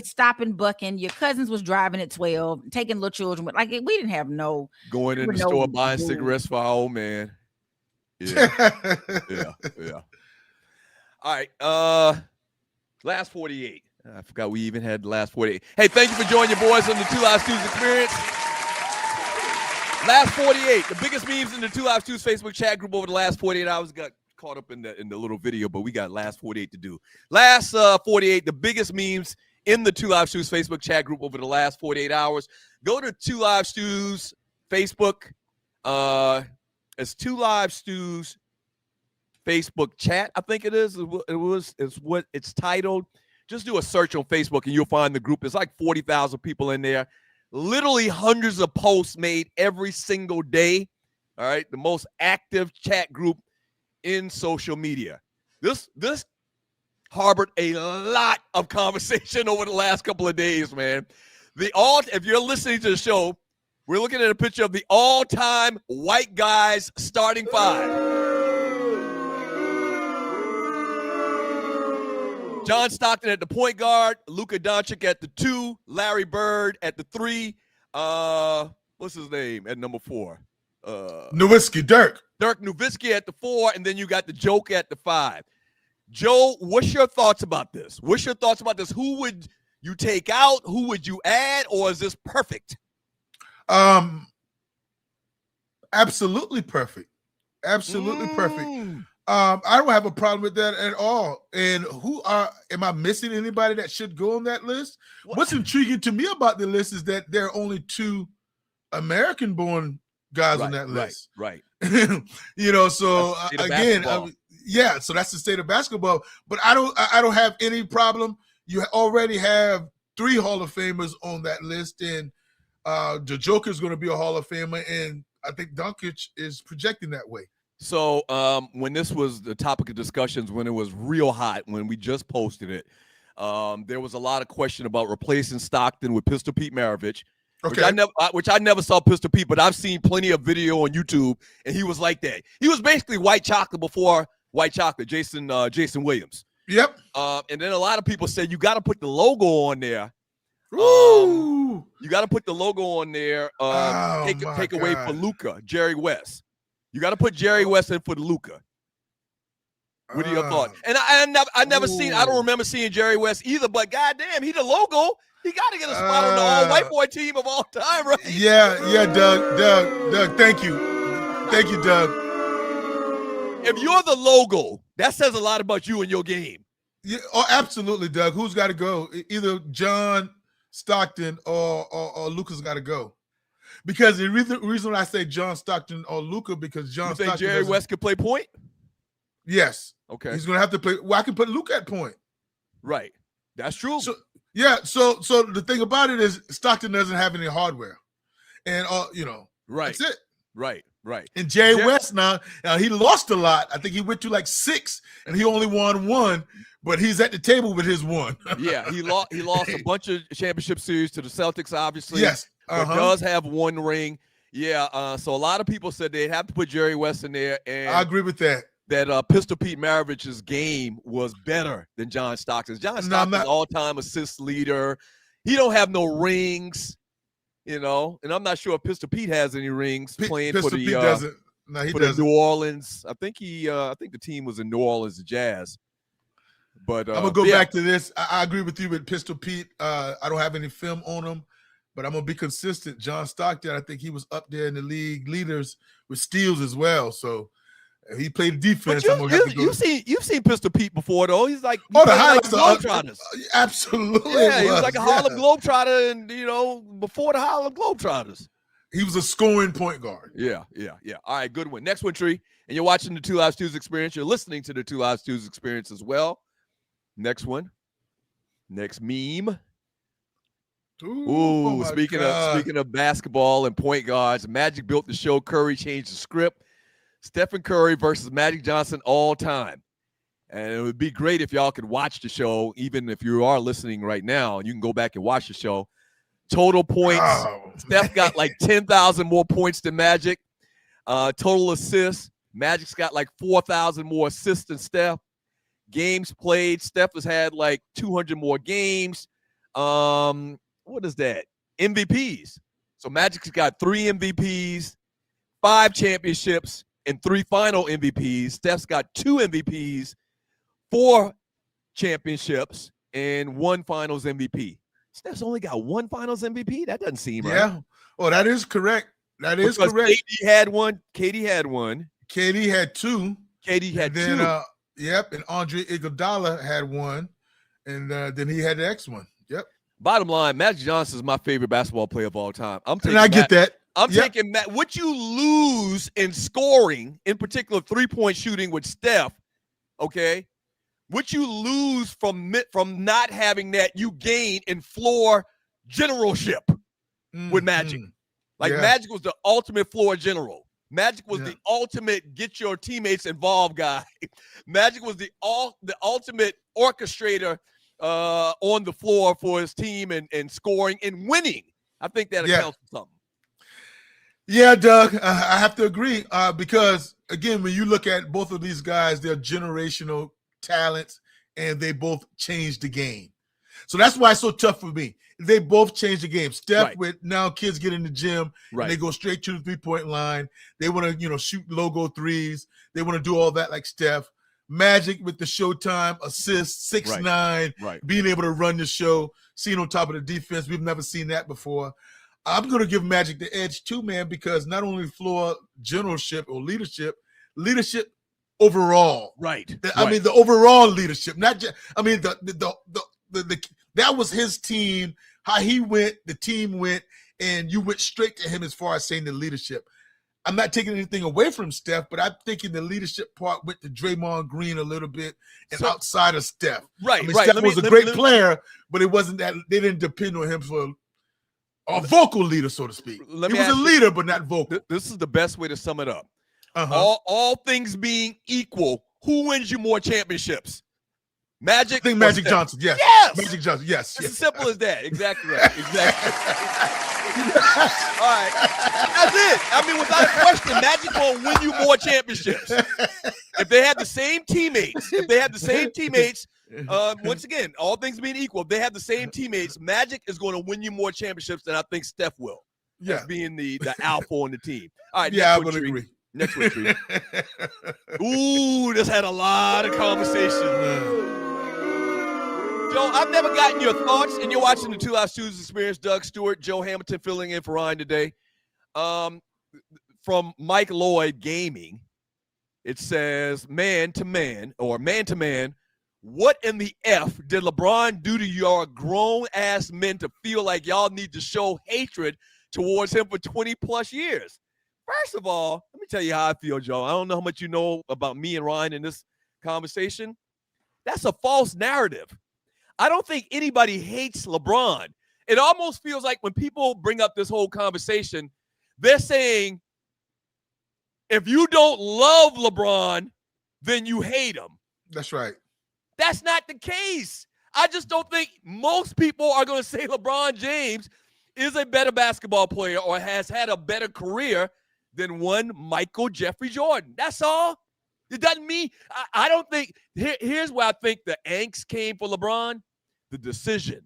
stopping, bucking. Your cousins was driving at 12, taking little children. But like, we didn't have going in the store buying cigarettes for our old man. Yeah. yeah. All right. Last 48. I forgot we even had the last 48. Hey, thank you for joining your boys on the Two Live Stews Experience. Last 48, the biggest memes in the Two Live Stews Facebook chat group over the last 48 hours. Got caught up in the little video, but we got last 48 to do. Last 48, the biggest memes in the Two Live Stews Facebook chat group over the last 48 hours. Go to Two Live Stews Facebook. It's Two Live Stews Facebook chat. I think it is. It's what it's titled. Just do a search on Facebook and you'll find the group. There's like 40,000 people in there. Literally hundreds of posts made every single day. All right. The most active chat group in social media. This harbored a lot of conversation over the last couple of days, man. If you're listening to the show, we're looking at a picture of the all-time white guys starting five. John Stockton at the point guard, Luka Doncic at the 2, Larry Bird at the 3. What's his name at number 4? Nowitzki, Dirk Nowitzki at the 4, and then you got the Joke at the 5. Joe, what's your thoughts about this? Who would you take out? Who would you add? Or is this perfect? Absolutely perfect. Absolutely perfect. I don't have a problem with that at all. And am I missing anybody that should go on that list? What's intriguing to me about the list is that there are only 2 American-born guys on that list. Right. So again, so that's the state of basketball. But I don't have any problem. You already have 3 Hall of Famers on that list, and the Joker is going to be a Hall of Famer, and I think Doncic is projecting that way. So when this was the topic of discussions, when it was real hot, when we just posted it, there was a lot of question about replacing Stockton with Pistol Pete Maravich. Okay. Which I never saw Pistol Pete, but I've seen plenty of video on YouTube, and he was like that. He was basically white chocolate before white chocolate, Jason Williams. Yep. And then a lot of people said you got to put the logo on there. Ooh. You got to put the logo on there. Take away for Luka, Jerry West. You got to put Jerry West in for the Luka. What are your thoughts? And I don't remember seeing Jerry West either, but goddamn, he the logo. He got to get a spot on the all-white boy team of all time, right? Yeah, Doug, thank you, Doug. If you're the logo, that says a lot about you and your game. Yeah, absolutely, Doug. Who's got to go? Either John Stockton or Luka's got to go. Because the reason I say John Stockton or Luka, because John Stockton. You think Jerry West could play point? Yes. Okay. He's going to have to play. Well, I can put Luka at point. Right. That's true. So the thing about it is Stockton doesn't have any hardware, and right. That's it. Right. And Jerry West now he lost a lot. I think he went to like 6, and he only won 1, but he's at the table with his 1. Yeah, he lost a bunch of championship series to the Celtics, obviously. Yes, but does have 1 ring. Yeah. So a lot of people said they'd have to put Jerry West in there, and I agree with that. That Pistol Pete Maravich's game was better than John Stockton's. John Stockton's all-time assist leader. He don't have no rings, and I'm not sure if Pistol Pete has any rings playing Pistol for the Pete doesn't. No, he doesn't. The New Orleans. I think the team was in New Orleans, the Jazz. But I'm gonna go back to this. I agree with you with Pistol Pete. I don't have any film on him, but I'm gonna be consistent. John Stockton, I think he was up there in the league leaders with steals as well. So. He played defense. You've seen Pistol Pete before, though. He's like the highlights Globetrotters. Absolutely. Yeah, he was like a Harlem Globetrotter, and before the Harlem Globetrotters. He was a scoring point guard. Yeah. All right, good one. Next one, Tree. And you're watching the 2 Lives Tuesday Experience. You're listening to the 2 Lives Tuesday Experience as well. Next one. Next meme. Ooh, speaking of basketball and point guards, Magic built the show. Curry changed the script. Stephen Curry versus Magic Johnson all time. And it would be great if y'all could watch the show, even if you are listening right now. You can go back and watch the show. Total points. Steph got like 10,000 more points than Magic. Total assists. Magic's got like 4,000 more assists than Steph. Games played. Steph has had like 200 more games. What is that? MVPs. So Magic's got 3 MVPs, 5 championships, and 3 final MVPs. Steph's got 2 MVPs, 4 championships, and 1 finals MVP. Steph's only got 1 finals MVP? That doesn't seem right. Yeah. Well, that is correct. That is correct. KD had 1. KD had 1. KD had 2. KD had 2. And Andre Iguodala had 1. And then he had the X one. Yep. Bottom line, Magic Johnson is my favorite basketball player of all time. I get that. I'm taking Matt. What you lose in scoring, in particular 3-point shooting with Steph, okay? What you lose from not having that, you gain in floor generalship with Magic. Magic was the ultimate floor general. Magic was the ultimate get your teammates involved guy. Magic was the ultimate orchestrator on the floor for his team and scoring and winning. I think that accounts for something. Yeah, Doug, I have to agree because, again, when you look at both of these guys, they're generational talents, and they both changed the game. So that's why it's so tough for me. They both changed the game. Steph, with now kids get in the gym, and they go straight to the 3-point line. They want to, shoot logo threes. They want to do all that like Steph. Magic with the Showtime assists, 6'9", being able to run the show, seen on top of the defense. We've never seen that before. I'm going to give Magic the edge too, man, because not only floor generalship or leadership overall. I mean, the overall leadership, not just. I mean, the that was his team. How he went, the team went, and you went straight to him as far as saying the leadership. I'm not taking anything away from Steph, but I'm thinking the leadership part went to Draymond Green a little bit and outside of Steph. Steph was a great player, but it wasn't that they didn't depend on him for a vocal leader, so to speak. He was a leader, but not vocal. This is the best way to sum it up. All things being equal, who wins you more championships? Magic? I think Magic Johnson, yes. Magic Johnson, yes. It's as simple as that. Exactly right. Exactly. All right. That's it. I mean, without a question, Magic will win you more championships. If they had the same teammates, once again, all things being equal, if they have the same teammates, Magic is going to win you more championships than I think Steph will. As being the alpha on the team. All right. Yeah, I'm going to agree. Next one, Tree. Ooh, this had a lot of conversation. Joe, I've never gotten your thoughts, and you're watching the Two Live Studios Experience. Doug Stewart, Joe Hamilton filling in for Ryan today. From Mike Lloyd Gaming, it says, man to man, what in the F did LeBron do to your grown-ass men to feel like y'all need to show hatred towards him for 20-plus years? First of all, let me tell you how I feel, Joe. I don't know how much you know about me and Ryan in this conversation. That's a false narrative. I don't think anybody hates LeBron. It almost feels like when people bring up this whole conversation, they're saying, if you don't love LeBron, then you hate him. That's right. That's not the case. I just don't think most people are going to say LeBron James is a better basketball player or has had a better career than one Michael Jeffrey Jordan. That's all. It doesn't mean I don't think here's where I think the angst came for LeBron, the decision.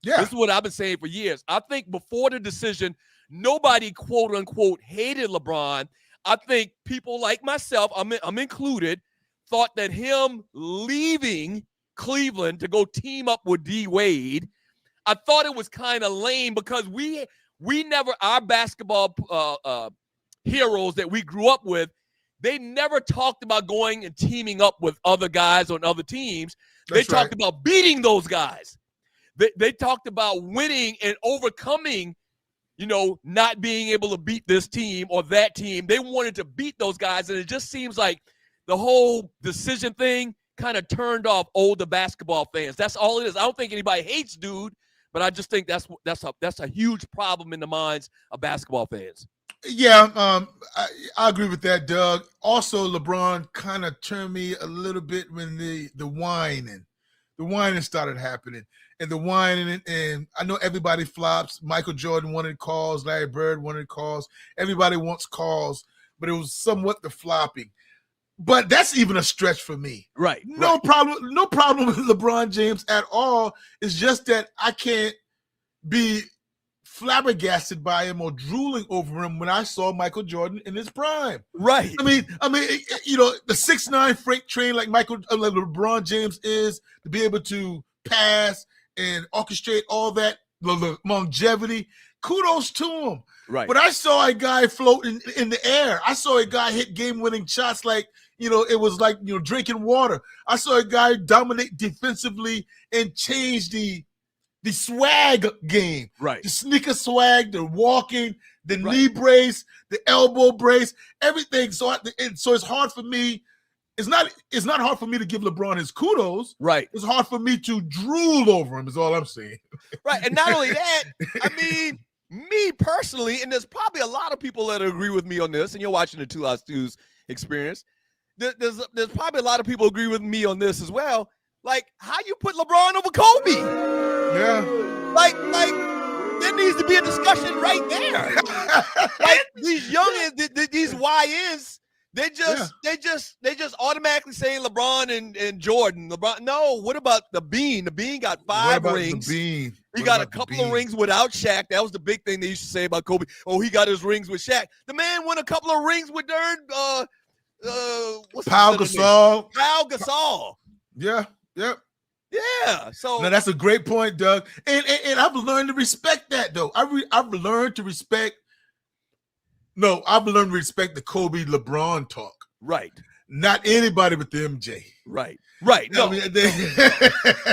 Yeah. This is what I've been saying for years. I think before the decision, nobody quote unquote hated LeBron. I think people like myself, I'm included, thought that him leaving Cleveland to go team up with D Wade, I thought it was kind of lame because we never, our basketball heroes that we grew up with, they never talked about going and teaming up with other guys on other teams. They talked about beating those guys. They talked about winning and overcoming, not being able to beat this team or that team. They wanted to beat those guys, and it just seems like the whole decision thing kind of turned off older basketball fans. That's all it is. I don't think anybody hates dude, but I just think that's a huge problem in the minds of basketball fans. Yeah, I agree with that, Doug. Also, LeBron kind of turned me a little bit when the whining started happening. And the whining, and I know everybody flops. Michael Jordan wanted calls. Larry Bird wanted calls. Everybody wants calls, but it was somewhat the flopping. But that's even a stretch for me. Right. No problem with LeBron James at all. It's just that I can't be flabbergasted by him or drooling over him when I saw Michael Jordan in his prime. Right. I mean, the 6'9" freight train like LeBron James is, to be able to pass and orchestrate all that, the longevity, kudos to him. Right. But I saw a guy floating in the air. I saw a guy hit game-winning shots like, it was like, drinking water. I saw a guy dominate defensively and change the swag game. Right. The sneaker swag, the walking, the knee brace, the elbow brace, everything. So it's hard for me. It's not hard for me to give LeBron his kudos. Right. It's hard for me to drool over him, is all I'm saying. Right. And not only that, I mean, me personally, and there's probably a lot of people that agree with me on this, and you're watching the Two Live Studios Experience. There's probably a lot of people agree with me on this as well. Like, how you put LeBron over Kobe? Yeah. Like there needs to be a discussion right there. Like these youngins, these YNs, They just automatically saying LeBron and Jordan. LeBron, no. What about the Bean? The Bean got 5 rings. The Bean? He got a couple of rings without Shaq. That was the big thing they used to say about Kobe. Oh, he got his rings with Shaq. The man won a couple of rings with Pau Gasol. Pau Gasol. Yeah. Yep. Yeah. So now that's a great point, Doug. And I've learned to respect that though. I've learned to respect. No, I've learned to respect the Kobe LeBron talk. Right. Not anybody but the MJ. Right. Right. No. I mean,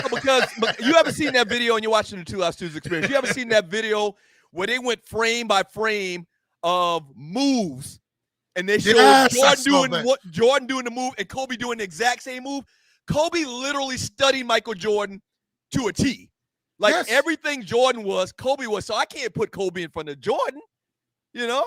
because you haven't seen that video and you're watching the 2 Live Studios Experience. You haven't seen that video where they went frame by frame of moves and they showed Jordan doing the move and Kobe doing the exact same move. Kobe literally studied Michael Jordan to a T. Like everything Jordan was, Kobe was. So I can't put Kobe in front of Jordan, you know?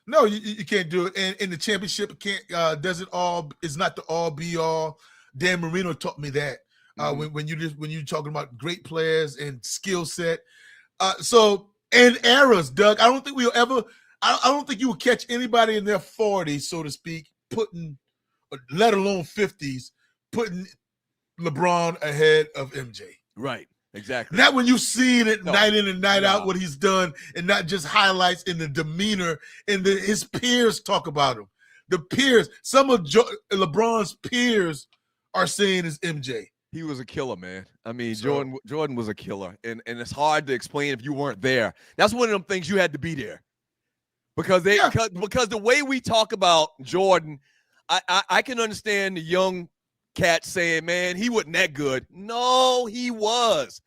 No, you can't do it. And in the championship, it's not the all be all. Dan Marino taught me that when you're talking about great players and skill set. And eras, Doug. I don't think you will catch anybody in their 40s, so to speak, let alone 50s, putting LeBron ahead of MJ. Right. Exactly. Not when you've seen it night in and night out what he's done, and not just highlights in the demeanor and his peers talk about him. The peers, some of LeBron's peers are saying is MJ. He was a killer, man. I mean, Jordan was a killer, and it's hard to explain if you weren't there. That's one of them things you had to be there, because because the way we talk about Jordan, I can understand the young cat saying, man, he wasn't that good. No, he was.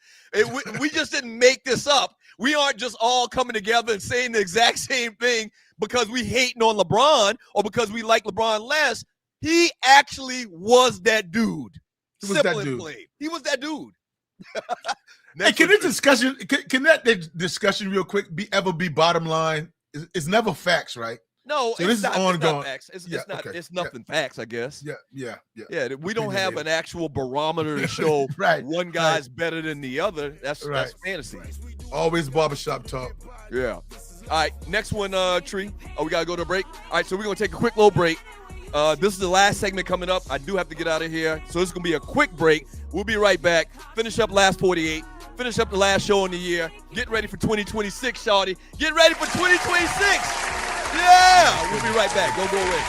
We just didn't make this up. We aren't just all coming together and saying the exact same thing because we hating on LeBron or because we like LeBron less. He actually was that dude. Simple and plain. He was that dude. Hey, can that discussion real quick ever be bottom line? It's never facts, right? No, so this is ongoing. It's not. It's nothing facts, I guess. Yeah. We don't have an actual barometer to show one guy's better than the other. That's fantasy. Always barbershop talk. Yeah. All right, next one, Tree. Oh, we gotta go to a break. All right, so we're gonna take a quick little break. This is the last segment coming up. I do have to get out of here, so this is gonna be a quick break. We'll be right back. Finish up last 48. Finish up the last show in the year. Get ready for 2026, shawty. Get ready for 2026. Yeah, we'll be right back. Don't go away.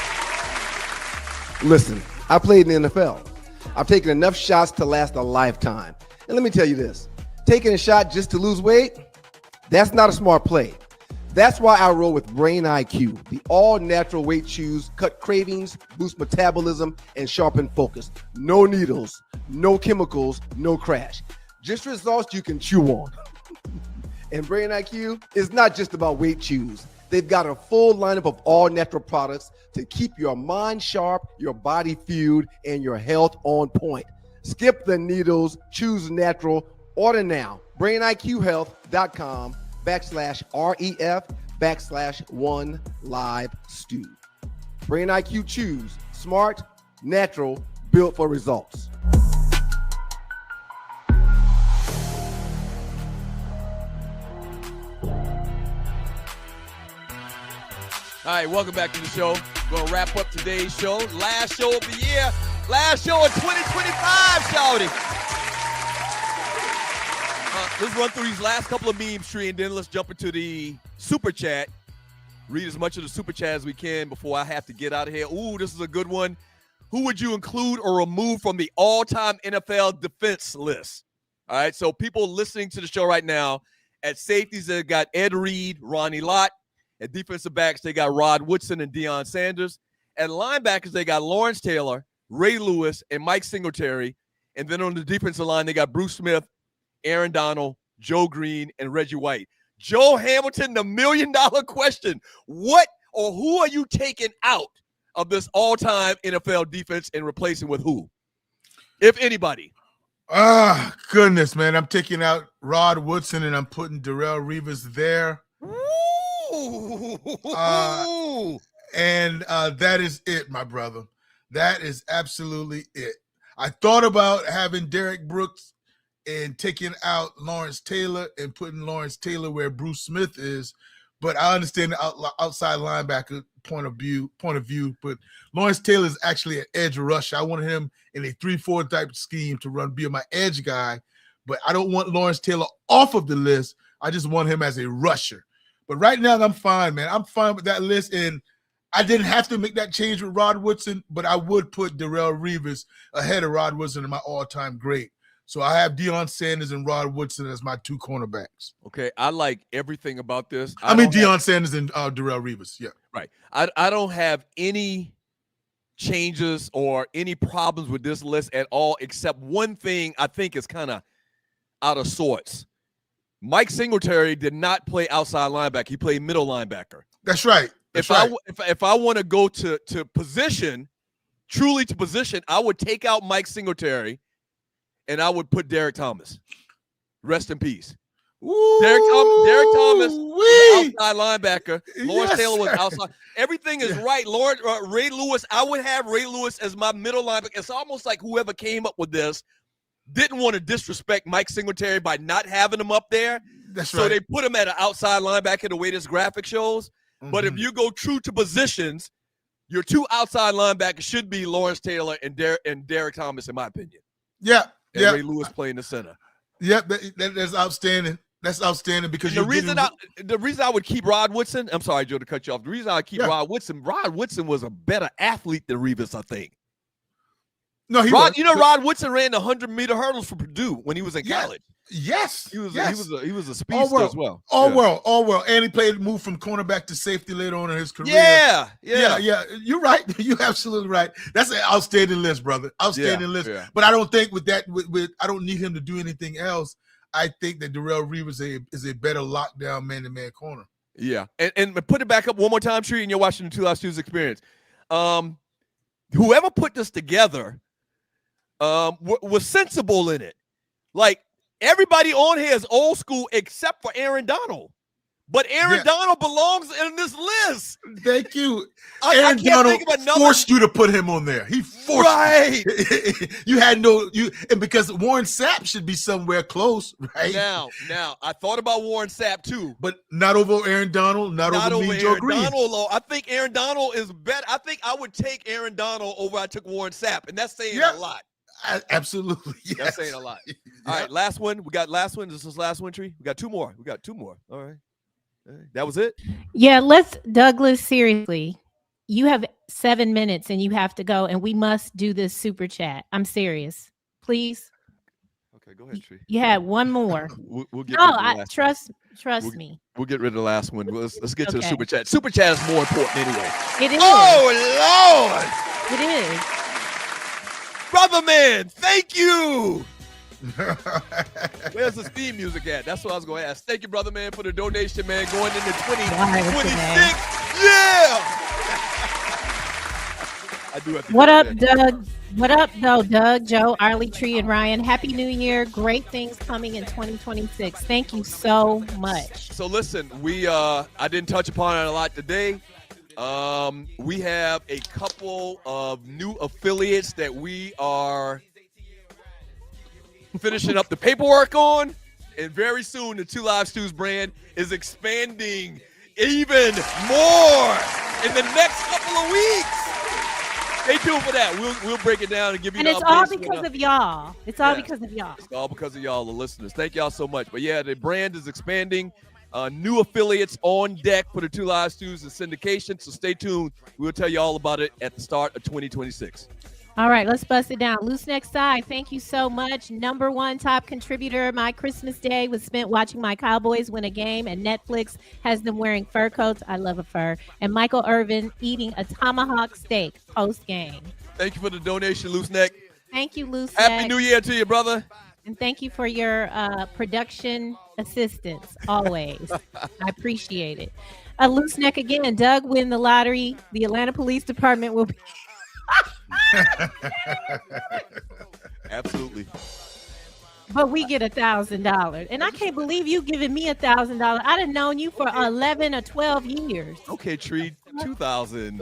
Listen, I played in the NFL. I've taken enough shots to last a lifetime. And let me tell you this, taking a shot just to lose weight, that's not a smart play. That's why I roll with Brain IQ, the all-natural weight chews, cut cravings, boost metabolism, and sharpen focus. No needles, no chemicals, no crash. Just results you can chew on. And Brain IQ is not just about weight chews. They've got a full lineup of all-natural products to keep your mind sharp, your body fueled, and your health on point. Skip the needles, choose natural. Order now. BrainIQHealth.com/REF/1LiveStew. Brain IQ Chews. Smart, natural, built for results. All right, welcome back to the show. We're going to wrap up today's show. Last show of the year. Last show of 2025, shouty. Let's run through these last couple of memes, Tree, and then let's jump into the super chat. Read as much of the super chat as we can before I have to get out of here. Ooh, this is a good one. Who would you include or remove from the all-time NFL defense list? All right, so people listening to the show right now, at safeties, they've got Ed Reed, Ronnie Lott. At defensive backs, they got Rod Woodson and Deion Sanders. At linebackers, they got Lawrence Taylor, Ray Lewis, and Mike Singletary. And then on the defensive line, they got Bruce Smith, Aaron Donald, Joe Green, and Reggie White. Joe Hamilton, the $1 million question. What or who are you taking out of this all-time NFL defense and replacing with who, if anybody? Goodness, man. I'm taking out Rod Woodson, and I'm putting Darrelle Revis there. And that is it, my brother. That is absolutely it. I thought about having Derek Brooks and taking out Lawrence Taylor and putting Lawrence Taylor where Bruce Smith is, but I understand the outside linebacker point of view. But Lawrence Taylor is actually an edge rusher. I wanted him in a 3-4 type scheme to be my edge guy, but I don't want Lawrence Taylor off of the list. I just want him as a rusher. But right now, I'm fine, man. I'm fine with that list, and I didn't have to make that change with Rod Woodson, but I would put Darrelle Revis ahead of Rod Woodson in my all-time great. So I have Deion Sanders and Rod Woodson as my 2 cornerbacks. Okay, I like everything about this. Deion Sanders and Darrelle Revis, yeah. Right. I don't have any changes or any problems with this list at all, except one thing I think is kind of out of sorts. Mike Singletary did not play outside linebacker. He played middle linebacker. That's right. If I want to go to position, truly to position, I would take out Mike Singletary and I would put Derrick Thomas. Rest in peace. Ooh, Derrick Thomas was outside linebacker. Lawrence Taylor was outside. Everything is right. Ray Lewis, I would have Ray Lewis as my middle linebacker. It's almost like whoever came up with this didn't want to disrespect Mike Singletary by not having him up there. So they put him at an outside linebacker the way this graphic shows. Mm-hmm. But if you go true to positions, your 2 outside linebackers should be Lawrence Taylor and Derrick Thomas, in my opinion. Yeah. And Ray Lewis playing the center. Yep, that's outstanding. That's outstanding because the reason I would keep Rod Woodson, I'm sorry, Joe, to cut you off. The reason I keep Rod Woodson was a better athlete than Revis, I think. No, Rod Woodson ran the 100-meter hurdles for Purdue when he was in college. Yes, he was a speedster as well. All world, and he moved from cornerback to safety later on in his career. Yeah. You're right. You're absolutely right. That's an outstanding list, brother. Outstanding list. Yeah. But I don't think with I don't need him to do anything else. I think that Darrelle Revis is a better lockdown man-to-man corner. Yeah, and put it back up one more time, Tree, and you're watching the 2 Live Students experience. Whoever put this together was sensible in it. Like, everybody on here is old school except for Aaron Donald. But Aaron Donald belongs in this list. Thank you. Aaron Donald forced you to put him on there. He forced you. And because Warren Sapp should be somewhere close, right? Now, I thought about Warren Sapp too. But not over Aaron Donald, not over me, Joe Green. I think Aaron Donald is better. I think I would take Aaron Donald over I took Warren Sapp, and that's saying a lot. Absolutely. Yes. That's saying a lot. All right, last one. We got last one. This is last one, Tree. We got 2 more. All right. That was it? Yeah, Douglas, seriously. You have 7 minutes and you have to go, and we must do this super chat. I'm serious. Please. Okay, go ahead, Tree. You had one more. We'll get rid of the last one. Trust me. We'll get rid of the last one. Let's get to the super chat. Super chat is more important anyway. It is. Oh, Lord. It is. Brother man, thank you. Where's the theme music at? That's what I was going to ask. Thank you, brother man, for the donation, man, going into 2026. Yeah. I do have to What up, Doug? What up, though, Doug, Joe, Arlie, Tree, and Ryan? Happy New Year. Great things coming in 2026. Thank you so much. So listen, I didn't touch upon it a lot today. We have a couple of new affiliates that we are finishing up the paperwork on, and very soon the 2 Live Stews brand is expanding even more in the next couple of weeks. Stay tuned for that. We'll break it down and give you. And it's all because of y'all. It's all because of y'all. It's all because of y'all, the listeners. Thank y'all so much. But yeah, the brand is expanding. New affiliates on deck for the 2 Live Stews and syndication. So stay tuned. We'll tell you all about it at the start of 2026. All right, let's bust it down. Loose Neck Side, thank you so much. Number 1 top contributor. My Christmas day was spent watching my Cowboys win a game, and Netflix has them wearing fur coats. I love a fur. And Michael Irvin eating a tomahawk steak post-game. Thank you for the donation, Loose Neck. Thank you, Loose Neck. Happy New Year to you, brother. And thank you for your production assistance, always. I appreciate it. Loose Neck again. Doug win the lottery. The Atlanta Police Department will be... Absolutely. But we get $1,000, and I can't believe you giving me $1,000. I'd have known you for 11 or 12 years. Okay, Tree, 2,000.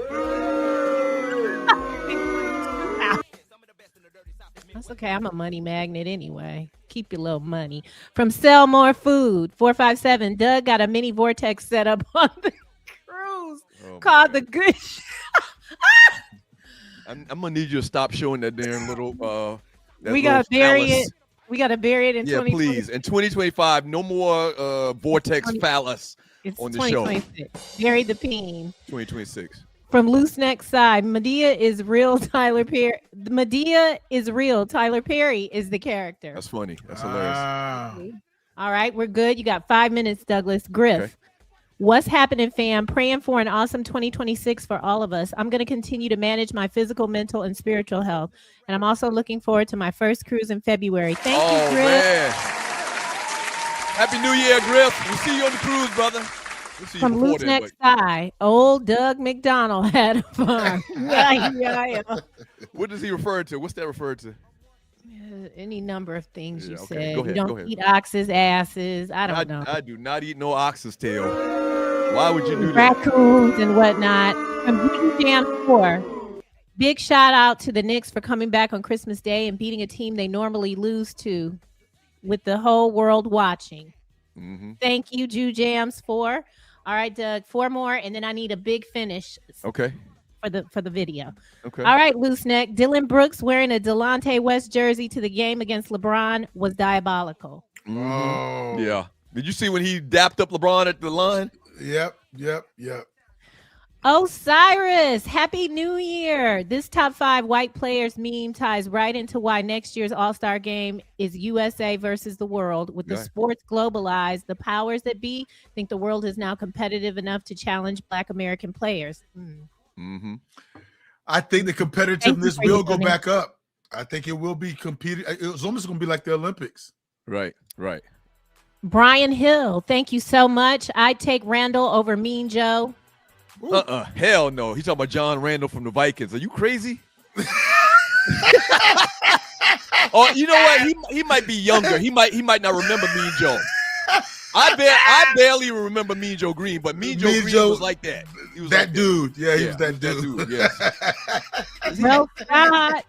I That's okay. I'm a money magnet anyway. Keep your little money. From Sell More Food, 457. Doug got a mini vortex set up on the cruise called the Good. I'm gonna need you to stop showing that damn little. We gotta bury it. We gotta bury it in 2020. Please. In 2025, no more vortex phallus on the show. 2026. Bury the peen. 2026. From Loose Neck Side, Medea is real. Tyler Perry. Medea is real. Tyler Perry is the character. That's funny. That's hilarious. All right, we're good. You got 5 minutes, Douglas. Griff. Okay. What's happening, fam? Praying for an awesome 2026 for all of us. I'm going to continue to manage my physical, mental, and spiritual health. And I'm also looking forward to my first cruise in February. Thank you, Griff. Man. Happy New Year, Griff. We'll see you on the cruise, brother. We'll see you From Loose Neck Side, old Doug McDonald had a farm. Yeah. What does he refer to? What's that referred to? Any number of things you okay. said. Go ahead, you don't eat oxes' asses. I don't know. I do not eat no ox's tail. Why would you do that? Raccoons and whatnot. From Beauty Jam 4. Big shout out to the Knicks for coming back on Christmas Day and beating a team they normally lose to with the whole world watching. Mm-hmm. Thank you, Jew Jams 4. All right, Doug, 4 more, and then I need a big finish. Okay. For the video. Okay. All right, Loose Neck. Dylan Brooks wearing a Delonte West jersey to the game against LeBron was diabolical. Mm-hmm. Oh. Yeah. Did you see when he dapped up LeBron at the line? Yep. Osiris, Happy New Year. This top 5 white players meme ties right into why next year's All-Star game is USA versus the world. With the sports globalized, the powers that be think the world is now competitive enough to challenge Black American players. Mm-hmm. I think the competitiveness will go back up. I think it will be competed. It's almost going to be like the Olympics. Right. Brian Hill, thank you so much. I'd take Randall over Mean Joe. Hell no. He's talking about John Randall from the Vikings. Are you crazy? Oh, you know what? He might be younger. He might not remember Mean Joe. I barely remember Mean Joe Green, but Mean Joe Green was like that. He was that like dude. That. Yeah, he was that dude. Yes. Well, Scott,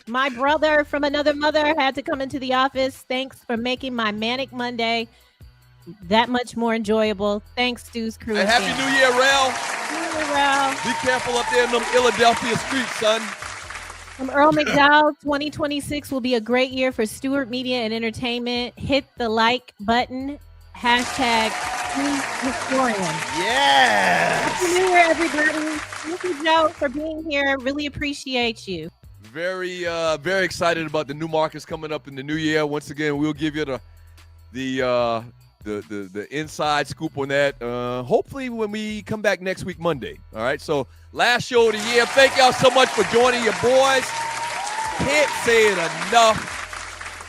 my brother from another mother had to come into the office. Thanks for making my Manic Monday that much more enjoyable. Thanks, Stu's crew. And Happy New Year, Rel. Be careful up there in them Philadelphia streets, son. From Earl McDowell, 2026 will be a great year for Stewart Media and Entertainment. Hit the like button. Hashtag historian. Yes. Happy New Year, everybody. Thank you, Joe, for being here. Really appreciate you. Very excited about the new markets coming up in the new year. Once again, we'll give you the inside scoop on that. Hopefully when we come back next week, Monday. All right. So last show of the year. Thank y'all so much for joining your boys. Can't say it enough.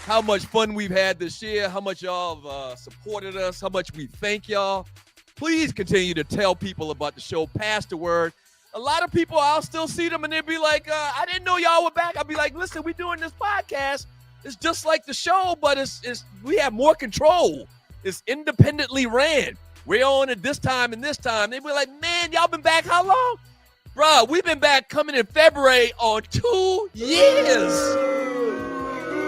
How much fun we've had this year, how much y'all have supported us, how much we thank y'all. Please continue to tell people about the show, pass the word. A lot of people, I'll still see them and they'll be like, I didn't know y'all were back. I'll be like, listen, we're doing this podcast. It's just like the show, but it's we have more control. It's independently ran. We're on at this time and this time. They be like, man, y'all been back how long? Bruh, we've been back coming in February on 2 years.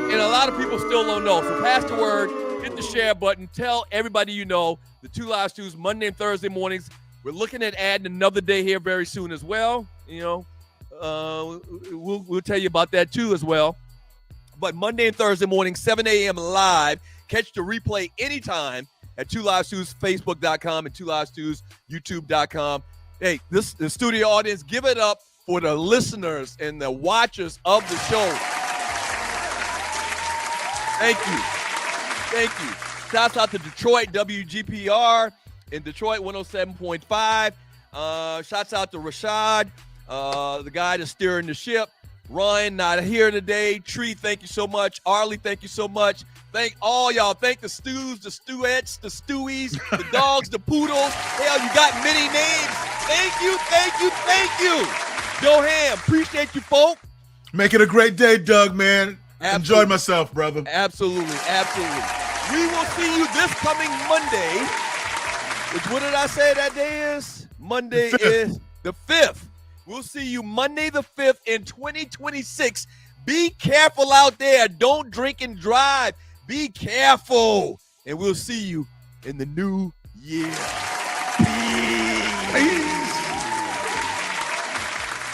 And a lot of people still don't know. So pass the word, hit the share button, tell everybody you know. The 2 Live Stews, Monday and Thursday mornings. We're looking at adding another day here very soon as well. You know, we'll tell you about that too as well. But Monday and Thursday morning, 7 a.m. live. Catch the replay anytime at 2 Live Stews, Facebook.com and 2 Live Stews, YouTube.com. Hey, the studio audience, give it up for the listeners and the watchers of the show. Thank you. Shouts out to Detroit, WGPR in Detroit, 107.5. Shouts out to Rashad, the guy that's steering the ship. Ryan, not here today. Tree, thank you so much. Arlie, thank you so much. Thank all y'all. Thank the Stews, the Stewettes, the Stewies, the dogs, the poodles. Hell, you got many names. Thank you. Joe Ham, appreciate you, folk. Make it a great day, Doug, man. Absolutely. Enjoyed myself, brother. Absolutely. We will see you this coming Monday. Which, what did I say that day is? Monday is the 5th. We'll see you Monday the 5th in 2026 Be careful out there. Don't drink and drive. Be careful. And we'll see you in the new year.